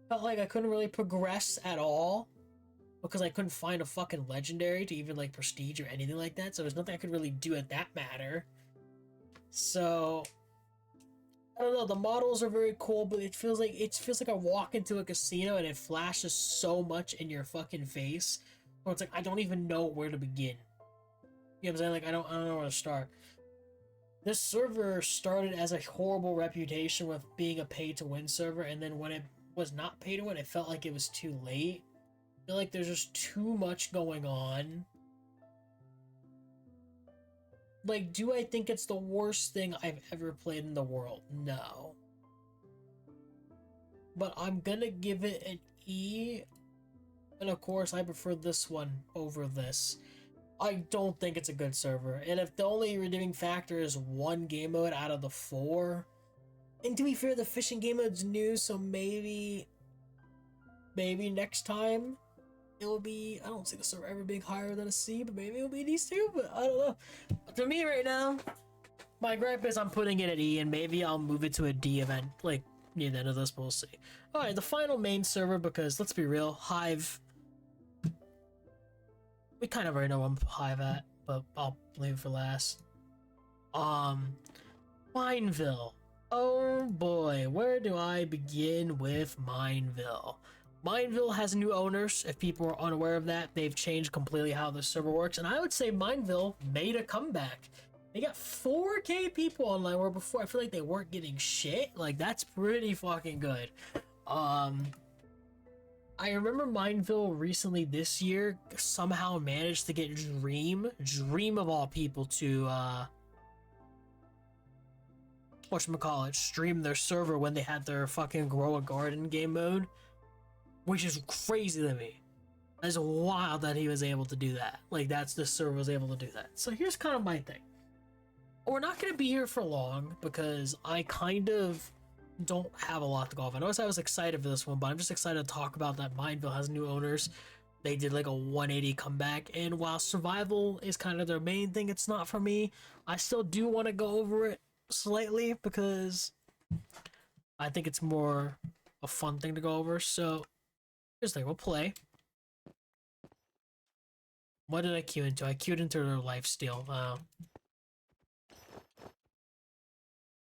felt like I couldn't really progress at all because I couldn't find a fucking legendary to even like prestige or anything like that. So there's nothing I could really do at that matter. So I don't know. The models are very cool, but it feels like I walk into a casino and it flashes so much in your fucking face. Where it's like I don't even know where to begin. You know what I'm saying? Like I don't know where to start. This server started as a horrible reputation with being a pay-to-win server, and then when it was not pay-to-win, it felt like it was too late. I feel like there's just too much going on. Like, do I think it's the worst thing I've ever played in the world? No. But I'm gonna give it an E. And of course, I prefer this one over this. I don't think it's a good server. And if the only redeeming factor is one game mode out of the 4, and to be fair, the fishing game mode's new, so maybe next time it will be, I don't see the server ever being higher than a C, but maybe it'll be these two, but I don't know. But to me right now, my gripe is I'm putting it at E, and maybe I'll move it to a D event, like, near the end of this, we'll see. Alright, the final main server, because let's be real, Hive, we kind of already know where I'm Hive at, but I'll leave it for last. Mineville. Oh boy, where do I begin with Mineville? Mineville has new owners. If people are unaware of that, they've changed completely how the server works, and I would say Mineville made a comeback. They got 4K people online, where before I feel like they weren't getting shit. Like, that's pretty fucking good. I remember Mineville recently this year somehow managed to get Dream of all people to whatchamacallit, stream their server when they had their fucking Grow a Garden game mode, which is crazy to me. It's wild that he was able to do that. Like, that's the server was able to do that. So here's kind of my thing. We're not going to be here for long because I kind of don't have a lot to go off. I noticed I was excited for this one, but I'm just excited to talk about that Mineville has new owners. They did like a 180 comeback, and while survival is kind of their main thing, it's not for me. I still do want to go over it slightly because I think it's more a fun thing to go over. So here's the thing, we'll play. What did I queue into? I queued into their lifesteal.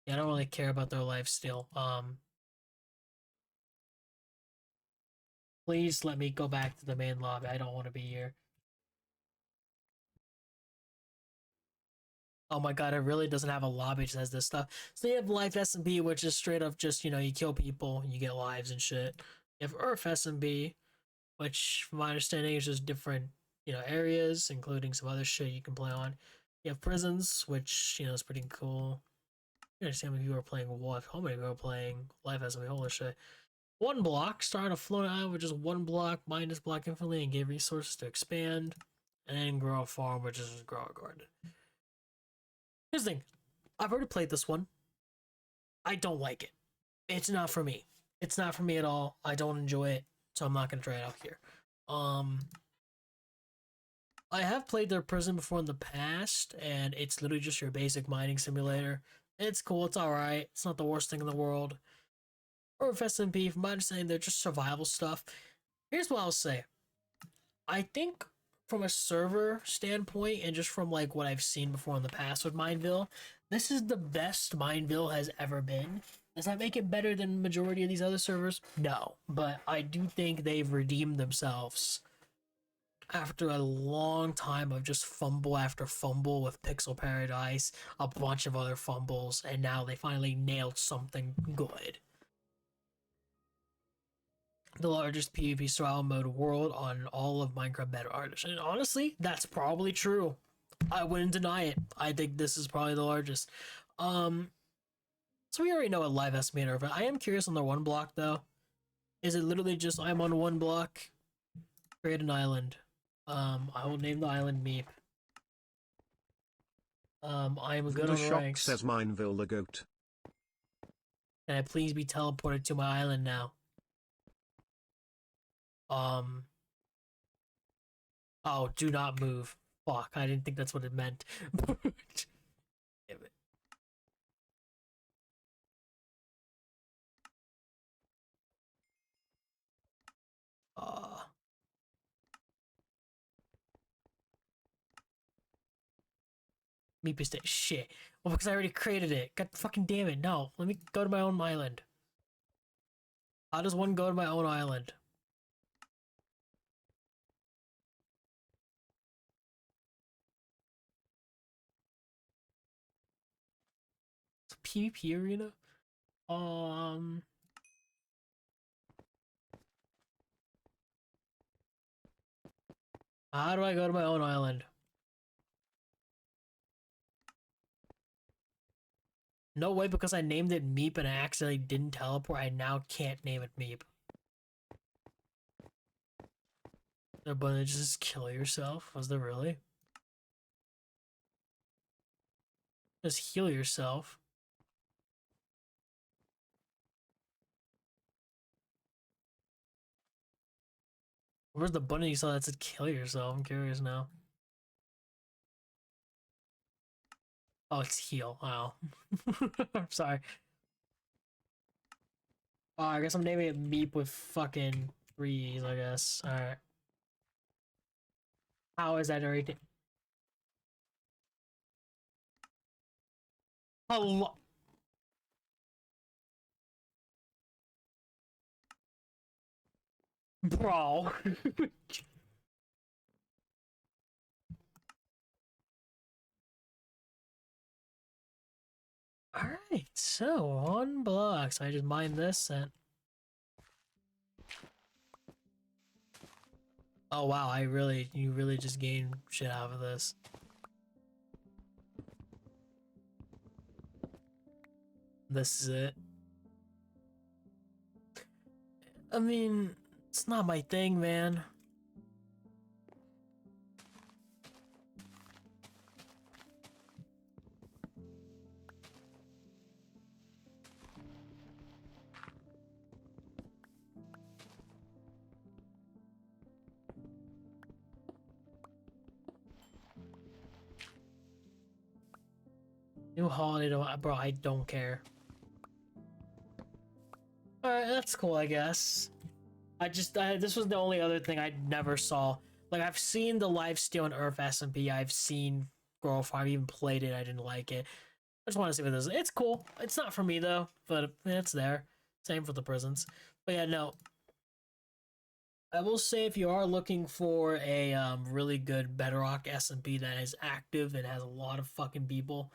Yeah, I don't really care about their lifesteal. Please let me go back to the main lobby. I don't want to be here. Oh my god, it really doesn't have a lobby, it just has this stuff. So you have Life SMB, which is straight up just, you know, you kill people, you get lives and shit. You have Earth SMB, which from my understanding is just different, you know, areas, including some other shit you can play on. You have Prisons, which, you know, is pretty cool. You understand how many people are playing what? How many people are playing Life SMB? Holy shit. One block, start a floating island with just one block, mine this block infinitely, and give resources to expand. And then grow a farm, which is just grow a garden. Here's the thing, I've already played this one. I don't like it. It's not for me. It's not for me at all. I don't enjoy it, so I'm not gonna try it out here. I have played their prison before in the past, and it's literally just your basic mining simulator. It's cool, it's alright. It's not the worst thing in the world. Or if SMP, from my understanding, they're just survival stuff. Here's what I'll say. I think from a server standpoint, and just from like what I've seen before in the past with Mineville, this is the best Mineville has ever been. Does that make it better than the majority of these other servers? No, but I do think they've redeemed themselves after a long time of just fumble after fumble with Pixel Paradise, a bunch of other fumbles, and now they finally nailed something good. The largest PvP survival mode world on all of Minecraft Meta Artist. And honestly, that's probably true. I wouldn't deny it. I think this is probably the largest. So we already know what Live SMB are, but I am curious on their one block though. Is it literally just I'm on one block? Create an island. I will name the island Meep. I am good The on shop ranks. says Mineville the goat. Can I please be teleported to my island now? Oh, do not move. Fuck, I didn't think that's what it meant. Damn it. Uh, Meepy State. Shit. Well, because I already created it. God fucking damn it. No, let me go to my own island. How does one go to my own island? It's a PvP arena? Um... How do I go to my own island? No way, because I named it Meep and I accidentally didn't teleport, I now can't name it Meep. They're gonna just kill yourself? Was there really? Just heal yourself. Where's the button you saw that said kill yourself? I'm curious now. Oh, it's heal. Wow. I'm sorry. Oh, I guess I'm naming it Meep with fucking 3 E's, I guess. Alright. How is that already? Hello? Bro. Alright, so on blocks. I just mined this and... Oh wow, you really just gained shit out of this. This is it. I mean, it's not my thing, man. New holiday, bro, I don't care. Alright, that's cool, I guess. This was the only other thing I never saw. Like, I've seen the Lifesteal and Earth SMP, I've seen Growth, I've even played it, I didn't like it. I just want to see what this is. It's cool. It's not for me, though, but it's there. Same for the prisons. But yeah, no. I will say if you are looking for a really good Bedrock SMP that is active and has a lot of fucking people,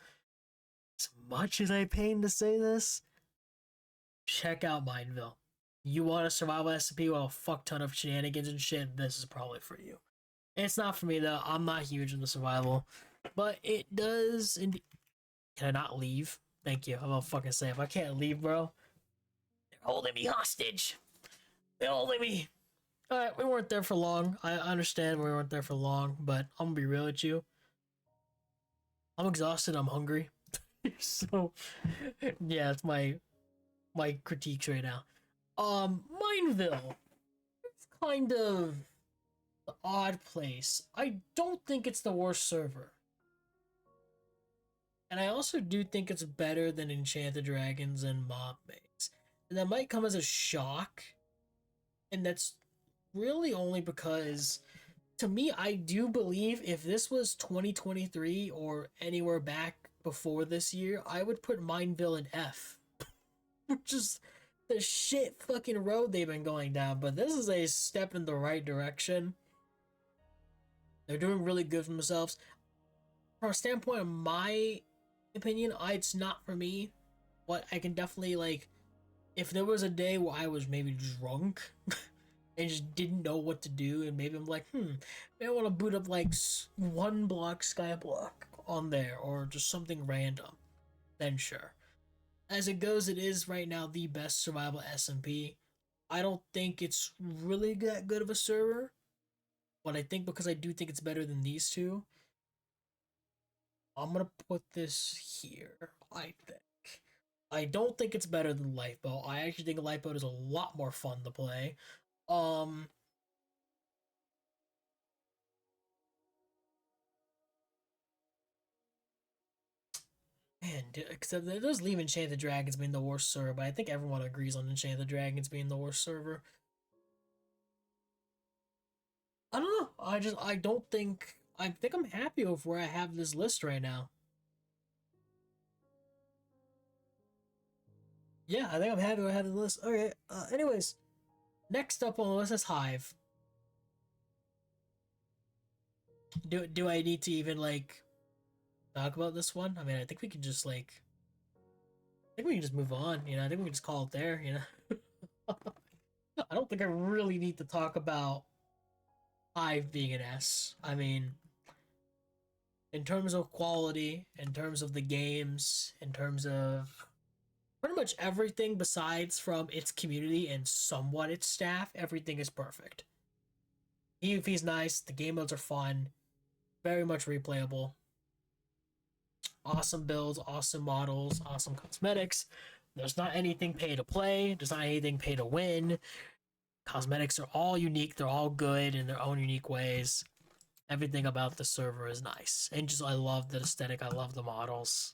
as much as I pain to say this, check out Mineville. You want a survival SMP with a fuck ton of shenanigans and shit, this is probably for you. It's not for me though. I'm not huge into survival, but it does. Can I not leave? Thank you. I'm gonna fucking say if I can't leave, bro, they're holding me hostage. They're holding me. All right, we weren't there for long. I understand we weren't there for long, but I'm gonna be real with you. I'm exhausted. I'm hungry. So, yeah, it's my critiques right now. Mineville. It's kind of the odd place. I don't think it's the worst server. And I also do think it's better than Enchanted Dragons and Mob Maze. And that might come as a shock. And that's really only because, to me, I do believe if this was 2023 or anywhere back before this year, I would put Mineville in F. Which is the shit fucking road they've been going down. But this is a step in the right direction. They're doing really good for themselves. From a standpoint of my opinion, it's not for me. But I can definitely, like, if there was a day where I was maybe drunk and just didn't know what to do, and maybe I'm like, maybe I want to boot up like one block Skyblock on there, or just something random, then sure. As it goes, it is right now the best survival SMP. I don't think it's really that good of a server, but I think because I do think it's better than these two, I'm gonna put this here, I think. I don't think it's better than Lifeboat. I actually think Lifeboat is a lot more fun to play. Um, except it does leave Enchanted Dragons being the worst server, but I think everyone agrees on Enchanted Dragons being the worst server. I don't know. I don't think I think I'm happy with where I have this list right now. Yeah, I think I'm happy with how the list. Okay. Anyways, next up on the list is Hive. Do I need to even like talk about this one? I mean, I think we can just like I think we can just move on. You know, I think we can just call it there. You know, I don't think I really need to talk about Hive being an S. I mean, in terms of quality, in terms of the games, in terms of pretty much everything besides from its community and somewhat its staff, everything is perfect. PvP's nice, the game modes are fun, very much replayable. Awesome builds, awesome models, awesome cosmetics. There's not anything pay to play, there's not anything pay to win. Cosmetics are all unique, they're all good in their own unique ways. Everything about the server is nice. And just I love the aesthetic, I love the models.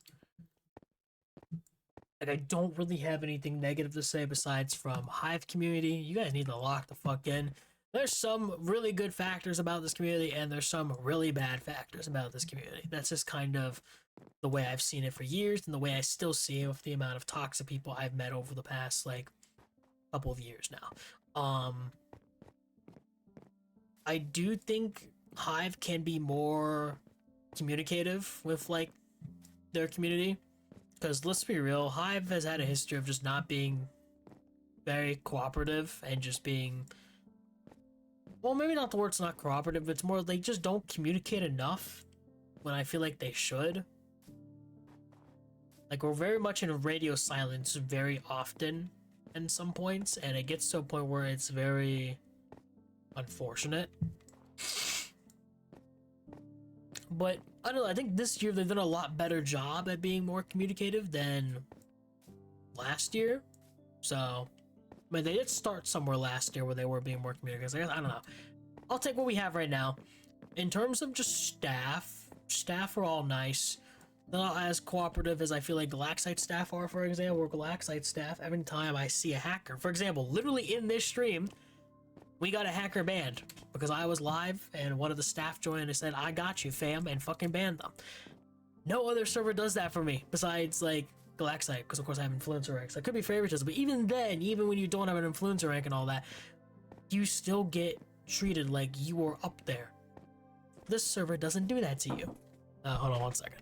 Like I don't really have anything negative to say besides from Hive community. You guys need to lock the fuck in. There's some really good factors about this community and there's some really bad factors about this community. That's just kind of the way I've seen it for years and the way I still see it with the amount of toxic people I've met over the past like couple of years now. I do think Hive can be more communicative with like their community because let's be real, Hive has had a history of just not being very cooperative and just being well, maybe not the word's not cooperative, it's more they just don't communicate enough when I feel like they should. Like we're very much in radio silence very often in some points, and it gets to a point where it's very unfortunate. But I don't know, I think this year they've done a lot better job at being more communicative than last year. So I mean, they did start somewhere last year where they were being more communicative. I don't know. I'll take what we have right now. In terms of just staff are all nice. They're not as cooperative as I feel like Galaxite staff are, for example, or Galaxite staff. Every time I see a hacker, for example, literally in this stream, we got a hacker banned because I was live and one of the staff joined and said, I got you, fam, and fucking banned them. No other server does that for me besides like Galaxite, because of course I have influencer ranks. I could be favoritism, but even then, even when you don't have an influencer rank and all that, you still get treated like you are up there. This server doesn't do that to you. Hold on one second.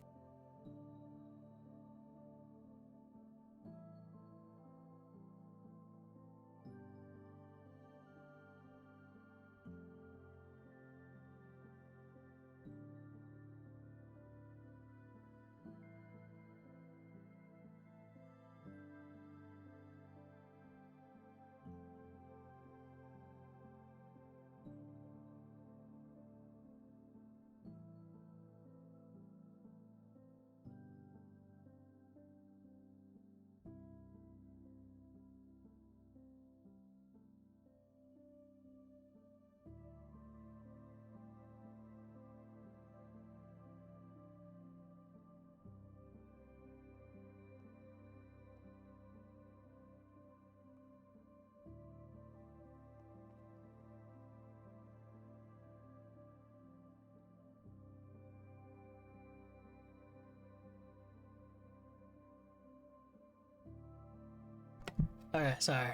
Okay, sorry.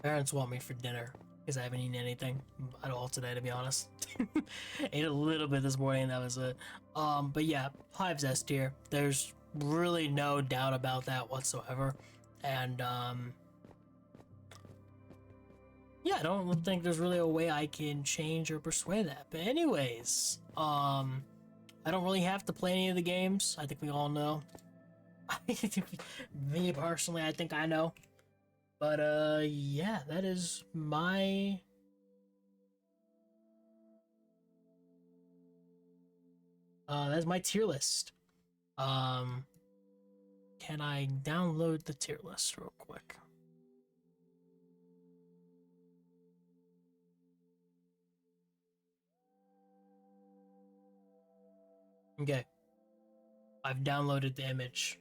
Parents want me for dinner because I haven't eaten anything at all today, to be honest. Ate a little bit this morning, and that was it. But yeah, Hive's S tier. There's really no doubt about that whatsoever. And yeah, I don't think there's really a way I can change or persuade that. But anyways, I don't really have to play any of the games. I think we all know. Me personally, I think I know. But yeah, that is my that's my tier list. Can I download the tier list real quick? Okay. I've downloaded the image.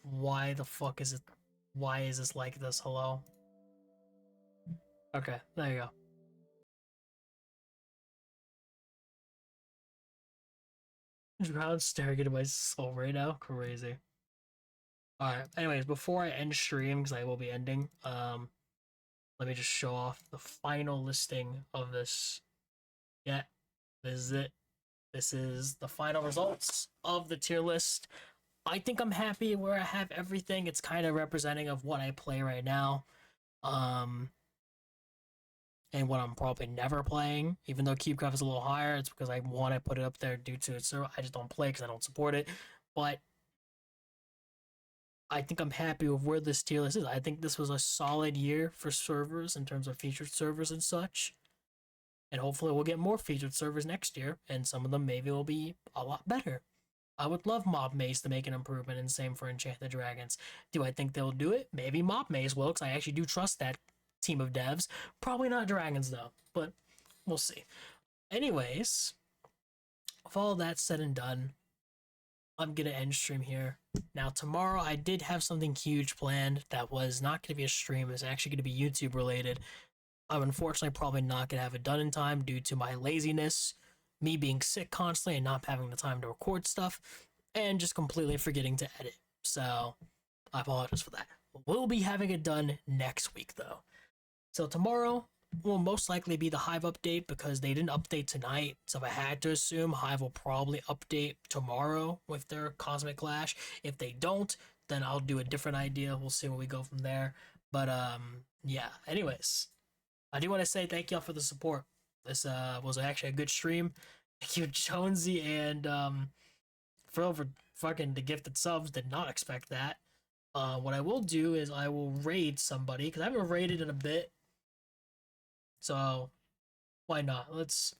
Why the fuck is it? Why is this like this? Hello? Okay, there you go. I'm staring into my soul right now. Crazy. Alright, anyways, before I end stream, because I will be ending, let me just show off the final listing of this. Yeah, this is it. This is the final results of the tier list. I think I'm happy where I have everything. It's kind of representing of what I play right now. And what I'm probably never playing. Even though CubeCraft is a little higher, it's because I want to put it up there due to it. So I just don't play because I don't support it. But I think I'm happy with where this tier list is. I think this was a solid year for servers in terms of featured servers and such. And hopefully we'll get more featured servers next year, and some of them maybe will be a lot better. I would love Mob Maze to make an improvement, and same for Enchanted Dragons. Do I think they'll do it? Maybe Mob Maze will, because I actually do trust that team of devs. Probably not Dragons, though, but we'll see. Anyways, with all that said and done, I'm going to end stream here. Now, tomorrow I did have something huge planned that was not going to be a stream. It's actually going to be YouTube related. I'm unfortunately probably not going to have it done in time due to my laziness, me being sick constantly and not having the time to record stuff, and just completely forgetting to edit. So, I apologize for that. We'll be having it done next week, though. So, tomorrow will most likely be the Hive update because they didn't update tonight. So, if I had to assume, Hive will probably update tomorrow with their Cosmic Clash. If they don't, then I'll do a different idea. We'll see where we go from there. But, yeah. Anyways, I do want to say thank y'all for the support. This was actually a good stream. Thank you, Jonesy and Phil, for fucking the gifted subs. Did not expect that. What I will do is I will raid somebody because I haven't raided in a bit. So why not? Let's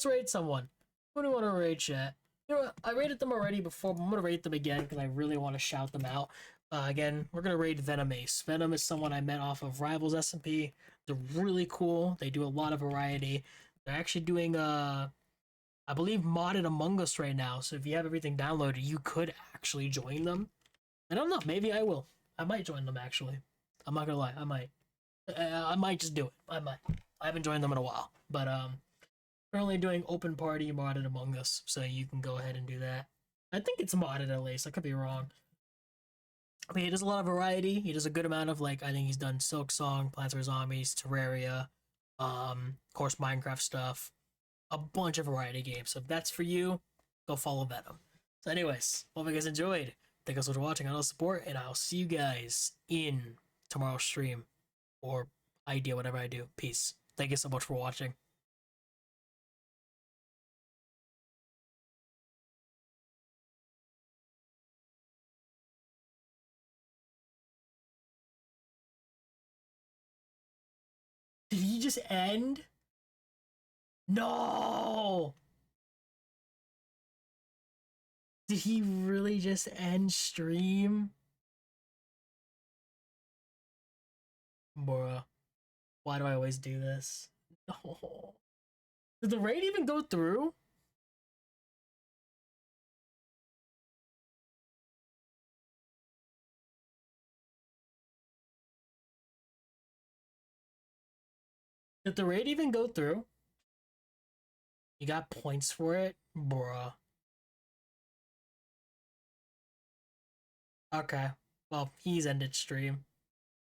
raid someone. Who do you want to raid, chat? You know what? I raided them already before, but I'm gonna raid them again because I really want to shout them out. Again, we're gonna raid Venom Ace. Venom is someone I met off of Rivals SMP. They're really cool. They do a lot of variety. They're actually doing I believe modded Among Us right now. So if you have everything downloaded, you could actually join them. I don't know. Maybe I will. I might join them actually. I'm not gonna lie. I might. I might just do it. I might. I haven't joined them in a while, but currently doing open party modded Among Us, so you can go ahead and do that. I think it's modded at least. I could be wrong. But he does a lot of variety. He does a good amount of I think he's done Silk Song, Plants vs Zombies, Terraria, of course Minecraft stuff, a bunch of variety games. So if that's for you, go follow Venom. So anyways, hope you guys enjoyed. Thank you so much for watching. I know support, and I'll see you guys in tomorrow's stream or idea, whatever I do. Peace. Thank you so much for watching. Did he just end? No! Did he really just end stream? Bruh. Why do I always do this? No. Did the raid even go through? Did the raid even go through? You got points for it? Bruh. Okay. Well, he's ended stream.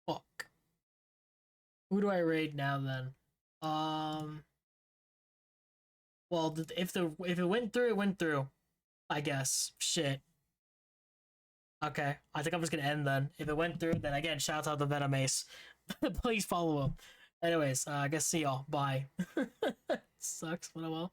Fuck. Who do I raid now then? Well, if it went through, it went through. I guess. Shit. Okay. I think I'm just gonna end then. If it went through, then again, shout out to Venom Ace. Please follow him. Anyways, I guess see y'all. Bye. Sucks, but oh well.